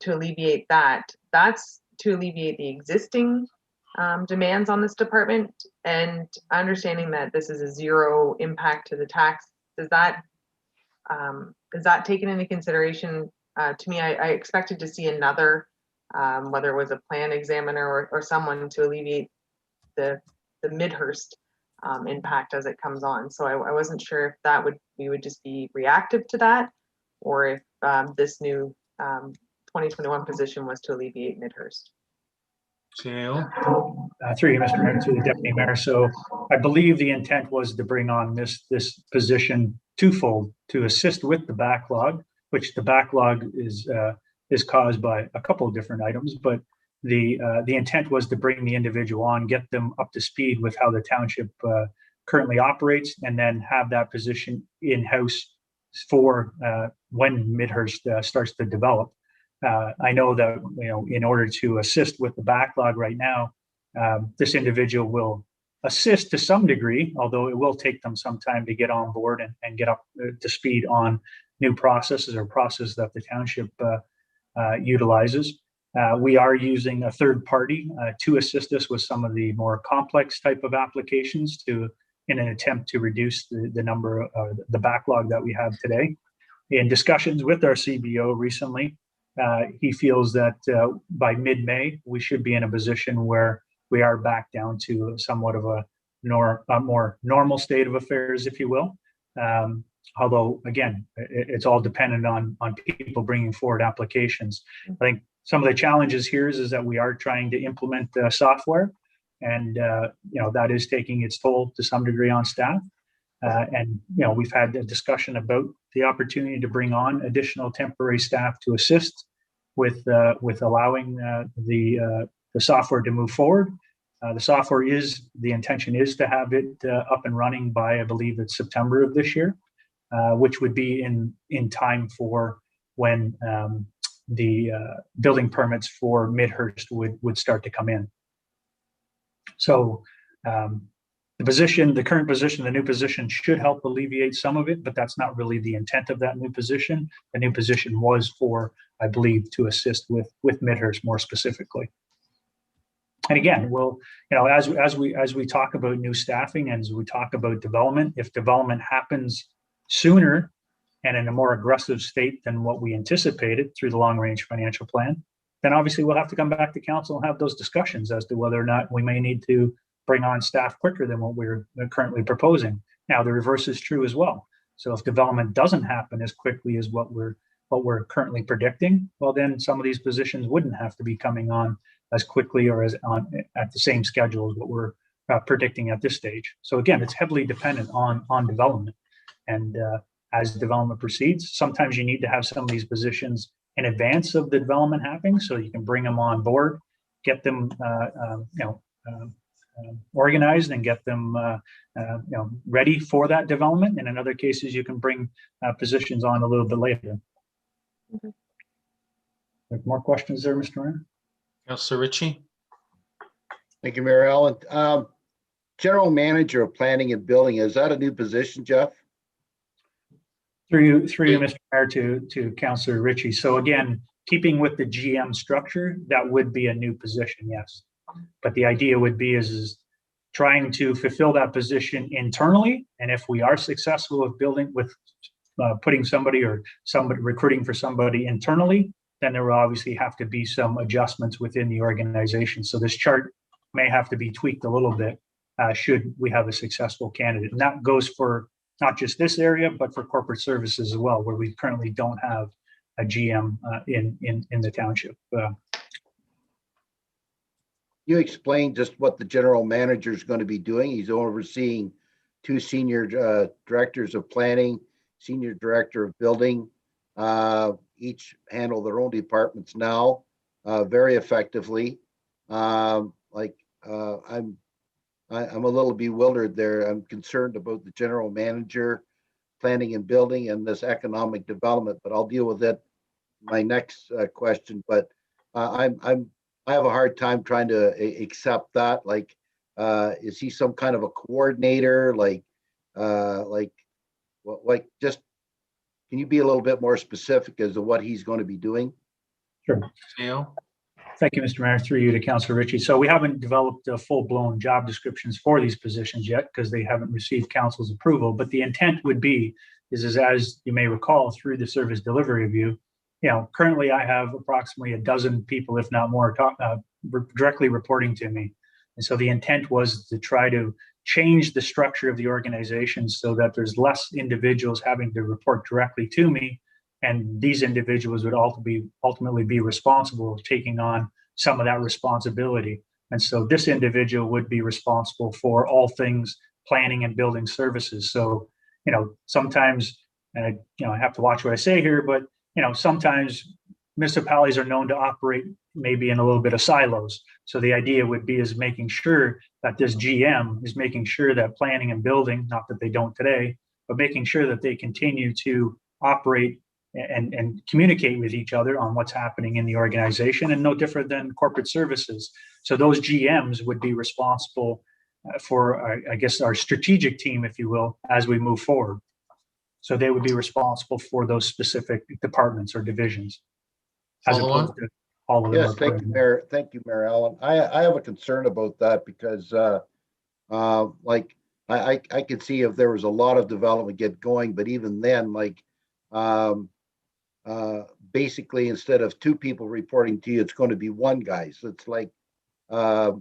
to alleviate that, that's to alleviate the existing demands on this department, and understanding that this is a zero impact to the tax. Is that taken into consideration? To me, I expected to see another, whether it was a plan examiner or someone to alleviate the Midhurst impact as it comes on. So I wasn't sure if we would just be reactive to that, or if this new 2021 position was to alleviate Midhurst. Through you, Mr. Mayor, to the Deputy Mayor. So I believe the intent was to bring on this position twofold, to assist with the backlog, which the backlog is caused by a couple of different items, but the intent was to bring the individual on, get them up to speed with how the township currently operates, and then have that position in-house for when Midhurst starts to develop. I know that, in order to assist with the backlog right now, this individual will assist to some degree, although it will take them some time to get on board and get up to speed on new processes or processes that the township utilizes. We are using a third party to assist us with some of the more complex type of applications in an attempt to reduce the number of the backlog that we have today. In discussions with our CBO recently, he feels that by mid-May, we should be in a position where we are back down to somewhat of a more normal state of affairs, if you will. Although, again, it's all dependent on people bringing forward applications. I think some of the challenges here is that we are trying to implement software, and that is taking its toll to some degree on staff. And we've had a discussion about the opportunity to bring on additional temporary staff to assist with allowing the software to move forward. The intention is to have it up and running by, I believe it's September of this year, which would be in time for when the building permits for Midhurst would start to come in. So the current position, the new position should help alleviate some of it, but that's not really the intent of that new position. The new position was for, I believe, to assist with Midhurst more specifically. And again, we'll, as we talk about new staffing and as we talk about development, if development happens sooner and in a more aggressive state than what we anticipated through the long-range financial plan, then obviously we'll have to come back to council and have those discussions as to whether or not we may need to bring on staff quicker than what we're currently proposing. Now, the reverse is true as well. So if development doesn't happen as quickly as what we're currently predicting, well, then some of these positions wouldn't have to be coming on as quickly or at the same schedule as what we're predicting at this stage. So again, it's heavily dependent on development. And as development proceeds, sometimes you need to have some of these positions in advance of the development happening, so you can bring them on board, get them organized and get them ready for that development. And in other cases, you can bring positions on a little bit later. Okay. More questions there, Mr. Ryan? Councillor Ritchie. Thank you, Mayor Allen. General Manager of Planning and Building, is that a new position, Jeff? Through you, Mr. Mayor, to Councillor Ritchie. So again, keeping with the GM structure, that would be a new position, yes. But the idea would be is trying to fulfill that position internally. And if we are successful with putting somebody recruiting for somebody internally, then there will obviously have to be some adjustments within the organization. So this chart may have to be tweaked a little bit should we have a successful candidate. And that goes for not just this area, but for corporate services as well, where we currently don't have a GM in the township. You explained just what the general manager is going to be doing. He's overseeing 2 senior directors of planning, senior director of building. Each handle their own departments now very effectively. I'm a little bewildered there. I'm concerned about the general manager, planning and building, and this economic development, but I'll deal with it in my next question. But I have a hard time trying to accept that. Like, is he some kind of a coordinator? Just can you be a little bit more specific as to what he's going to be doing? Sure. Theo. Thank you, Mr. Mayor. Through you to Councillor Ritchie. So we haven't developed full-blown job descriptions for these positions yet because they haven't received council's approval. But the intent would be is as you may recall through the service delivery review, currently I have approximately a dozen people, if not more, directly reporting to me. And so the intent was to try to change the structure of the organization so that there's less individuals having to report directly to me. And these individuals would ultimately be responsible for taking on some of that responsibility. And so this individual would be responsible for all things planning and building services. So, sometimes, and I have to watch what I say here, but, sometimes municipalities are known to operate maybe in a little bit of silos. So the idea would be is making sure that this GM is making sure that planning and building, not that they don't today, but making sure that they continue to operate and communicate with each other on what's happening in the organization, and no different than corporate services. So those GMs would be responsible for, I guess, our strategic team, if you will, as we move forward. So they would be responsible for those specific departments or divisions. As opposed to all of them. Yes, thank you, Mayor. Thank you, Mayor Allen. I have a concern about that because I could see if there was a lot of development get going, but even then, basically instead of 2 people reporting to you, it's going to be 1 guy. So it's like I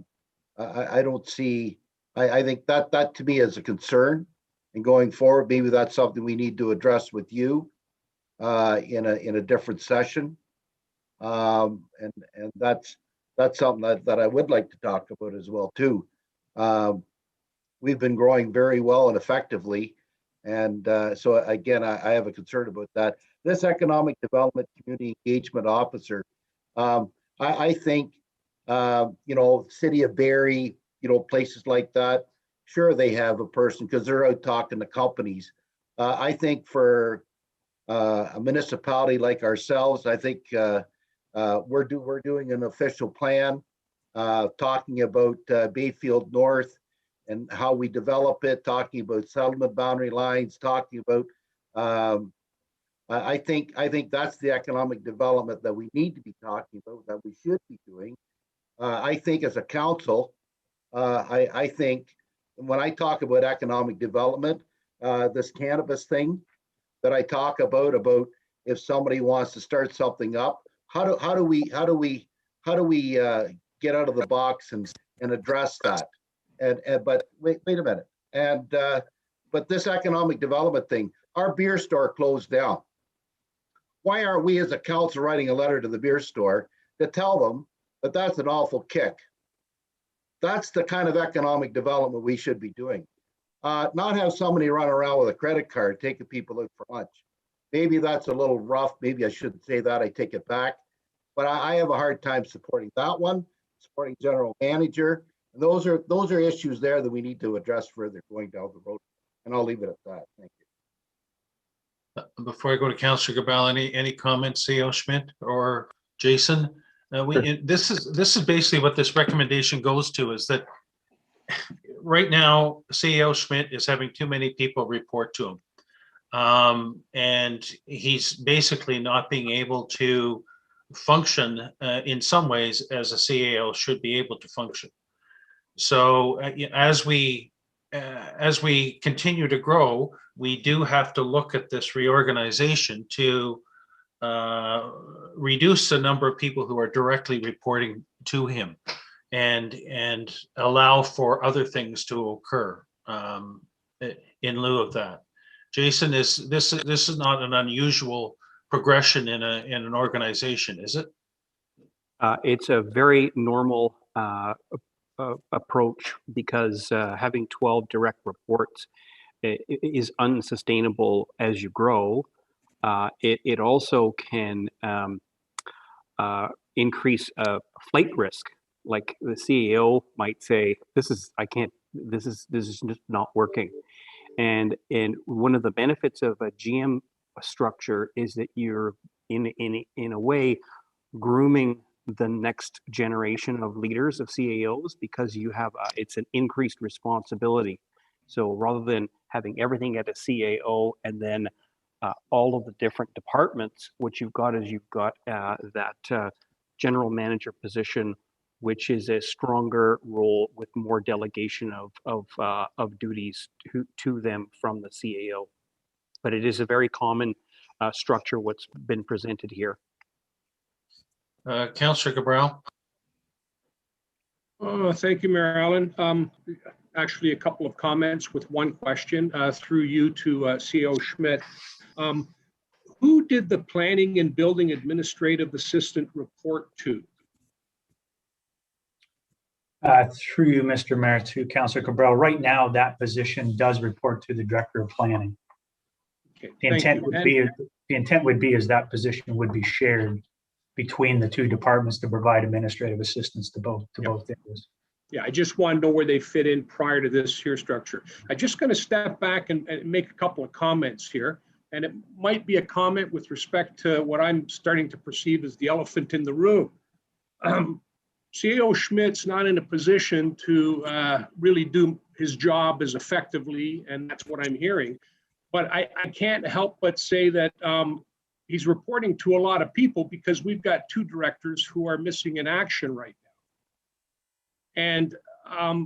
don't see. I think that to me is a concern, and going forward, maybe that's something we need to address with you in a different session. And that's something that I would like to talk about as well too. We've been growing very well and effectively, and so again, I have a concern about that. This economic development community engagement officer, I think, City of Barrie, places like that, sure they have a person because they're out talking to companies. I think for a municipality like ourselves, I think we're doing an official plan talking about Bayfield North and how we develop it, talking about settlement boundary lines, talking about I think that's the economic development that we need to be talking about, that we should be doing. I think as a council, I think when I talk about economic development, this cannabis thing that I talk about if somebody wants to start something up, how do we get out of the box and address that? But wait a minute. But this economic development thing, our beer store closed down. Why aren't we as a council writing a letter to the beer store to tell them that that's an awful kick? That's the kind of economic development we should be doing. Not have somebody run around with a credit card taking people out for lunch. Maybe that's a little rough. Maybe I shouldn't say that. I take it back. But I have a hard time supporting that one, supporting general manager. And those are issues there that we need to address further going down the road. And I'll leave it at that. Thank you. Before I go to Councillor Gabal, any comments, C.O. Schmidt or Jason? This is basically what this recommendation goes to, is that right now CEO Schmidt is having too many people report to him. And he's basically not being able to function in some ways as a CAO should be able to function. So as we continue to grow, we do have to look at this reorganization to reduce the number of people who are directly reporting to him, and allow for other things to occur in lieu of that. Jason, this is not an unusual progression in an organization, is it? It's a very normal approach, because having 12 direct reports is unsustainable as you grow. It also can increase flight risk. Like the CEO might say, this is just not working. And one of the benefits of a GM structure is that you're in a way grooming the next generation of leaders, of CAOs, because you have it's an increased responsibility. So rather than having everything at a CAO and then all of the different departments, what you've got is that general manager position, which is a stronger role with more delegation of duties to them from the CAO. But it is a very common structure what's been presented here. Councillor Cabral. Thank you, Mayor Allen. Actually, a couple of comments with one question through you to CEO Schmidt. Who did the planning and building administrative assistant report to? Through you, Mr. Mayor, to Councillor Cabral. Right now, that position does report to the Director of Planning. Okay, the intent would be is that position would be shared between the two departments to provide administrative assistance to both areas. Yeah, I just want to know where they fit in prior to this here structure. I'm just going to step back and make a couple of comments here. And it might be a comment with respect to what I'm starting to perceive as the elephant in the room. CEO Schmidt's not in a position to really do his job as effectively, and that's what I'm hearing. But I can't help but say that he's reporting to a lot of people, because we've got two directors who are missing in action right now. And,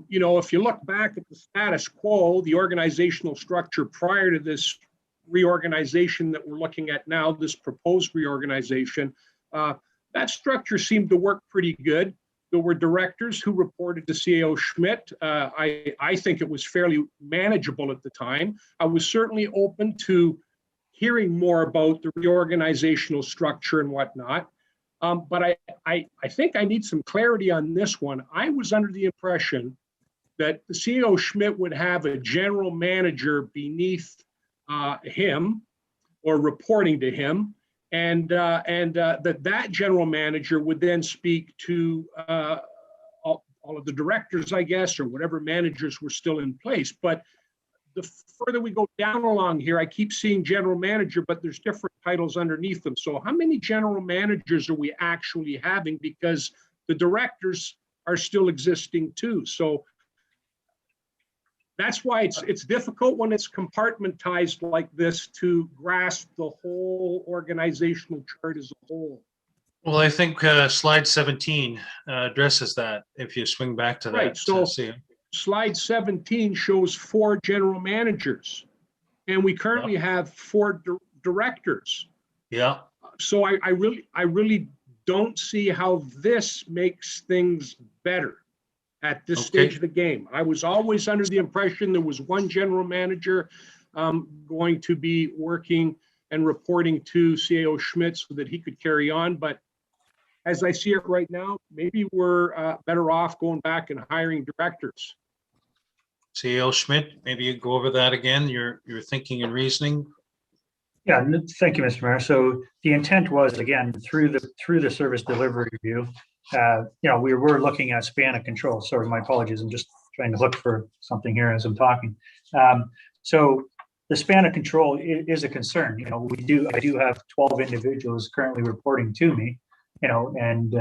you know, if you look back at the status quo, the organizational structure prior to this reorganization that we're looking at now, this proposed reorganization, that structure seemed to work pretty good. There were directors who reported to CEO Schmidt. I think it was fairly manageable at the time. I was certainly open to hearing more about the reorganizational structure and whatnot. But I think I need some clarity on this one. I was under the impression that the CEO Schmidt would have a general manager beneath him or reporting to him, and that general manager would then speak to all of the directors, I guess, or whatever managers were still in place. But the further we go down along here, I keep seeing general manager, but there's different titles underneath them. So how many general managers are we actually having? Because the directors are still existing too. So that's why it's difficult when it's compartmentized like this to grasp the whole organizational chart as a whole. Well, I think slide 17 addresses that, if you swing back to that. Right, so slide 17 shows 4 general managers, and we currently have 4 directors. Yeah. So I really don't see how this makes things better at this stage of the game. I was always under the impression there was one general manager going to be working and reporting to CEO Schmidt so that he could carry on. But as I see it right now, maybe we're better off going back and hiring directors. CEO Schmidt, maybe you go over that again, your thinking and reasoning. Yeah, thank you, Mr. Mayor. So the intent was, again, through the service delivery review, we were looking at span of control. Sorry, my apologies. I'm just trying to look for something here as I'm talking. So the span of control is a concern. I do have 12 individuals currently reporting to me, and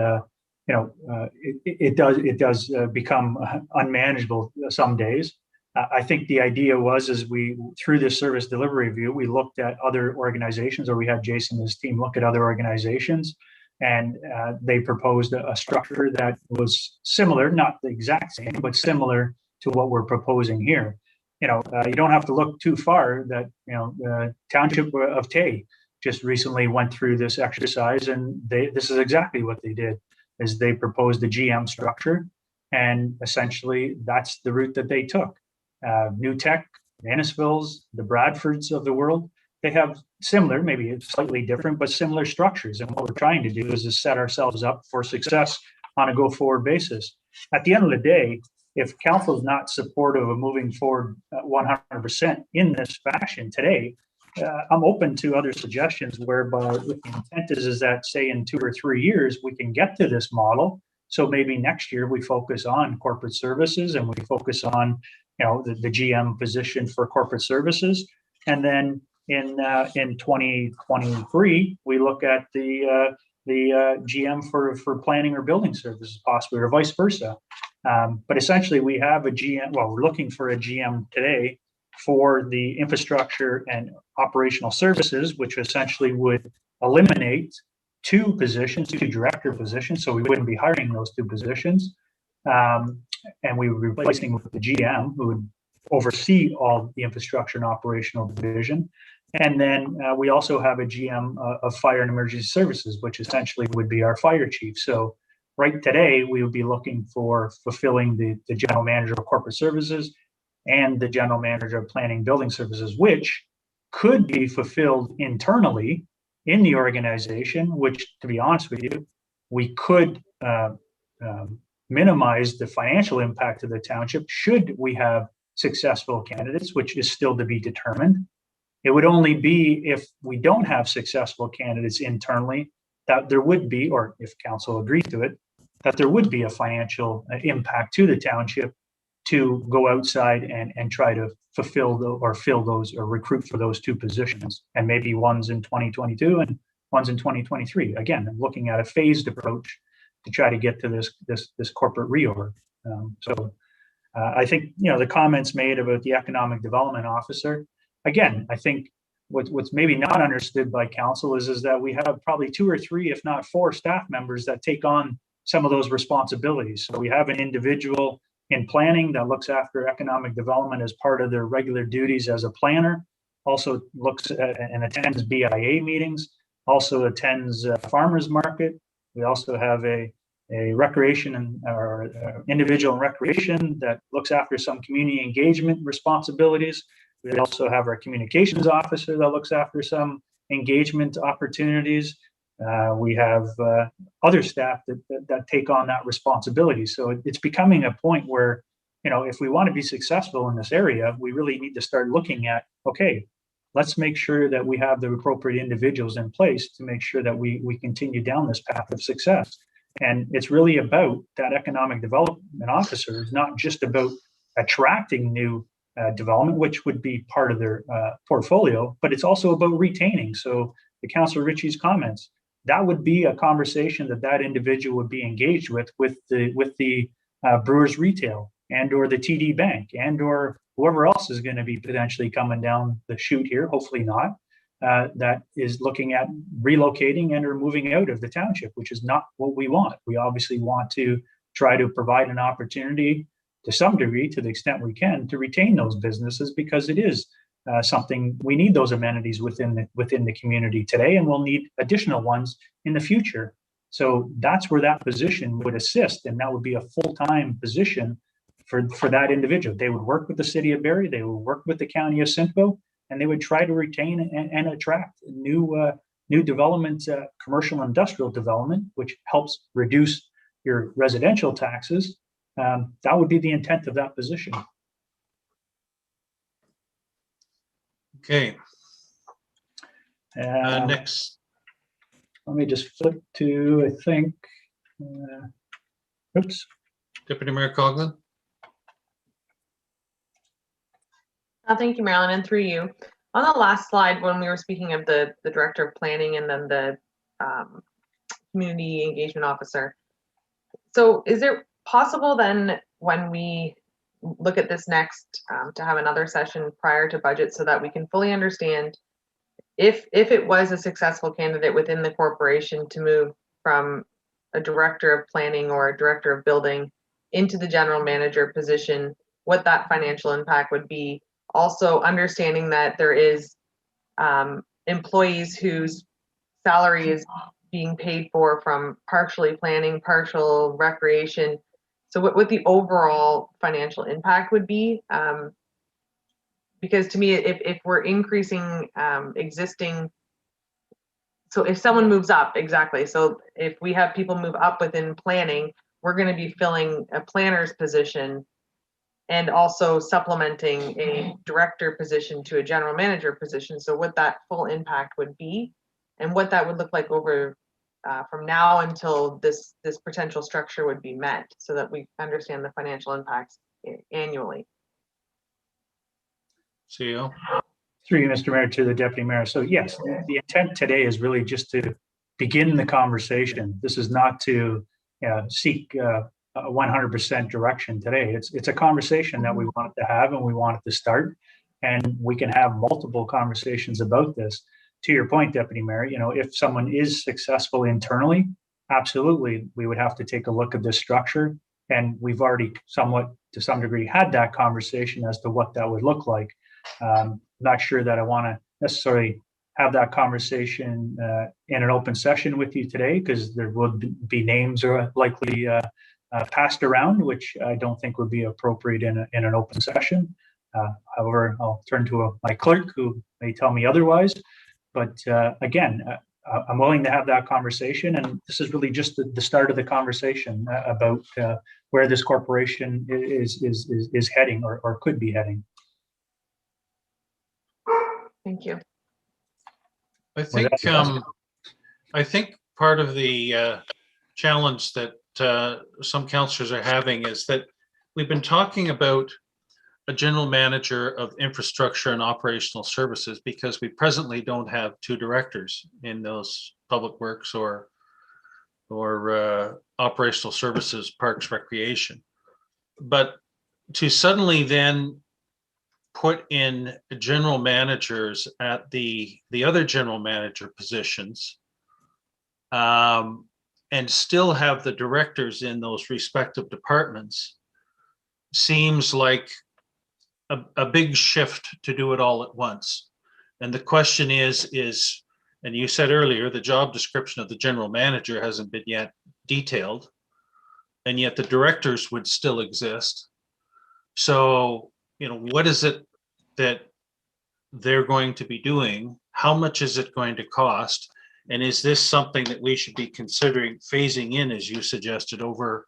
it does become unmanageable some days. I think the idea was, as we, through this service delivery review, we looked at other organizations, or we had Jason and his team look at other organizations, and they proposed a structure that was similar, not the exact same, but similar to what we're proposing here. You don't have to look too far. That the Township of Tay just recently went through this exercise, and this is exactly what they did. Is they proposed a GM structure, and essentially that's the route that they took. New Tech, Annisvilles, the Bradfords of the world, they have similar, maybe slightly different, but similar structures. And what we're trying to do is set ourselves up for success on a go-forward basis. At the end of the day, if council is not supportive of moving forward 100% in this fashion today, I'm open to other suggestions whereby the intent is that, say, in 2 or 3 years, we can get to this model. So maybe next year we focus on corporate services, and we focus on the GM position for corporate services. And then in 2023, we look at the GM for planning or building services, possibly, or vice versa. But essentially, we have a GM. Well, we're looking for a GM today for the infrastructure and operational services, which essentially would eliminate 2 positions, 2 director positions. So we wouldn't be hiring those 2 positions. And we would be replacing with the GM, who would oversee all the infrastructure and operational division. And then we also have a GM of fire and emergency services, which essentially would be our fire chief. So right today, we would be looking for fulfilling the general manager of corporate services and the general manager of planning building services, which could be fulfilled internally in the organization, which, to be honest with you, we could minimize the financial impact of the township should we have successful candidates, which is still to be determined. It would only be if we don't have successful candidates internally that there would be, or if council agrees to it, that there would be a financial impact to the township to go outside and try to fulfill fill those or recruit for those 2 positions. And maybe one's in 2022 and one's in 2023. Again, I'm looking at a phased approach to try to get to this corporate reorg. I think the comments made about the economic development officer. Again, I think what's maybe not understood by council is that we have probably 2 or 3, if not 4, staff members that take on some of those responsibilities. So we have an individual in planning that looks after economic development as part of their regular duties as a planner. Also looks at and attends BIA meetings. Also attends farmers market. We also have a recreation or individual in recreation that looks after some community engagement responsibilities. We also have our communications officer that looks after some engagement opportunities. We have other staff that take on that responsibility. So it's becoming a point where, if we want to be successful in this area, we really need to start looking at, okay, let's make sure that we have the appropriate individuals in place to make sure that we continue down this path of success. And it's really about that economic development officer. It's not just about attracting new development, which would be part of their portfolio, but it's also about retaining. So to Councillor Ritchie's comments, that would be a conversation that individual would be engaged with the Brewers Retail and or the TD Bank and or whoever else is going to be potentially coming down the chute here, hopefully not, that is looking at relocating and or moving out of the township, which is not what we want. We obviously want to try to provide an opportunity to some degree, to the extent we can, to retain those businesses, because it is something we need, those amenities within the community today, and we'll need additional ones in the future. So that's where that position would assist, and that would be a full-time position for that individual. They would work with the city of Barrie, they would work with the county of Simcoe, and they would try to retain and attract new development, commercial and industrial development, which helps reduce your residential taxes. That would be the intent of that position. Okay. Next. Let me just flip to, I think, oops. Deputy Mayor Coughlin. Thank you, Marilyn, and through you. On the last slide, when we were speaking of the director of planning and then the community engagement officer, So is it possible then when we look at this next to have another session prior to budget so that we can fully understand if it was a successful candidate within the corporation to move from a director of planning or a director of building into the general manager position, what that financial impact would be? Also understanding that there is employees whose salary is being paid for from partially planning, partial recreation. So what the overall financial impact would be. Because to me, if we're increasing existing, so if someone moves up, exactly. So if we have people move up within planning, we're going to be filling a planner's position and also supplementing a director position to a general manager position. So what that full impact would be and what that would look like over from now until this potential structure would be met so that we understand the financial impacts annually. CEO? Through you, Mr. Mayor, to the Deputy Mayor. So yes, the intent today is really just to begin the conversation. This is not to seek 100% direction today. It's a conversation that we wanted to have and we wanted to start, and we can have multiple conversations about this. To your point, Deputy Mayor, if someone is successful internally, absolutely, we would have to take a look at this structure. And we've already somewhat, to some degree, had that conversation as to what that would look like. Not sure that I want to necessarily have that conversation in an open session with you today, because there would be names or likely passed around, which I don't think would be appropriate in an open session. However, I'll turn to my clerk who may tell me otherwise. But again, I'm willing to have that conversation, and this is really just the start of the conversation about where this corporation is heading or could be heading. Thank you. I think part of the challenge that some councillors are having is that we've been talking about a general manager of infrastructure and operational services because we presently don't have two directors in those public works or operational services, parks, recreation. But to suddenly then put in general managers at the other general manager positions and still have the directors in those respective departments seems like a big shift to do it all at once. And the question is, and you said earlier, the job description of the general manager hasn't been yet detailed, and yet the directors would still exist. So, what is it that they're going to be doing? How much is it going to cost? And is this something that we should be considering phasing in, as you suggested, over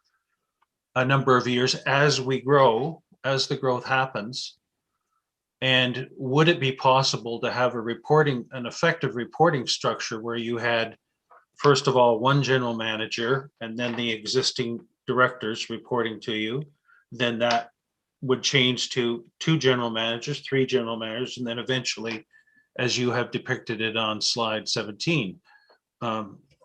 a number of years as we grow, as the growth happens? And would it be possible to have an effective reporting structure where you had, first of all, one general manager and then the existing directors reporting to you? Then that would change to two general managers, three general managers, and then eventually, as you have depicted it on slide 17,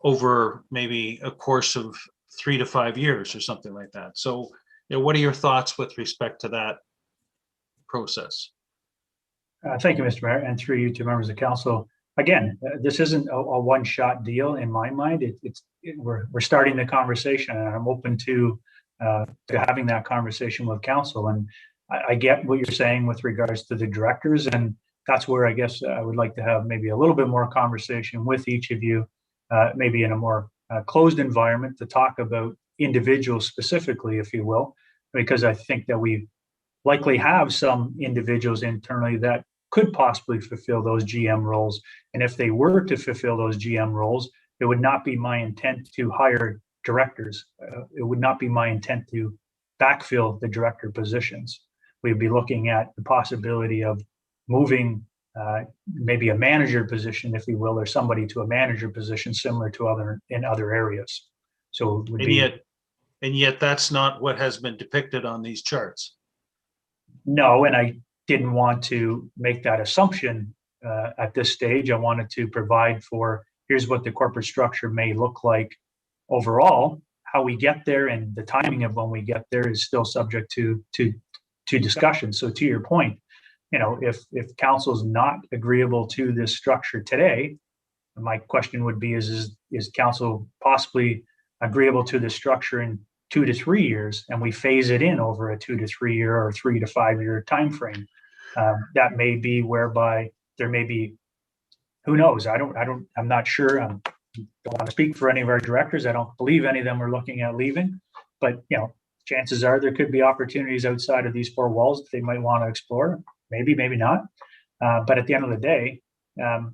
over maybe a course of 3 to 5 years or something like that. So, what are your thoughts with respect to that process? Thank you, Mr. Mayor, and through you to members of council. Again, this isn't a one-shot deal in my mind. We're starting the conversation, and I'm open to having that conversation with council. And I get what you're saying with regards to the directors, and that's where I guess I would like to have maybe a little bit more conversation with each of you, maybe in a more closed environment, to talk about individuals specifically, if you will, because I think that we likely have some individuals internally that could possibly fulfill those GM roles. And if they were to fulfill those GM roles, it would not be my intent to hire directors. It would not be my intent to backfill the director positions. We'd be looking at the possibility of moving maybe a manager position, if you will, or somebody to a manager position similar to in other areas. So it would and yet that's not what has been depicted on these charts. No, and I didn't want to make that assumption at this stage. I wanted to provide for, here's what the corporate structure may look like overall. how we get there and the timing of when we get there is still subject to discussion. So to your point, if council's not agreeable to this structure today, my question would be, is council possibly agreeable to this structure in 2 to 3 years, and we phase it in over a 2 to 3 year or 3 to 5 year time frame? That may be whereby there may be, who knows? I'm not sure. I don't want to speak for any of our directors. I don't believe any of them are looking at leaving, but chances are there could be opportunities outside of these 4 walls that they might want to explore. Maybe, maybe not. But at the end of the day,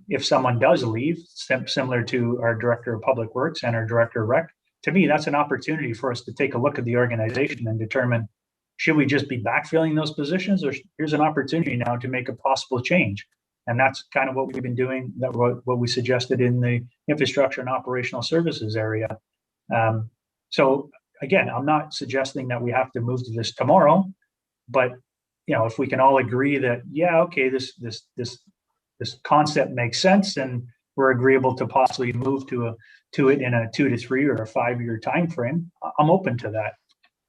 if someone does leave, similar to our Director of Public Works and our Director of Rec, to me, that's an opportunity for us to take a look at the organization and determine, should we just be backfilling those positions, or here's an opportunity now to make a possible change? And that's kind of what we've been doing, that what we suggested in the infrastructure and operational services area. So again, I'm not suggesting that we have to move to this tomorrow, but if we can all agree that, yeah, okay, this concept makes sense, and we're agreeable to possibly move to it in a 2 to 3 or a 5 year time frame, I'm open to that.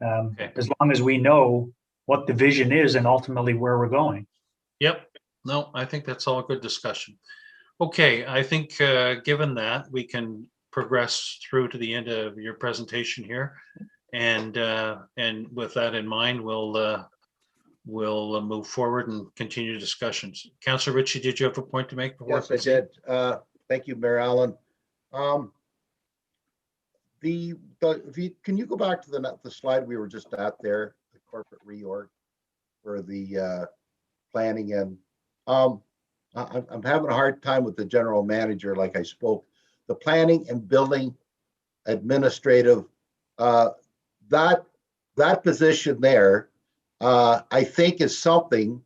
Okay. As long as we know what the vision is and ultimately where we're going. Yep. No, I think that's all good discussion. Okay, I think given that, we can progress through to the end of your presentation here, and with that in mind, we'll move forward and continue discussions. Councillor Ritchie, did you have a point to make? Yes, I did. Thank you, Mayor Allen. Can you go back to the slide we were just at there, the corporate reorg for the planning? And I'm having a hard time with the general manager, like I spoke. The planning and building administrative, that position there, I think is something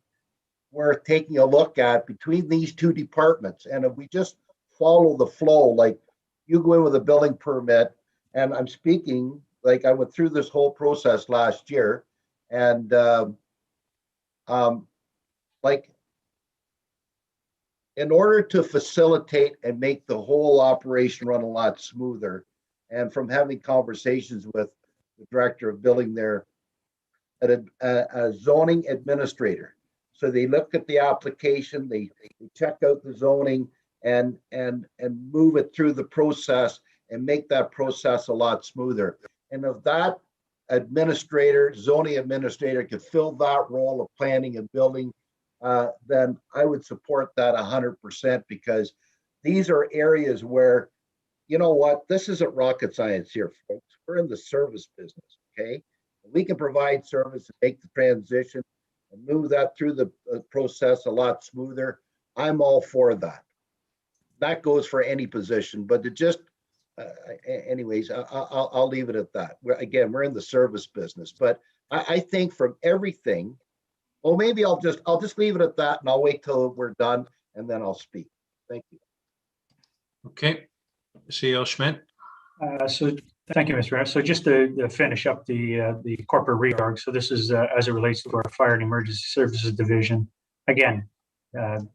worth taking a look at between these 2 departments. And if we just follow the flow, like you go in with a building permit, and I'm speaking like I went through this whole process last year, and like in order to facilitate and make the whole operation run a lot smoother, and from having conversations with the director of building there, a zoning administrator. So they look at the application, they check out the zoning, and move it through the process and make that process a lot smoother. And if that zoning administrator could fill that role of planning and building, then I would support that 100%, because these are areas where, this isn't rocket science here, folks. We're in the service business, okay? We can provide service and make the transition and move that through the process a lot smoother. I'm all for that. That goes for any position, but to just, anyways, I'll leave it at that. We're in the service business, but I think from everything, well, maybe I'll just leave it at that, and I'll wait till we're done, and then I'll speak. Thank you. Okay, CEO Schmidt. So thank you, Mr. Mayor. So just to finish up the corporate reorg. So this is as it relates to our fire and emergency services division. Again,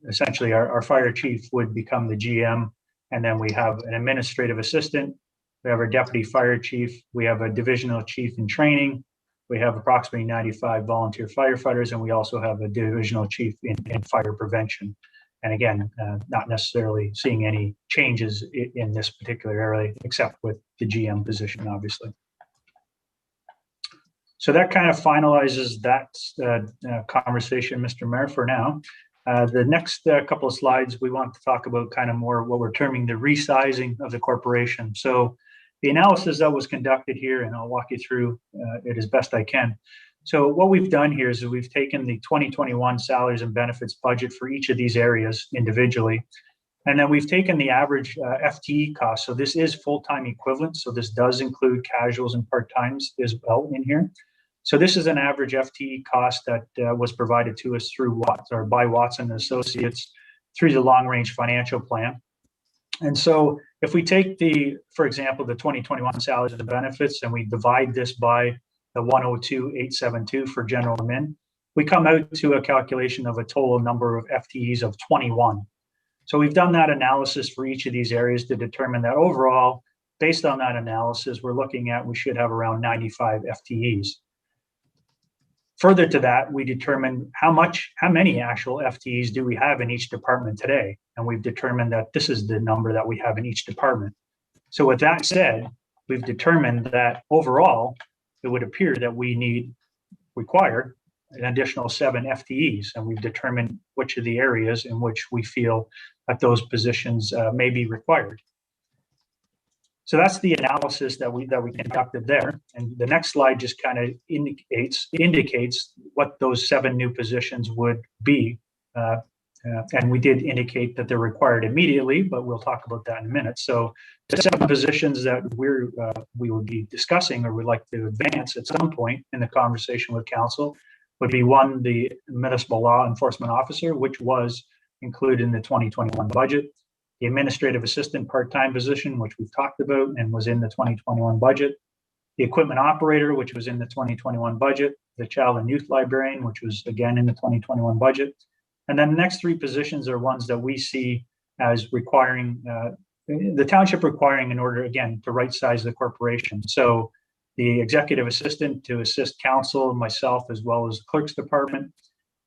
essentially our fire chief would become the GM, and then we have an administrative assistant. We have our deputy fire chief. We have a divisional chief in training. We have approximately 95 volunteer firefighters, and we also have a divisional chief in fire prevention. And again, not necessarily seeing any changes in this particular area, except with the GM position, obviously. So that kind of finalizes that conversation, Mr. Mayor, for now. The next couple of slides, we want to talk about kind of more what we're terming the resizing of the corporation. So the analysis that was conducted here, and I'll walk you through it as best I can. So what we've done here is we've taken the 2021 salaries and benefits budget for each of these areas individually, and then we've taken the average FTE cost. So this is full-time equivalent. So this does include casuals and part-times as well in here. So this is an average FTE cost that was provided to us through by Watson Associates through the long-range financial plan. And so if we take for example, the 2021 salaries and benefits, and we divide this by the 102,872 for general admin, we come out to a calculation of a total number of FTEs of 21. So we've done that analysis for each of these areas to determine that overall, based on that analysis, we're looking at we should have around 95 FTEs. Further to that, we determined how many actual FTEs do we have in each department today, and we've determined that this is the number that we have in each department. So with that said, we've determined that overall, it would appear that we require an additional 7 FTEs, and we've determined which of the areas in which we feel that those positions may be required. So that's the analysis that we conducted there. And the next slide just kind of indicates what those 7 new positions would be. And we did indicate that they're required immediately, but we'll talk about that in a minute. So the 7 positions that we would be discussing or would like to advance at some point in the conversation with council would be 1, the municipal law enforcement officer, which was included in the 2021 budget. The administrative assistant part-time position, which we've talked about and was in the 2021 budget. The equipment operator, which was in the 2021 budget. The child and youth librarian, which was again in the 2021 budget. And then the next 3 positions are ones that we see as requiring, the township requiring in order, again, to right-size the corporation. So the executive assistant to assist council, myself, as well as the clerk's department.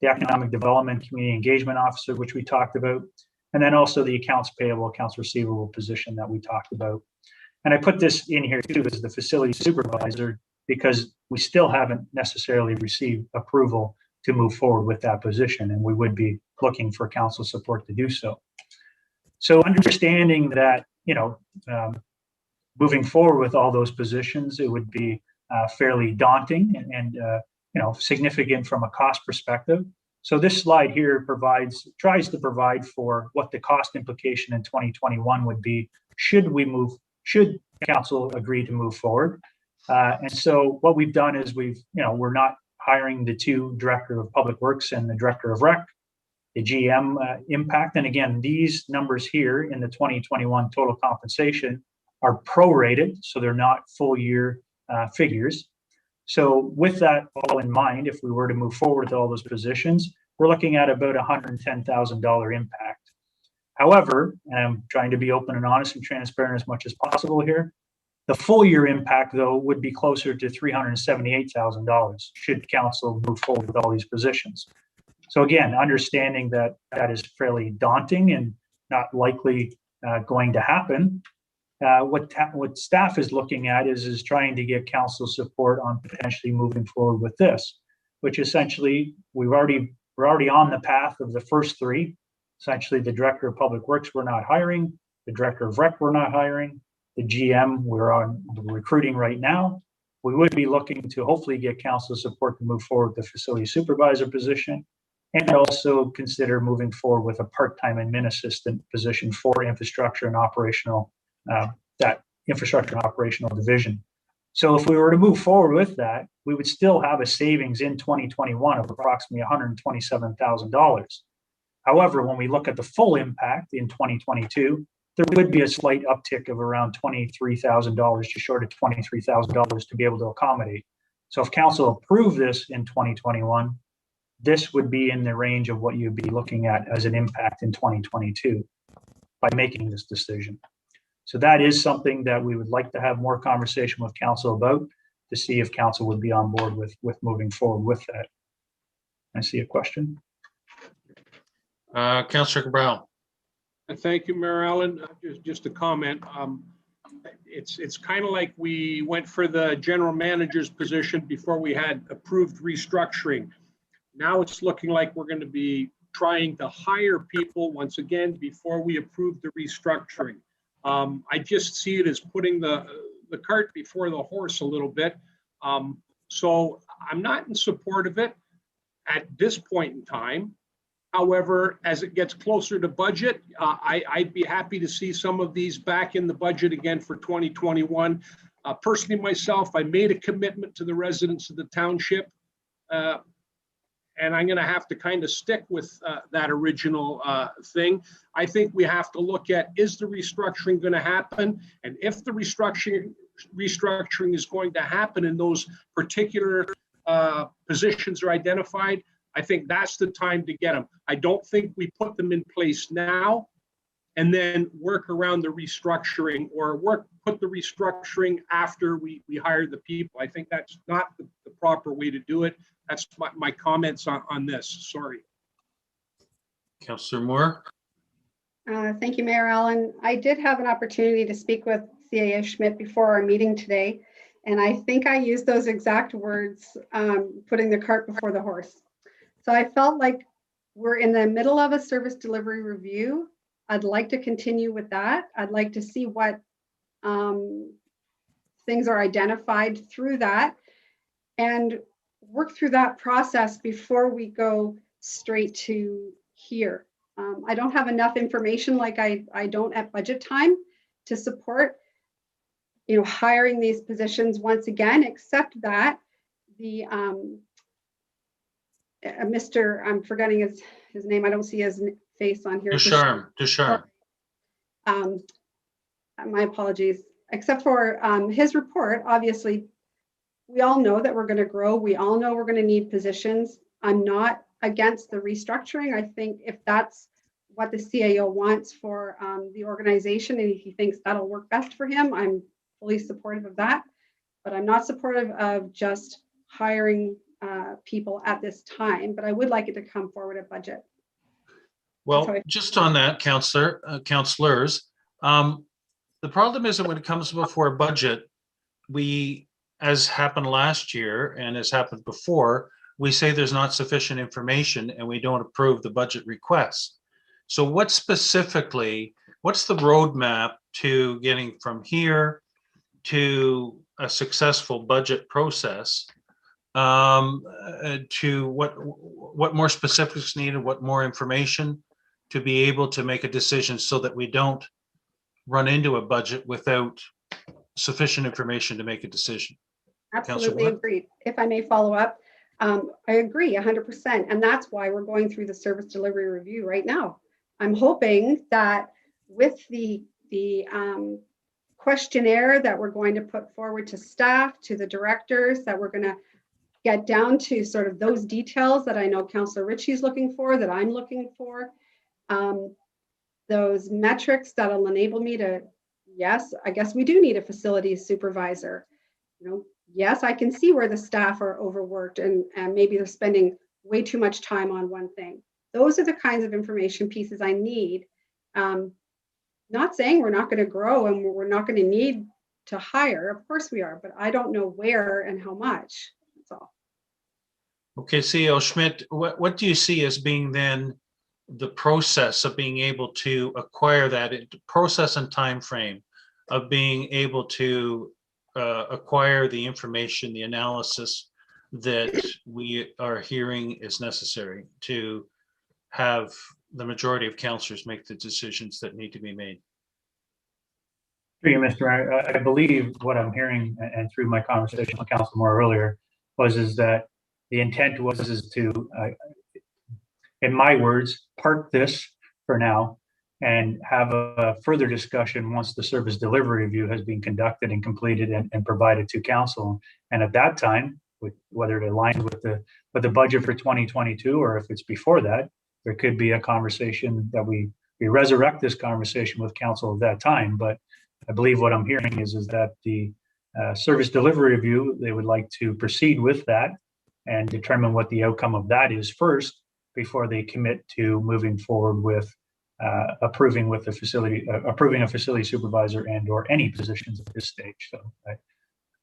The economic development community engagement officer, which we talked about. And then also the accounts payable, accounts receivable position that we talked about. And I put this in here too as the facility supervisor because we still haven't necessarily received approval to move forward with that position, and we would be looking for council support to do so. So understanding that, moving forward with all those positions, it would be fairly daunting and significant from a cost perspective. So this slide here tries to provide for what the cost implication in 2021 would be should council agree to move forward. And so what we've done is we're not hiring the 2 director of public works and the director of rec, the GM impact. And again, these numbers here in the 2021 total compensation are prorated, so they're not full year figures. So with that all in mind, if we were to move forward with all those positions, we're looking at about $110,000 impact. However, and I'm trying to be open and honest and transparent as much as possible here, the full year impact though would be closer to $378,000 should council move forward with all these positions. So again, understanding that that is fairly daunting and not likely going to happen. What staff is looking at is trying to get council support on potentially moving forward with this, which essentially we're already on the path of the first 3. Essentially, the director of public works we're not hiring, the director of rec we're not hiring, the GM we're on recruiting right now. We would be looking to hopefully get council support to move forward with the facility supervisor position, and also consider moving forward with a part-time admin assistant position for infrastructure and operational. That infrastructure and operational division. So if we were to move forward with that, we would still have a savings in 2021 of approximately $127,000. However, when we look at the full impact in 2022, there would be a slight uptick of around $23,000, just short of $23,000 to be able to accommodate. So if council approved this in 2021, this would be in the range of what you'd be looking at as an impact in 2022 by making this decision. So that is something that we would like to have more conversation with council about to see if council would be on board with moving forward with that. I see a question. Councillor Cabral. Thank you, Mayor Allen. Just a comment. It's kind of like we went for the general manager's position before we had approved restructuring. Now it's looking like we're going to be trying to hire people once again before we approve the restructuring. I just see it as putting the cart before the horse a little bit. So I'm not in support of it at this point in time. However, as it gets closer to budget, I'd be happy to see some of these back in the budget again for 2021. Personally, myself, I made a commitment to the residents of the township, and I'm going to have to kind of stick with that original thing. I think we have to look at, is the restructuring going to happen? And if the restructuring is going to happen and those particular positions are identified, I think that's the time to get them. I don't think we put them in place now and then work around the restructuring, or put the restructuring after we hire the people. I think that's not the proper way to do it. That's my comments on this. Sorry. Councillor Moore? Thank you, Mayor Allen. I did have an opportunity to speak with CAO Schmidt before our meeting today, and I think I used those exact words, putting the cart before the horse. So I felt like we're in the middle of a service delivery review. I'd like to continue with that. I'd like to see what things are identified through that and work through that process before we go straight to here. I don't have enough information, like I don't at budget time, to support, hiring these positions once again, except that the Mr. I'm forgetting his name. I don't see his face on here. Ducharme. My apologies. Except for his report, obviously, we all know that we're going to grow. We all know we're going to need positions. I'm not against the restructuring. I think if that's what the CAO wants for the organization, and if he thinks that'll work best for him, I'm fully supportive of that. But I'm not supportive of just hiring people at this time. But I would like it to come forward at budget. Well, just on that, councillors, the problem is that when it comes before budget, we, as happened last year and has happened before, we say there's not sufficient information and we don't approve the budget request. So what's the roadmap to getting from here to a successful budget process? To what more specifics needed, what more information to be able to make a decision so that we don't run into a budget without sufficient information to make a decision. Absolutely agreed. If I may follow up, I agree 100%. And that's why we're going through the service delivery review right now. I'm hoping that with the questionnaire that we're going to put forward to staff, to the directors, that we're going to get down to sort of those details that I know Councillor Ritchie's looking for, that I'm looking for. Those metrics that'll enable me to, yes, I guess we do need a facilities supervisor. Yes, I can see where the staff are overworked and maybe they're spending way too much time on one thing. Those are the kinds of information pieces I need. Not saying we're not going to grow and we're not going to need to hire. Of course we are, but I don't know where and how much. That's all. Okay, CAO Schmidt, what do you see as being then the process of being able to acquire that process and time frame of being able to acquire the information, the analysis that we are hearing is necessary to have the majority of councillors make the decisions that need to be made? Through you, Mr. Mayor, I believe what I'm hearing, and through my conversation with Councilor Moore earlier, is that the intent is to, in my words, park this for now and have a further discussion once the service delivery review has been conducted and completed and provided to council. And at that time, whether it aligns with the budget for 2022 or if it's before that, there could be a conversation that we resurrect this conversation with council at that time. But I believe what I'm hearing is that the service delivery review, they would like to proceed with that and determine what the outcome of that is first before they commit to moving forward with approving a facility supervisor and or any positions at this stage. So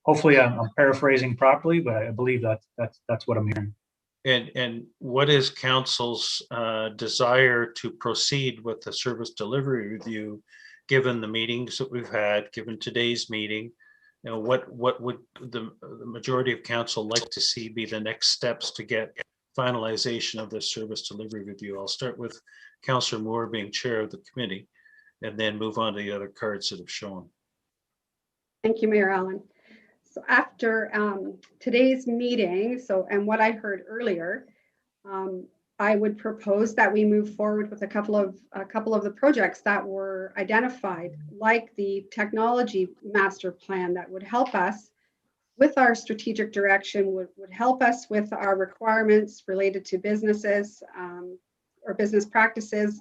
hopefully I'm paraphrasing properly, but I believe that's what I'm hearing. And what is council's desire to proceed with the service delivery review, given the meetings that we've had, given today's meeting? What would the majority of council like to see be the next steps to get finalization of the service delivery review? I'll start with Councillor Moore being chair of the committee and then move on to the other cards that have shown. Thank you, Mayor Allen. So after today's meeting, and what I heard earlier, I would propose that we move forward with a couple of the projects that were identified, like the technology master plan that would help us with our strategic direction, would help us with our requirements related to businesses or business practices,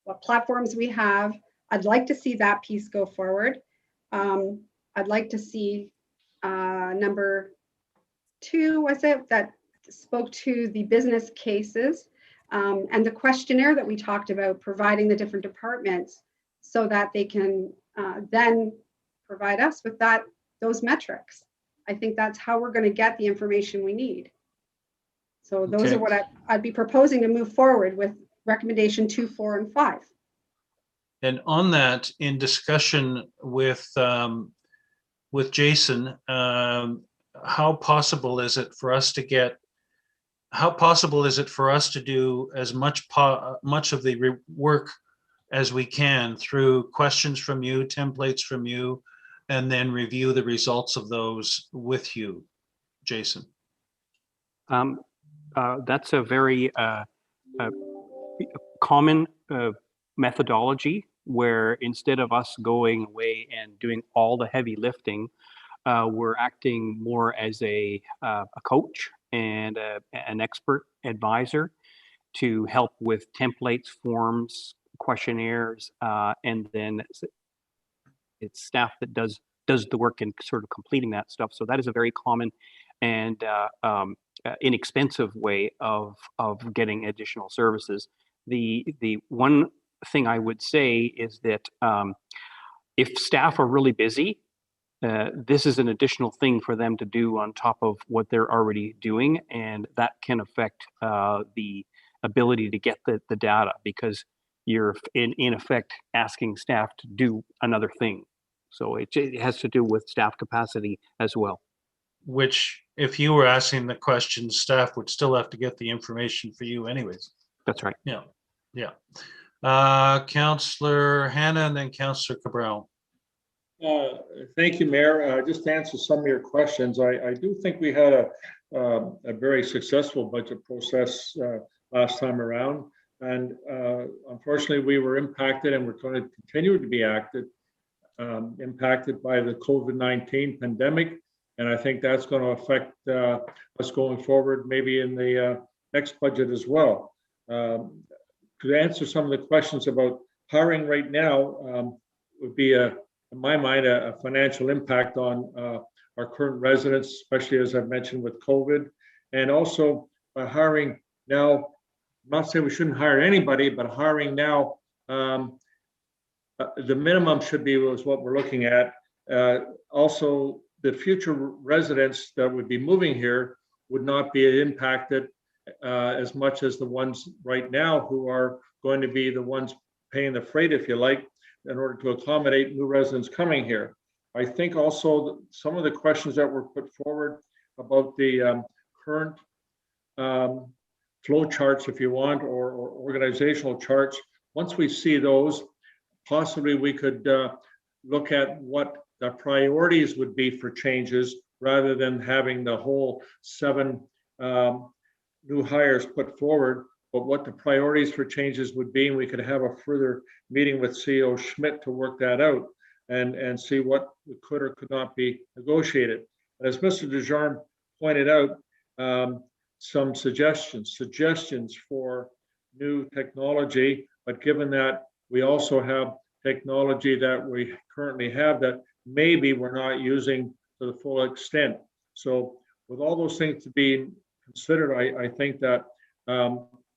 what platforms we have. I'd like to see that piece go forward. I'd like to see number 2, was it, that spoke to the business cases and the questionnaire that we talked about, providing the different departments so that they can then provide us with those metrics. I think that's how we're going to get the information we need. So those Okay. are what I'd be proposing to move forward with recommendation 2, 4, and 5. And on that, in discussion with Jason, how possible is it for us to do as much of the work as we can through questions from you, templates from you, and then review the results of those with you, Jason? That's a very common methodology, where instead of us going away and doing all the heavy lifting, we're acting more as a coach and an expert advisor to help with templates, forms, questionnaires, and then it's staff that does the work in sort of completing that stuff. So that is a very common and inexpensive way of getting additional services. The one thing I would say is that if staff are really busy, this is an additional thing for them to do on top of what they're already doing, and that can affect the ability to get the data, because you're in effect asking staff to do another thing. So it has to do with staff capacity as well. Which, if you were asking the questions, staff would still have to get the information for you anyways. That's right. Yeah, yeah. Councillor Hannah and then Councillor Cabral. Thank you, Mayor. Just to answer some of your questions, I do think we had a very successful budget process last time around. And unfortunately, we were impacted, and we're going to continue to be impacted by the COVID-19 pandemic. And I think that's going to affect us going forward, maybe in the next budget as well. To answer some of the questions about hiring right now would be, in my mind, a financial impact on our current residents, especially as I've mentioned with COVID. And also by hiring now, I'm not saying we shouldn't hire anybody, but hiring now, the minimum should be was what we're looking at. Also, the future residents that would be moving here would not be impacted as much as the ones right now who are going to be the ones paying the freight, if you like, in order to accommodate new residents coming here. I think also some of the questions that were put forward about the current flow charts, if you want, or organizational charts, once we see those, possibly we could look at what the priorities would be for changes, rather than having the whole 7 new hires put forward, but what the priorities for changes would be. And we could have a further meeting with CEO Schmidt to work that out and see what could or could not be negotiated. And as Mr. Desjardins pointed out, some suggestions for new technology, but given that we also have technology that we currently have that maybe we're not using to the full extent. So with all those things to be considered, I think that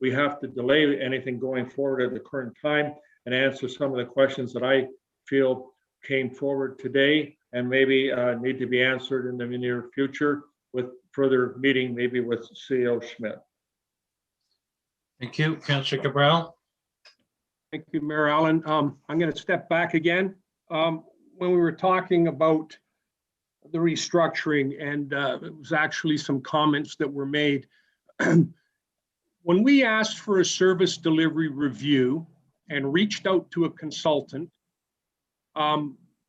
we have to delay anything going forward at the current time and answer some of the questions that I feel came forward today and maybe need to be answered in the near future with further meeting, maybe with CEO Schmidt. Thank you. Councillor Cabral. Thank you, Mayor Allen. I'm going to step back again. When we were talking about the restructuring, and it was actually some comments that were made. When we asked for a service delivery review and reached out to a consultant,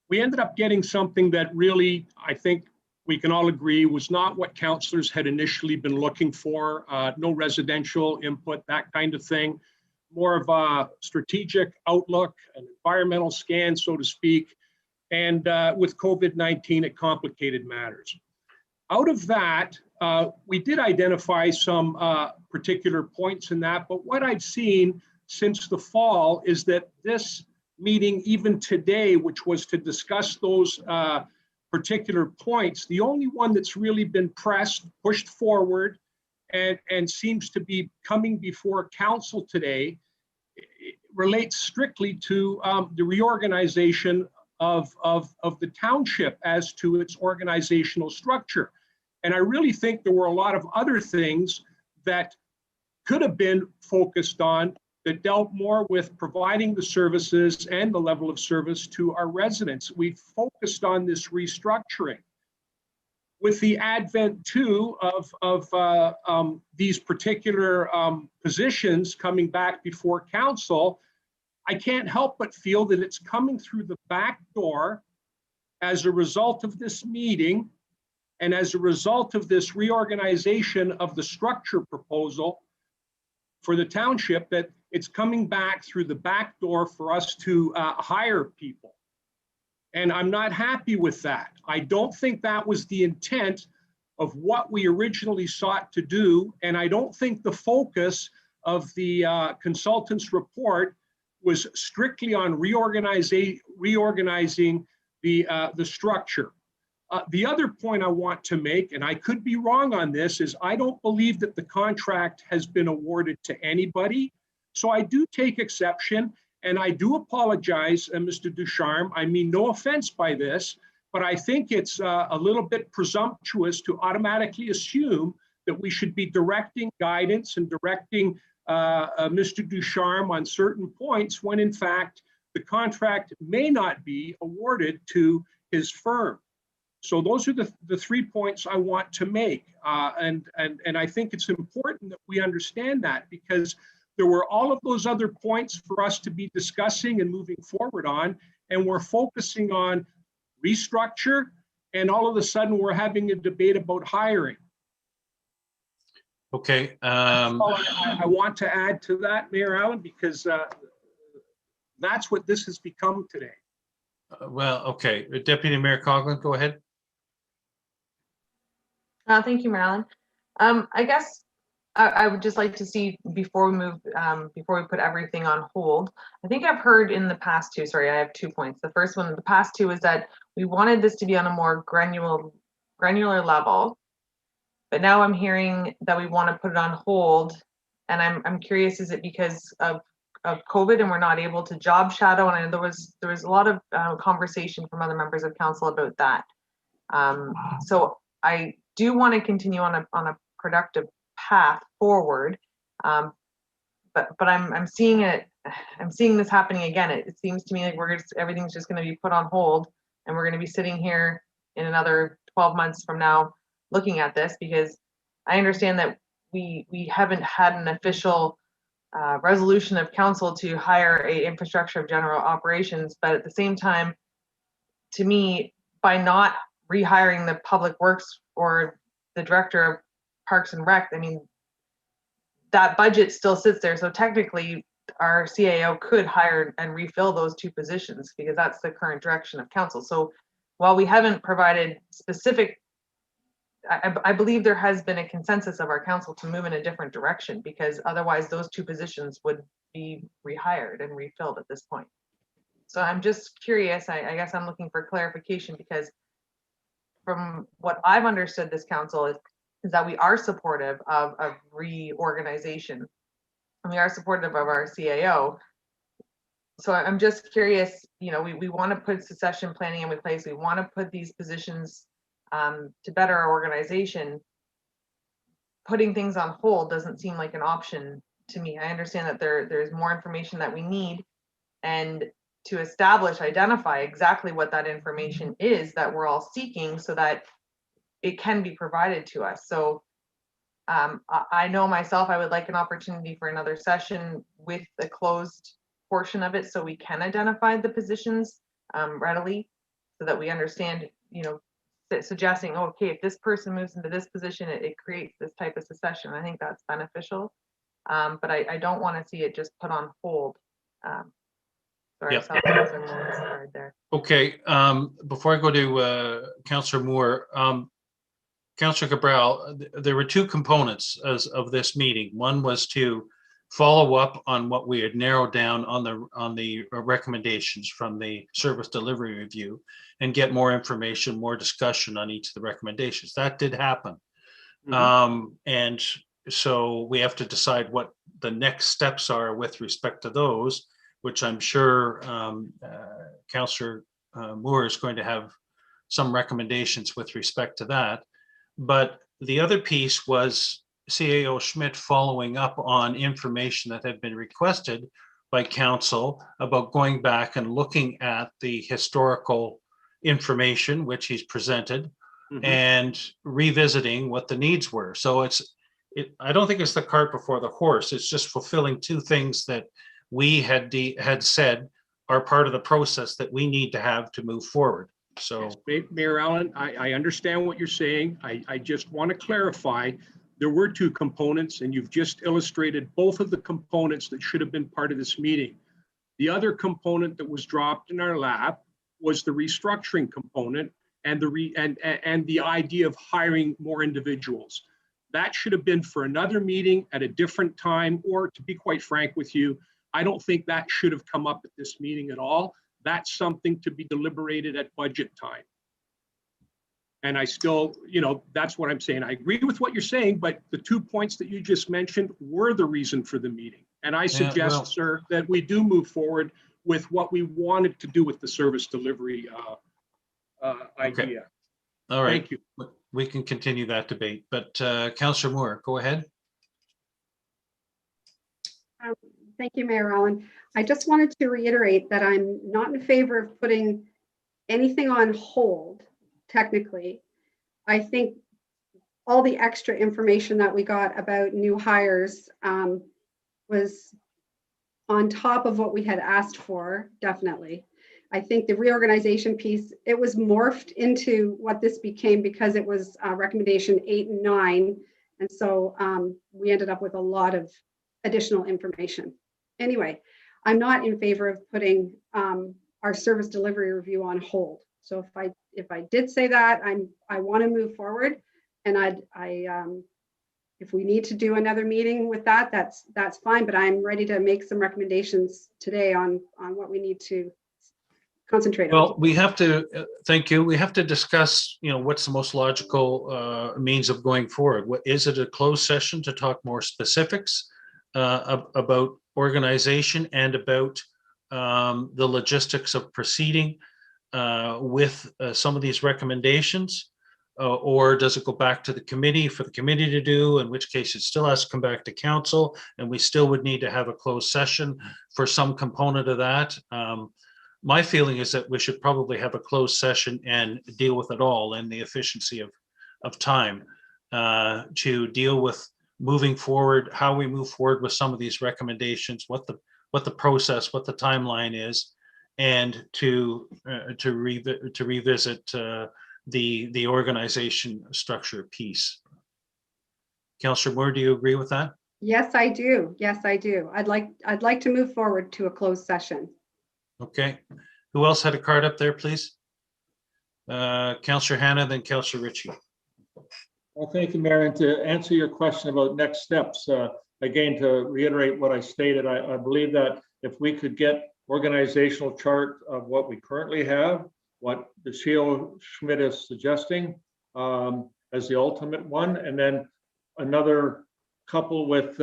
we ended up getting something that really, I think we can all agree, was not what councillors had initially been looking for. No residential input, that kind of thing. More of a strategic outlook, an environmental scan, so to speak. And with COVID-19, it complicated matters. Out of that, we did identify some particular points in that, but what I've seen since the fall is that this meeting, even today, which was to discuss those particular points, the only one that's really been pushed forward and seems to be coming before council today relates strictly to the reorganization of the township as to its organizational structure. And I really think there were a lot of other things that could have been focused on that dealt more with providing the services and the level of service to our residents. We focused on this restructuring. With the advent too of these particular positions coming back before council, I can't help but feel that it's coming through the back door as a result of this meeting and as a result of this reorganization of the structure proposal for the township, that it's coming back through the back door for us to hire people. And I'm not happy with that. I don't think that was the intent of what we originally sought to do. And I don't think the focus of the consultant's report was strictly on reorganizing the structure. The other point I want to make, and I could be wrong on this, is I don't believe that the contract has been awarded to anybody. So I do take exception, and I do apologize, Mr. Ducharme. I mean no offense by this, but I think it's a little bit presumptuous to automatically assume that we should be directing guidance and directing Mr. Ducharme on certain points when in fact the contract may not be awarded to his firm. So those are the 3 points I want to make. And I think it's important that we understand that, because there were all of those other points for us to be discussing and moving forward on, and we're focusing on restructure, and all of a sudden we're having a debate about hiring. Okay. I want to add to that, Mayor Allen, because that's what this has become today. Well, okay. Deputy Mayor Coughlin, go ahead. Thank you, Marilyn. I guess I would just like to see, before we move, before we put everything on hold, I think I've heard in the past two, sorry, I have 2 points. The first one, the past two, is that we wanted this to be on a more granular level, but now I'm hearing that we want to put it on hold. And I'm curious, is it because of COVID and we're not able to job shadow? And I know there was a lot of conversation from other members of council about that. So I do want to continue on a productive path forward, but I'm seeing it. I'm seeing this happening again. It seems to me like everything's just going to be put on hold, and we're going to be sitting here in another 12 months from now looking at this, because I understand that we haven't had an official resolution of council to hire a infrastructure of general operations, but at the same time, to me, by not rehiring the public works or the director of Parks and Rec, I mean, that budget still sits there. So technically our CAO could hire and refill those 2 positions, because that's the current direction of council. So while we haven't provided specific, I believe there has been a consensus of our council to move in a different direction, because otherwise those 2 positions would be rehired and refilled at this point. So I'm just curious, I guess I'm looking for clarification, because from what I've understood, this council is that we are supportive of reorganization, and we are supportive of our CAO. So I'm just curious, you know, we want to put succession planning in place. We want to put these positions to better our organization. Putting things on hold doesn't seem like an option to me. I understand that there's more information that we need, and to identify exactly what that information is that we're all seeking, so that it can be provided to us. So I know myself, I would like an opportunity for another session with the closed portion of it, so we can identify the positions readily, so that we understand, you know, suggesting, oh, okay, if this person moves into this position, it creates this type of succession. I think that's beneficial, but I don't want to see it just put on hold. Sorry, Yep. I saw right there. Okay, before I go to Councillor Moore, Councillor Cabral, there were 2 components of this meeting. One was to follow up on what we had narrowed down on the recommendations from the service delivery review and get more information, more discussion on each of the recommendations. That did happen. And so we have to decide what the next steps are with respect to those, which I'm sure Councillor Moore is going to have some recommendations with respect to that. But the other piece was CAO Schmidt following up on information that had been requested by council about going back and looking at the historical information which he's presented and revisiting what the needs were. So I don't think it's the cart before the horse. It's just fulfilling two things that we had said are part of the process that we need to have to move forward. So, yes, Mayor Allen, I understand what you're saying. I just want to clarify, there were two components, and you've just illustrated both of the components that should have been part of this meeting. The other component that was dropped in our lap was the restructuring component and the idea of hiring more individuals. That should have been for another meeting at a different time, or to be quite frank with you, I don't think that should have come up at this meeting at all. That's something to be deliberated at budget time. And I still, that's what I'm saying. I agree with what you're saying, but the 2 points that you just mentioned were the reason for the meeting. And I suggest, sir, that we do move forward with what we wanted to do with the service delivery idea. All right. Thank you. We can continue that debate, but Councillor Moore, go ahead. Thank you, Mayor Allen. I just wanted to reiterate that I'm not in favor of putting anything on hold, technically. I think all the extra information that we got about new hires was on top of what we had asked for, definitely. I think the reorganization piece, it was morphed into what this became because it was recommendation 8 and 9. And so we ended up with a lot of additional information. Anyway, I'm not in favor of putting our service delivery review on hold. So if I did say that, I want to move forward, and if we need to do another meeting with that, that's fine. But I'm ready to make some recommendations today on what we need to concentrate on. Well, we have to, thank you. We have to discuss, what's the most logical means of going forward. What is it, a closed session to talk more specifics about organization and about the logistics of proceeding with some of these recommendations? Or does it go back to the committee for the committee to do, in which case it still has to come back to council, and we still would need to have a closed session for some component of that? My feeling is that we should probably have a closed session and deal with it all and the efficiency of time to deal with moving forward, how we move forward with some of these recommendations, what the process, what the timeline is, and to revisit the organization structure piece. Councillor Moore, do you agree with that? Yes, I do. Yes, I do. I'd like to move forward to a closed session. Okay. Who else had a card up there, please? Councillor Hannah, then Councillor Ritchie. Well, thank you, Mayor. And to answer your question about next steps, again, to reiterate what I stated, I believe that if we could get organizational chart of what we currently have, what the CEO Schmidt is suggesting as the ultimate one, and then another couple with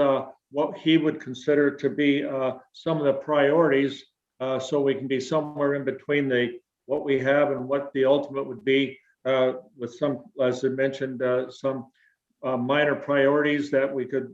what he would consider to be some of the priorities, so we can be somewhere in between what we have and what the ultimate would be, with some, as I mentioned, some minor priorities that we could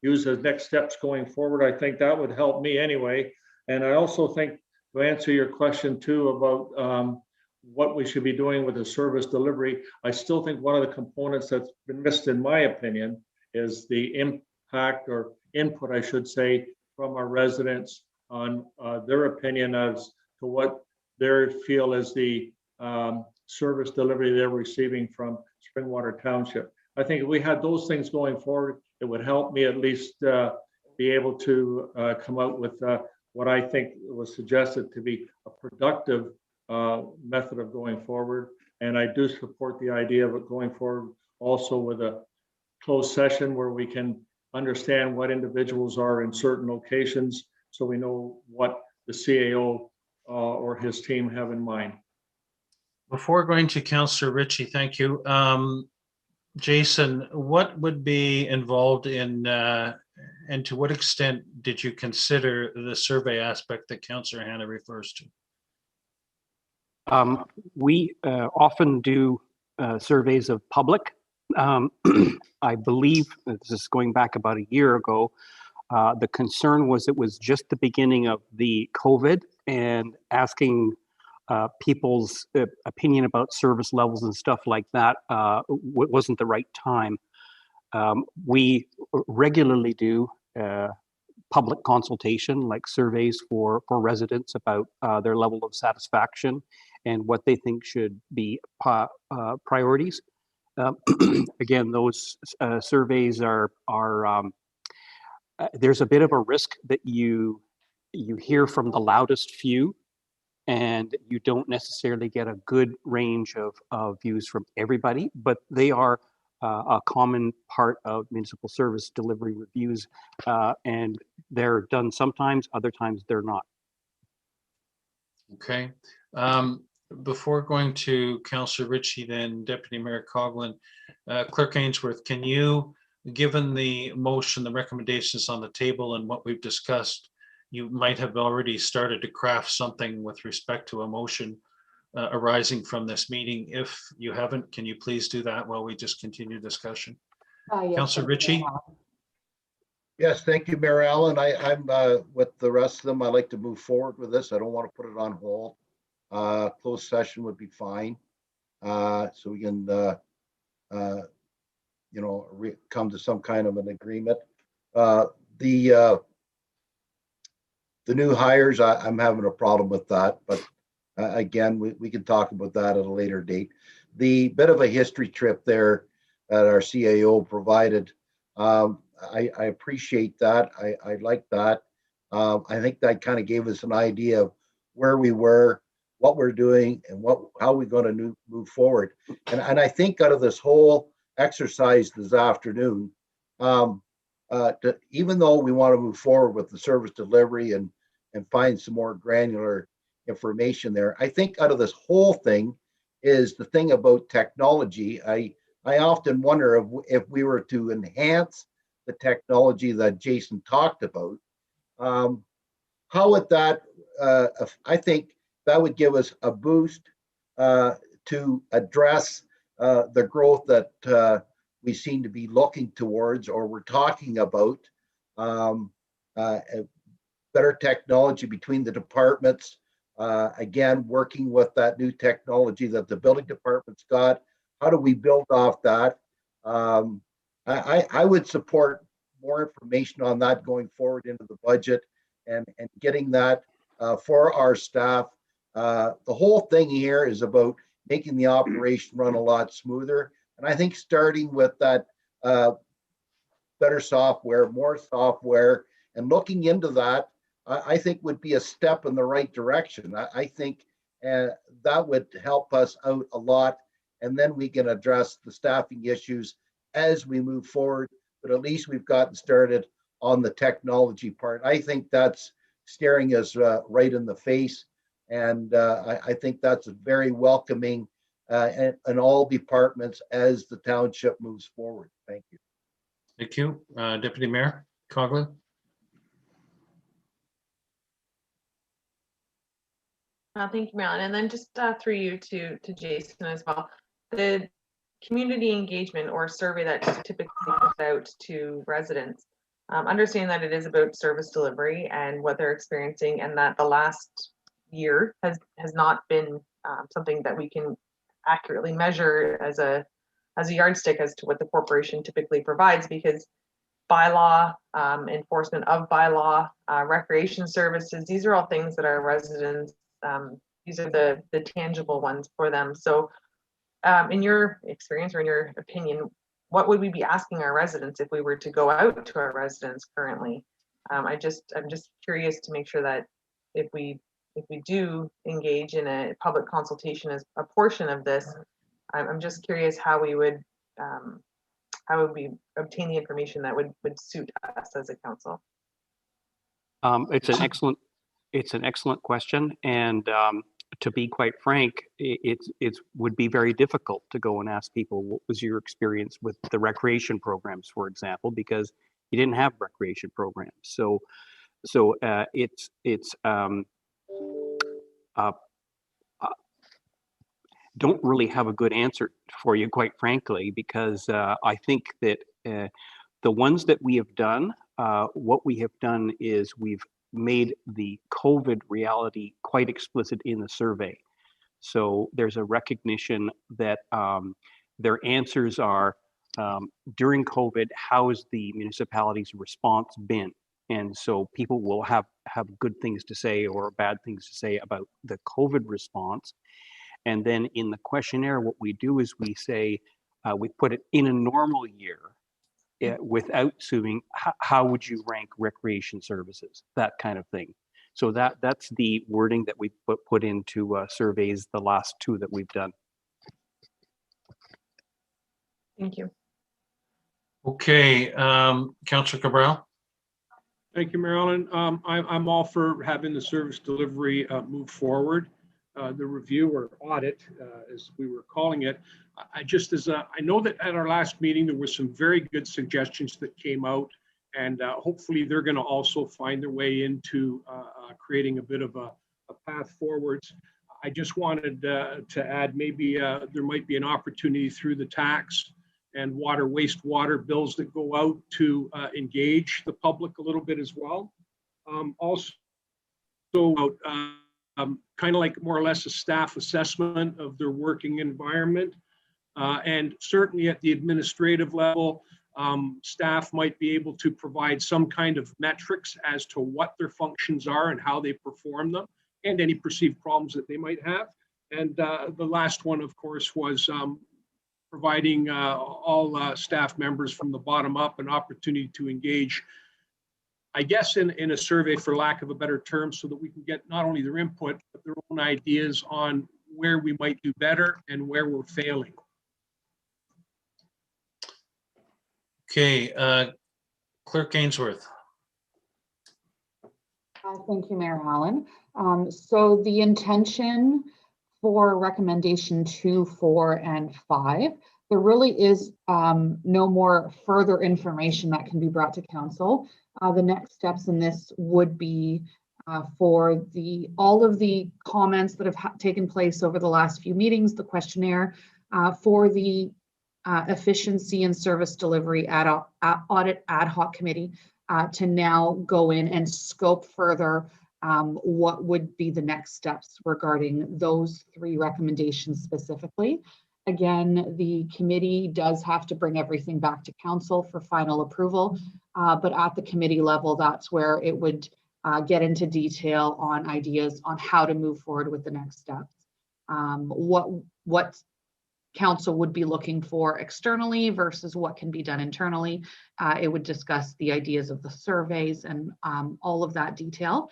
use as next steps going forward. I think that would help me anyway. And I also think, to answer your question too about what we should be doing with the service delivery, I still think one of the components that's been missed, in my opinion, is the impact or input, I should say, from our residents on their opinion as to what they feel is the service delivery they're receiving from Springwater Township. I think if we had those things going forward, it would help me at least be able to come out with what I think was suggested to be a productive method of going forward. And I do support the idea of it going forward also with a closed session where we can understand what individuals are in certain locations so we know what the CAO or his team have in mind. Before going to Councillor Ritchie, thank you. Jason, what would be involved in, and to what extent did you consider the survey aspect that Councillor Hannah refers to? We often do surveys of public. I believe this is going back about a year ago. The concern was it was just the beginning of the COVID and asking people's opinion about service levels and stuff like that wasn't the right time. We regularly do public consultation, like surveys for residents about their level of satisfaction and what they think should be priorities. Again, those surveys are there's a bit of a risk that you hear from the loudest few, and you don't necessarily get a good range of views from everybody, but they are a common part of municipal service delivery reviews, and they're done sometimes, other times they're not. Okay. Before going to Councillor Ritchie, then Deputy Mayor Coughlin, Clerk Ainsworth, can you, given the motion, the recommendations on the table and what we've discussed, you might have already started to craft something with respect to a motion arising from this meeting. If you haven't, can you please do that while we just continue discussion? Yes, Councillor Ritchie? Yes, thank you, Mayor Allen. I'm with the rest of them. I'd like to move forward with this. I don't want to put it on hold. Closed session would be fine. So we can, come to some kind of an agreement. The new hires, I'm having a problem with that, but again, we can talk about that at a later date. The bit of a history trip there that our CAO provided, I appreciate that. I like that. I think that kind of gave us an idea of where we were, what we're doing, and how we're going to move forward. And I think out of this whole exercise this afternoon, even though we want to move forward with the service delivery and find some more granular information there, I think out of this whole thing is the thing about technology. I often wonder if we were to enhance the technology that Jason talked about, how would that, I think that would give us a boost to address the growth that we seem to be looking towards, or we're talking about, better technology between the departments. Again, working with that new technology that the building department's got. How do we build off that? I would support more information on that going forward into the budget and getting that for our staff. The whole thing here is about making the operation run a lot smoother. And I think starting with that better software, more software, and looking into that, I think would be a step in the right direction. I think that would help us out a lot. And then we can address the staffing issues as we move forward. But at least we've gotten started on the technology part. I think that's staring us right in the face. And I think that's very welcoming in all departments as the township moves forward. Thank you. Thank you. Deputy Mayor Coughlin? Thank you, Marilyn. And then just through you to Jason as well. The community engagement or survey that typically goes out to residents, understanding that it is about service delivery and what they're experiencing, and that the last year has not been something that we can accurately measure as a yardstick as to what the corporation typically provides, because bylaw, enforcement of bylaw, recreation services, these are all things that our residents, these are the tangible ones for them. So in your experience or in your opinion, what would we be asking our residents if we were to go out to our residents currently? I'm just curious to make sure that if we do engage in a public consultation as a portion of this, I'm just curious how we would how would we obtain the information that would suit us as a council? It's an excellent question, and to be quite frank, it would be very difficult to go and ask people what was your experience with the recreation programs, for example, because you didn't have recreation programs. So don't really have a good answer for you, quite frankly, because I think that the ones that we have done, what we have done is we've made the COVID reality quite explicit in the survey. So there's a recognition that their answers are, during COVID, how has the municipality's response been? And so people will have good things to say or bad things to say about the COVID response. And then in the questionnaire, what we do is we say, we put it in a normal year, without assuming how would you rank recreation services, that kind of thing. So that's the wording that we put into surveys, the last two that we've done. Thank you. Okay, Councillor Cabral. Thank you, Marilyn. I'm all for having the service delivery move forward. The review or audit, as we were calling it. I know that at our last meeting, there were some very good suggestions that came out, and hopefully they're going to also find their way into creating a bit of a path forwards. I just wanted to add maybe there might be an opportunity through the tax and wastewater bills that go out to engage the public a little bit as well. Also, kind of like more or less a staff assessment of their working environment. And certainly at the administrative level, staff might be able to provide some kind of metrics as to what their functions are and how they perform them, and any perceived problems that they might have. And the last one, of course, was providing all staff members from the bottom up an opportunity to engage, I guess, in a survey, for lack of a better term, so that we can get not only their input, but their own ideas on where we might do better and where we're failing. Okay, Clerk Ainsworth. Thank you, Mayor Allen. So the intention for recommendation 2, 4, and 5, there really is no more further information that can be brought to council. The next steps in this would be for all of the comments that have taken place over the last few meetings, the questionnaire, for the efficiency and service delivery audit ad hoc committee to now go in and scope further what would be the next steps regarding those 3 recommendations specifically. Again, the committee does have to bring everything back to council for final approval, but at the committee level, that's where it would get into detail on ideas on how to move forward with the next steps. What council would be looking for externally versus what can be done internally. It would discuss the ideas of the surveys and all of that detail.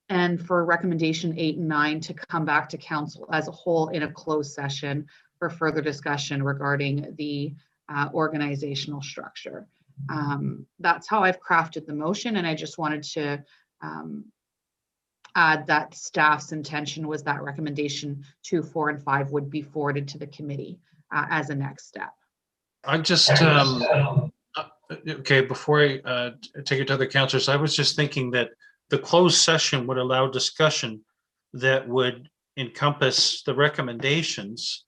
And for recommendation 8 and 9 to come back to council as a whole in a closed session for further discussion regarding the organizational structure. That's how I've crafted the motion, and I just wanted to add that staff's intention was that recommendation 2, 4, and 5 would be forwarded to the committee as a next step. I just, okay, before I take it to other councillors, I was just thinking that the closed session would allow discussion that would encompass the recommendations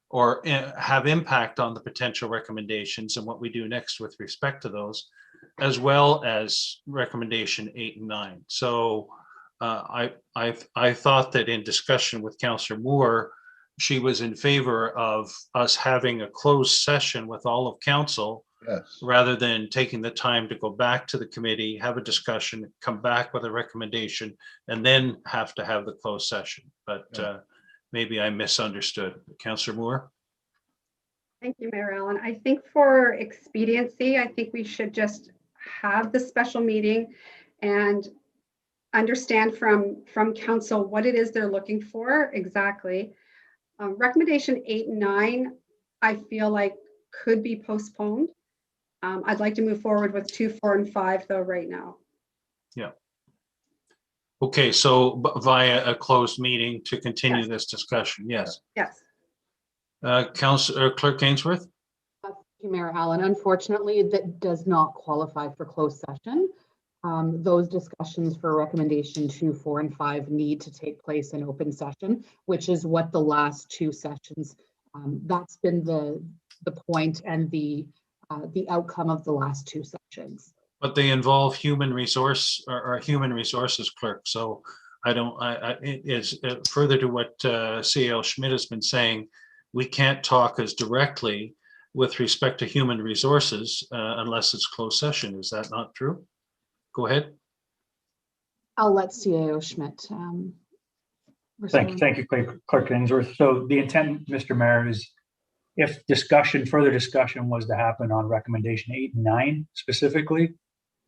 or have impact on the potential recommendations and what we do next with respect to those, as well as recommendation 8 and 9. So I thought that in discussion with Councillor Moore, she was in favor of us having a closed session with all of council, Yes. rather than taking the time to go back to the committee, have a discussion, come back with a recommendation, and then have to have the closed session. But maybe I misunderstood. Councillor Moore? Thank you, Mayor Allen. I think for expediency, I think we should just have the special meeting and understand from council what it is they're looking for exactly. Recommendation 8 and 9, I feel like could be postponed. I'd like to move forward with 2, 4, and 5 though right now. Yeah. Okay, so via a closed meeting to continue Yes. this discussion, yes. Yes. Councillor Clerk Ainsworth? Thank you, Mayor Allen. Unfortunately, that does not qualify for closed session. Those discussions for recommendation 2, 4, and 5 need to take place in open session, which is what the last 2 sessions, that's been the point and the outcome of the last 2 sessions. But they involve human resources clerk. So further to what CAO Schmidt has been saying, we can't talk as directly with respect to human resources unless it's closed session. Is that not true? Go ahead. I'll let CAO Schmidt. Thank you, Clerk Ainsworth. So the intent, Mr. Mayor, is if further discussion was to happen on recommendation 8 and 9 specifically,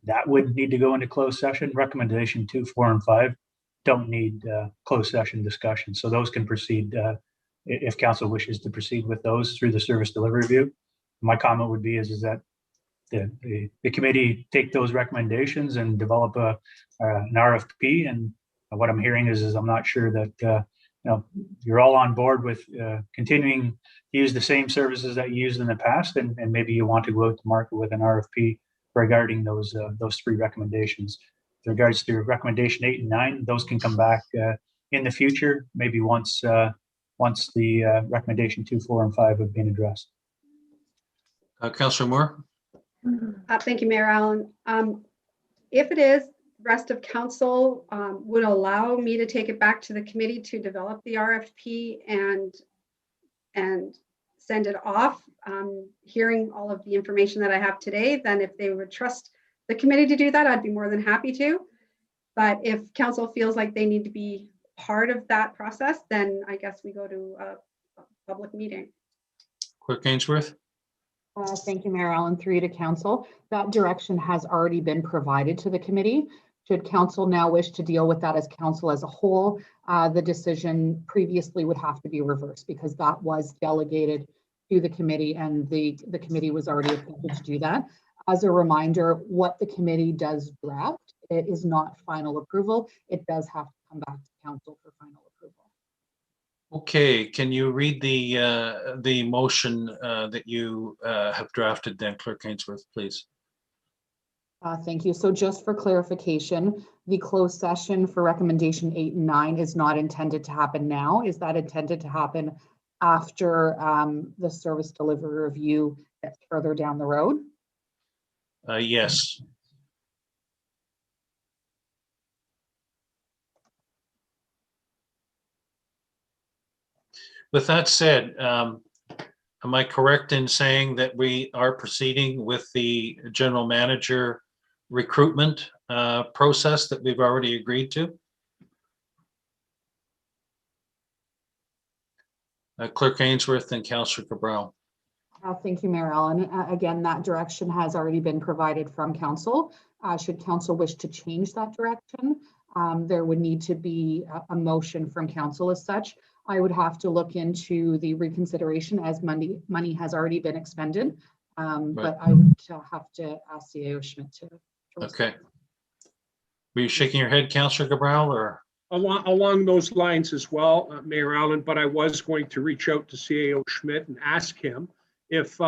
that would need to go into closed session. Recommendation 2, 4, and 5 don't need closed session discussion. So those can proceed if council wishes to proceed with those through the service delivery review. My comment would be is that the committee take those recommendations and develop an RFP. And what I'm hearing is I'm not sure that you're all on board with continuing to use the same services that you used in the past, and maybe you want to go out to market with an RFP regarding those 3 recommendations. With regards to recommendation 8 and 9, those can come back in the future, maybe once the recommendation 2, 4, and 5 have been addressed. Councillor Moore? Thank you, Mayor Allen. If it is, rest of council would allow me to take it back to the committee to develop the RFP and send it off, hearing all of the information that I have today, then if they would trust the committee to do that, I'd be more than happy to. But if council feels like they need to be part of that process, then I guess we go to a public meeting. Clerk Ainsworth? Thank you, Mayor Allen. 3 to council. That direction has already been provided to the committee. Should council now wish to deal with that as council as a whole, the decision previously would have to be reversed because that was delegated to the committee and the committee was already appointed to do that. As a reminder, what the committee does draft, it is not final approval. It does have to come back to council for final approval. Okay, can you read the motion that you have drafted then, Clerk Ainsworth, please? Thank you. So just for clarification, the closed session for recommendation 8 and 9 is not intended to happen now. Is that intended to happen after the service delivery review gets further down the road? Yes. With that said, am I correct in saying that we are proceeding with the general manager recruitment process that we've already agreed to? Clerk Ainsworth and Councillor Cabral. Thank you, Mayor Allen. Again, that direction has already been provided from council. Should council wish to change that direction, there would need to be a motion from council as such. I would have to look into the reconsideration as money has already been expended, but I would have to ask CAO Schmidt to. Okay. Were you shaking your head, Councillor Cabral, or? Along those lines as well, Mayor Allen, but I was going to reach out to CAO Schmidt and ask him if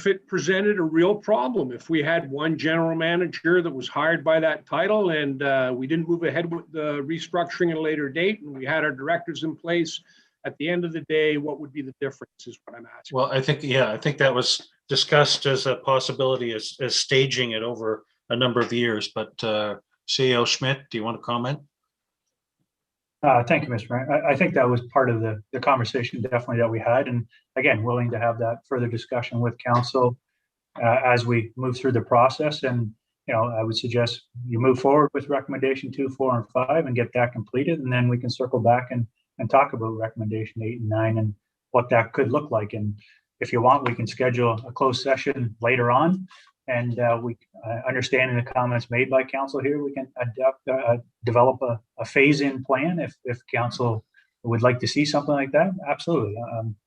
it presented a real problem, if we had one general manager that was hired by that title and we didn't move ahead with the restructuring at a later date and we had our directors in place, at the end of the day, what would be the difference is what I'm asking. Well, I think that was discussed as a possibility as staging it over a number of years, but CAO Schmidt, do you want to comment? Thank you, Mr. Mayor. I think that was part of the conversation definitely that we had. And again, willing to have that further discussion with council as we move through the process. And, I would suggest you move forward with recommendation 2, 4, and 5 and get that completed. And then we can circle back and talk about recommendation 8 and 9 and what that could look like. And if you want, we can schedule a closed session later on. And we understanding the comments made by council here, we can develop a phase-in plan if council would like to see something like that. Absolutely,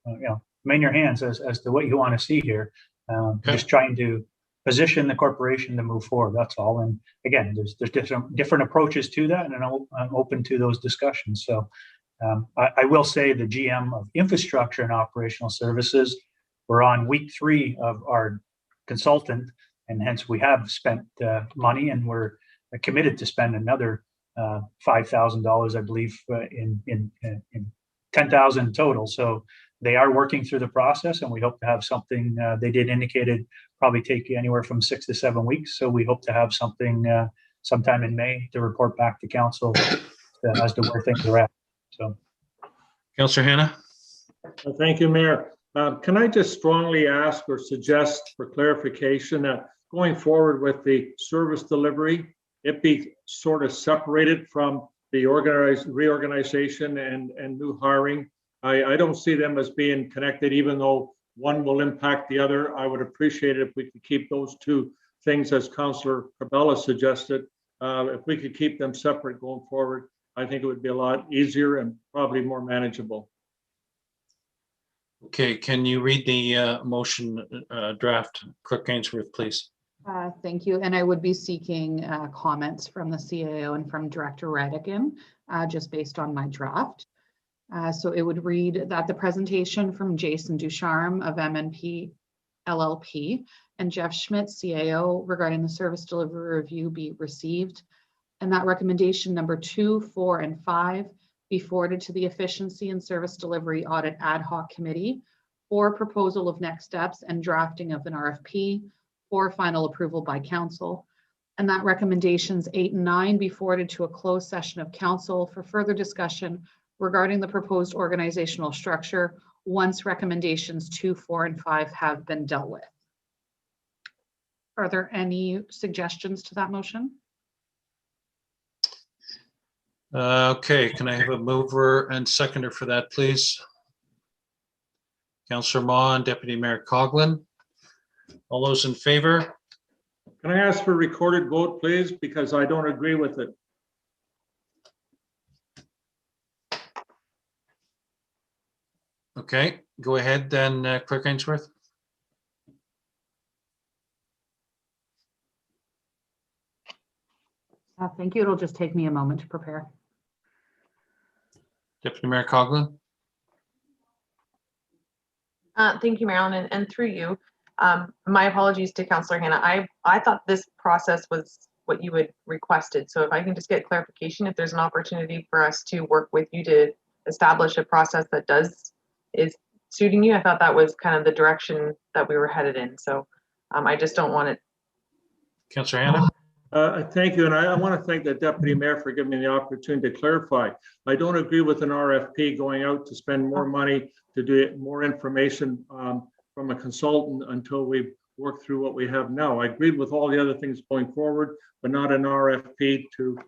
I'm in your hands as to what you want to see here. Just trying to position the corporation to move forward. That's all. And again, there's different approaches to that, and I'm open to those discussions. So I will say the GM of infrastructure and operational services, we're on week 3 of our consultant, and hence we have spent money, and we're committed to spend another $5,000, I believe, in 10,000 total. So they are working through the process, and we hope to have something. They did indicated probably take anywhere from 6 to 7 weeks. So we hope to have something sometime in May to report back to council as to where things are at. So, Councillor Hanna. Thank you, Mayor. Can I just strongly ask or suggest for clarification that going forward with the service delivery, it be sort of separated from the reorganization and new hiring? I don't see them as being connected, even though one will impact the other. I would appreciate it if we could keep those two things, as Councillor Cabela suggested. If we could keep them separate going forward, I think it would be a lot easier and probably more manageable. Okay, can you read the motion draft, Clerk Ainsworth, please? Thank you. And I would be seeking comments from the CAO and from Director Radigan, just based on my draft. So it would read that the presentation from Jason Ducharme of MNP LLP and Jeff Schmidt, CAO, regarding the service delivery review be received, and that recommendation number 2, 4, and 5 be forwarded to the Efficiency and Service Delivery Audit Ad Hoc Committee for proposal of next steps and drafting of an RFP for final approval by council, and that recommendations 8 and 9 be forwarded to a closed session of council for further discussion regarding the proposed organizational structure once recommendations 2, 4, and 5 have been dealt with. Are there any suggestions to that motion? Okay, can I have a mover and seconder for that, please? Councillor Ma and Deputy Mayor Coughlin. All those in favor? Can I ask for a recorded vote, please? Because I don't agree with it. Okay, go ahead then, Clerk Ainsworth. Thank you. It'll just take me a moment to prepare. Deputy Mayor Coughlin. Thank you, Marilyn, and through you. My apologies to Councillor Hanna. I thought this process was what you had requested. So if I can just get clarification, if there's an opportunity for us to work with you to establish a process that is suiting you, I thought that was kind of the direction that we were headed in. So I just don't want it. Councillor Hanna. Thank you, and I want to thank the Deputy Mayor for giving me the opportunity to clarify. I don't agree with an RFP going out to spend more money to do more information from a consultant until we work through what we have now. I agreed with all the other things going forward, but not an RFP to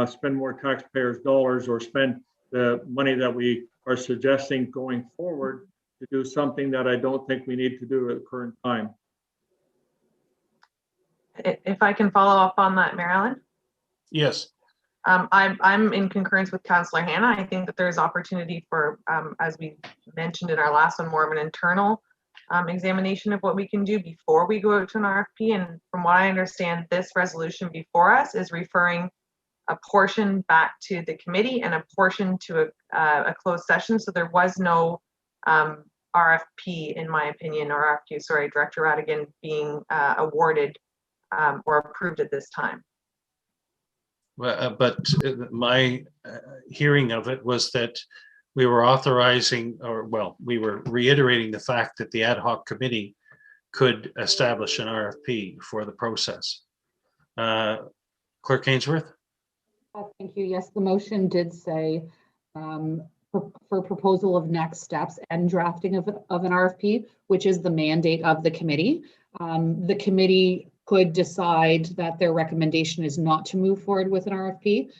spend more taxpayers' dollars or spend the money that we are suggesting going forward to do something that I don't think we need to do at the current time. If I can follow up on that, Marilyn? Yes. I'm in concurrence with Councillor Hanna. I think that there's opportunity for, as we mentioned in our last one, more of an internal examination of what we can do before we go out to an RFP. And from what I understand, this resolution before us is referring a portion back to the committee and a portion to a closed session. So there was no RFP, in my opinion, or RFQ, sorry, Director Radigan being awarded or approved at this time. But my hearing of it was that we were authorizing, or well, we were reiterating the fact that the ad hoc committee could establish an RFP for the process. Clerk Ainsworth? Thank you. Yes, the motion did say for proposal of next steps and drafting of an RFP, which is the mandate of the committee. The committee could decide that their recommendation is not to move forward with an RFP.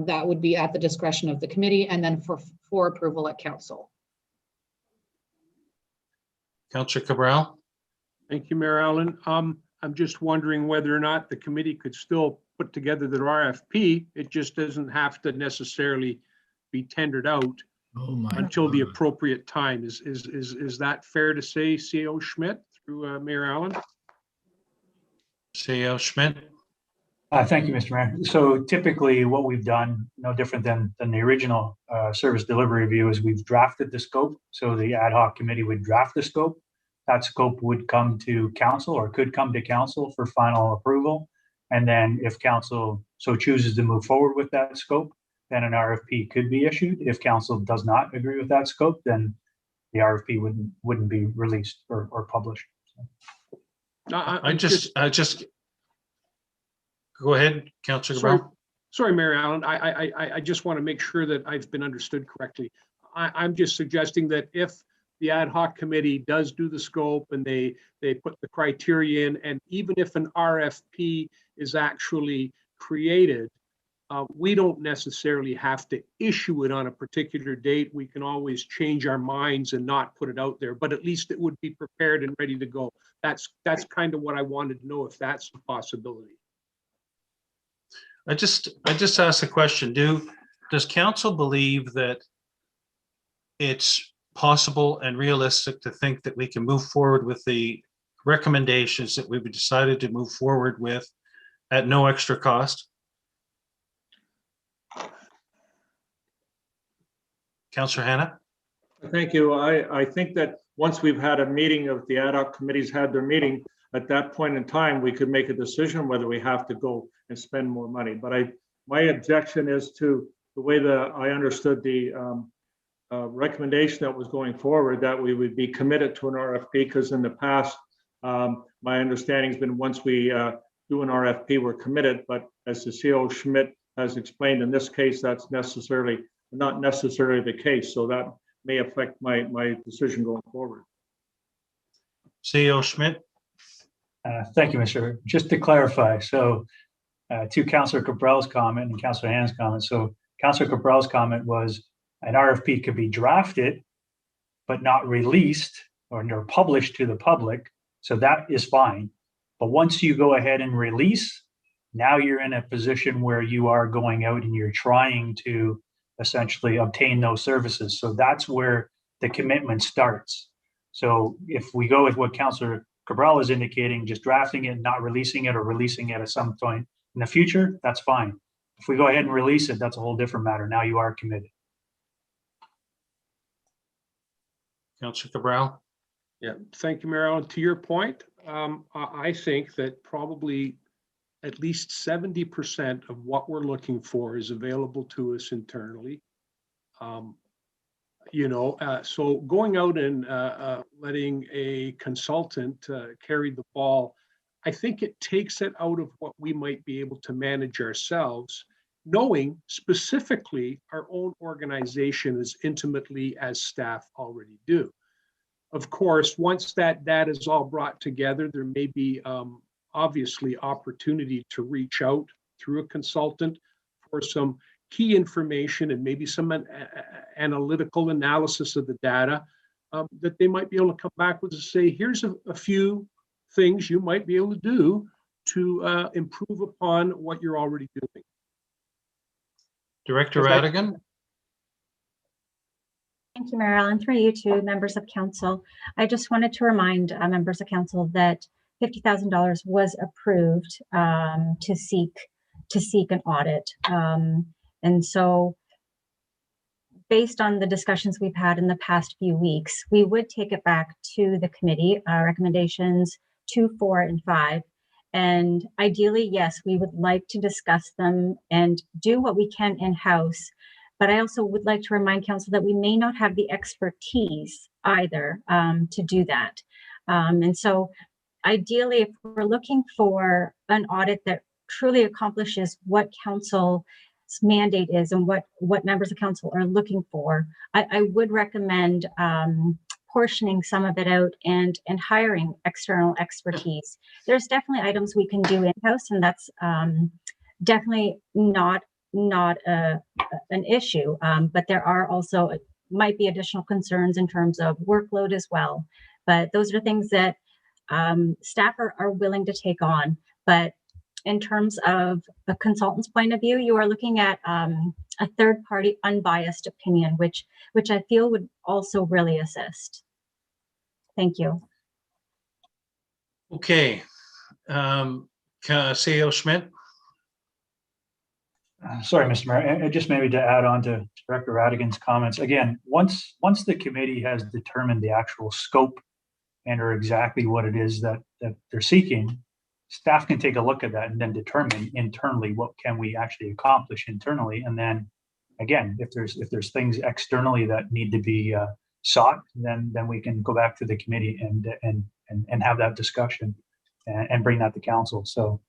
That would be at the discretion of the committee and then for approval at council. Councillor Cabral? Thank you, Mayor Allen. I'm just wondering whether or not the committee could still put together the RFP. It just doesn't have to necessarily be tendered out until the appropriate time. Is that fair to say, CAO Schmidt, through Mayor Allen. CEO Schmidt. Thank you, Mr. Mayor. So typically what we've done, no different than the original service delivery review, is we've drafted the scope. So the ad hoc committee would draft the scope. That scope would come to council or could come to council for final approval. And then if council so chooses to move forward with that scope, then an RFP could be issued. If council does not agree with that scope, then the RFP wouldn't be released or published. I just go ahead, Councillor Cabral. Sorry, Mayor Allen. I just want to make sure that I've been understood correctly. I'm just suggesting that if the ad hoc committee does do the scope and they put the criteria in, and even if an RFP is actually created, we don't necessarily have to issue it on a particular date. We can always change our minds and not put it out there, but at least it would be prepared and ready to go. That's kind of what I wanted to know, if that's a possibility. I just asked a question. Does council believe that it's possible and realistic to think that we can move forward with the recommendations that we've decided to move forward with at no extra cost? Councillor Hanna? Thank you. I think that once we've had a meeting, of the ad hoc committees had their meeting, at that point in time, we could make a decision whether we have to go and spend more money. But my objection is to the way that I understood the recommendation that was going forward, that we would be committed to an RFP, because in the past, my understanding has been once we do an RFP, we're committed. But as the CEO Schmidt has explained, in this case, that's not necessarily the case. So that may affect my decision going forward. CEO Schmidt? Thank you, Mr. Just to clarify, so to Councillor Cabral's comment and Councillor Han's comment. So Councillor Cabral's comment was an RFP could be drafted, but not released or published to the public. So that is fine. But once you go ahead and release, now you're in a position where you are going out and you're trying to essentially obtain those services. So that's where the commitment starts. So if we go with what Councillor Cabral is indicating, just drafting it, not releasing it, or releasing it at some point in the future, that's fine. If we go ahead and release it, that's a whole different matter. Now you are committed. Councillor Cabral? Yeah, thank you, Mayor Allen. To your point, I think that probably at least 70% of what we're looking for is available to us internally. So going out and letting a consultant carry the ball, I think it takes it out of what we might be able to manage ourselves, knowing specifically our own organization as intimately as staff already do. Of course, once that data is all brought together, there may be obviously opportunity to reach out through a consultant for some key information and maybe some analytical analysis of the data that they might be able to come back with and say, here's a few things you might be able to do to improve upon what you're already doing. Director Radigan? Thank you, Mayor Allen. Through you to members of council. I just wanted to remind members of council that $50,000 was approved to seek an audit. And so based on the discussions we've had in the past few weeks, we would take it back to the committee, recommendations 2, 4, and 5. And ideally, yes, we would like to discuss them and do what we can in-house. But I also would like to remind council that we may not have the expertise either to do that. And so ideally, if we're looking for an audit that truly accomplishes what council's mandate is and what members of council are looking for, I would recommend portioning some of it out and hiring external expertise. There's definitely items we can do in-house, and that's definitely not an issue, but there are also might be additional concerns in terms of workload as well. But those are things that staff are willing to take on. But in terms of a consultant's point of view, you are looking at a third-party unbiased opinion, which I feel would also really assist. Thank you. Okay. CEO Schmidt? Sorry, Mr. Mayor, and just maybe to add on to Director Radigan's comments, again, once the committee has determined the actual scope and or exactly what it is that they're seeking, staff can take a look at that and then determine internally what can we actually accomplish internally. And then again, if there's things externally that need to be sought, then we can go back to the committee and have that discussion and bring that to council. So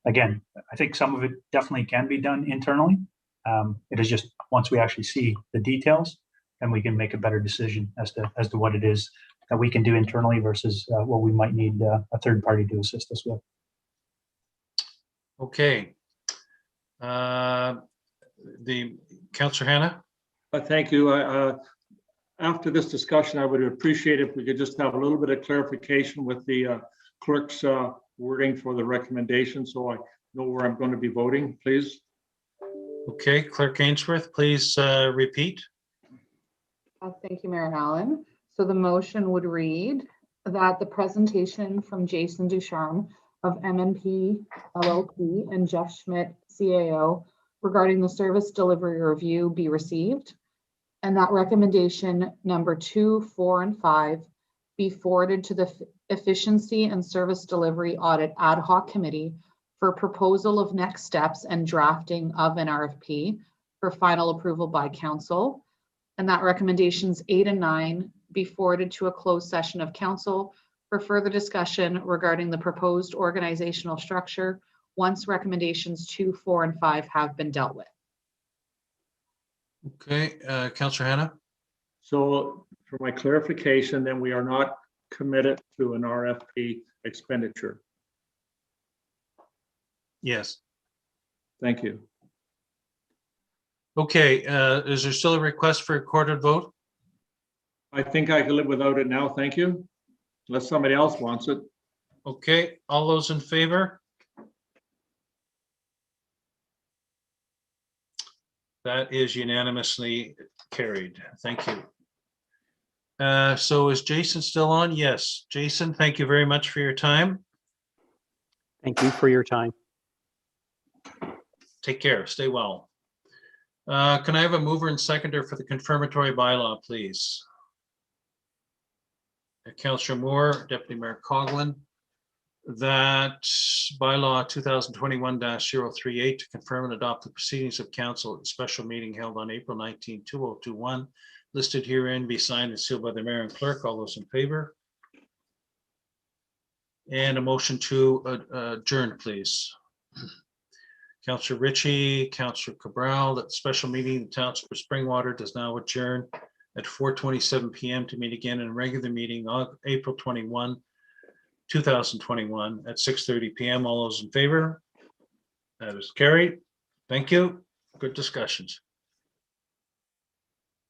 again, I think some of it definitely can be done internally. It is just once we actually see the details, then we can make a better decision as to what it is that we can do internally versus what we might need a third party to assist us with. Okay. The Councillor Hannah? Thank you. After this discussion, I would appreciate if we could just have a little bit of clarification with the clerk's wording for the recommendation, so I know where I'm going to be voting, please. Okay, Clerk Ainsworth, please repeat. Thank you, Mayor Allen. So the motion would read that the presentation from Jason Ducharme of MNP LLP and Jeff Schmidt, CAO, regarding the service delivery review be received, and that recommendation number 2, 4, and 5 be forwarded to the Efficiency and Service Delivery Audit Ad Hoc Committee for proposal of next steps and drafting of an RFP for final approval by council. And that recommendations 8 and 9 be forwarded to a closed session of council for further discussion regarding the proposed organizational structure once recommendations 2, 4, and 5 have been dealt with. Okay, Councillor Hannah? So for my clarification, then we are not committed to an RFP expenditure. Yes. Thank you. Okay, is there still a request for a recorded vote? I think I can live without it now. Thank you. Unless somebody else wants it. Okay, all those in favor? That is unanimously carried. Thank you. So is Jason still on? Yes. Jason, thank you very much for your time. Thank you for your time. Take care. Stay well. Can I have a mover and seconder for the confirmatory bylaw, please? Councillor Moore, Deputy Mayor Coughlin. That bylaw 2021-038 to confirm and adopt the proceedings of council at a special meeting held on April 19, 2021, listed herein, be signed and sealed by the mayor and clerk. All those in favor? And a motion to adjourn, please. Councillor Ritchie, Councillor Cabral, that the special meeting of the Township of Springwater does now adjourn at 4:27 p.m. to meet again in a regular meeting on April 21, 2021 at 6:30 p.m. All those in favor? That is carried. Thank you. Good discussions.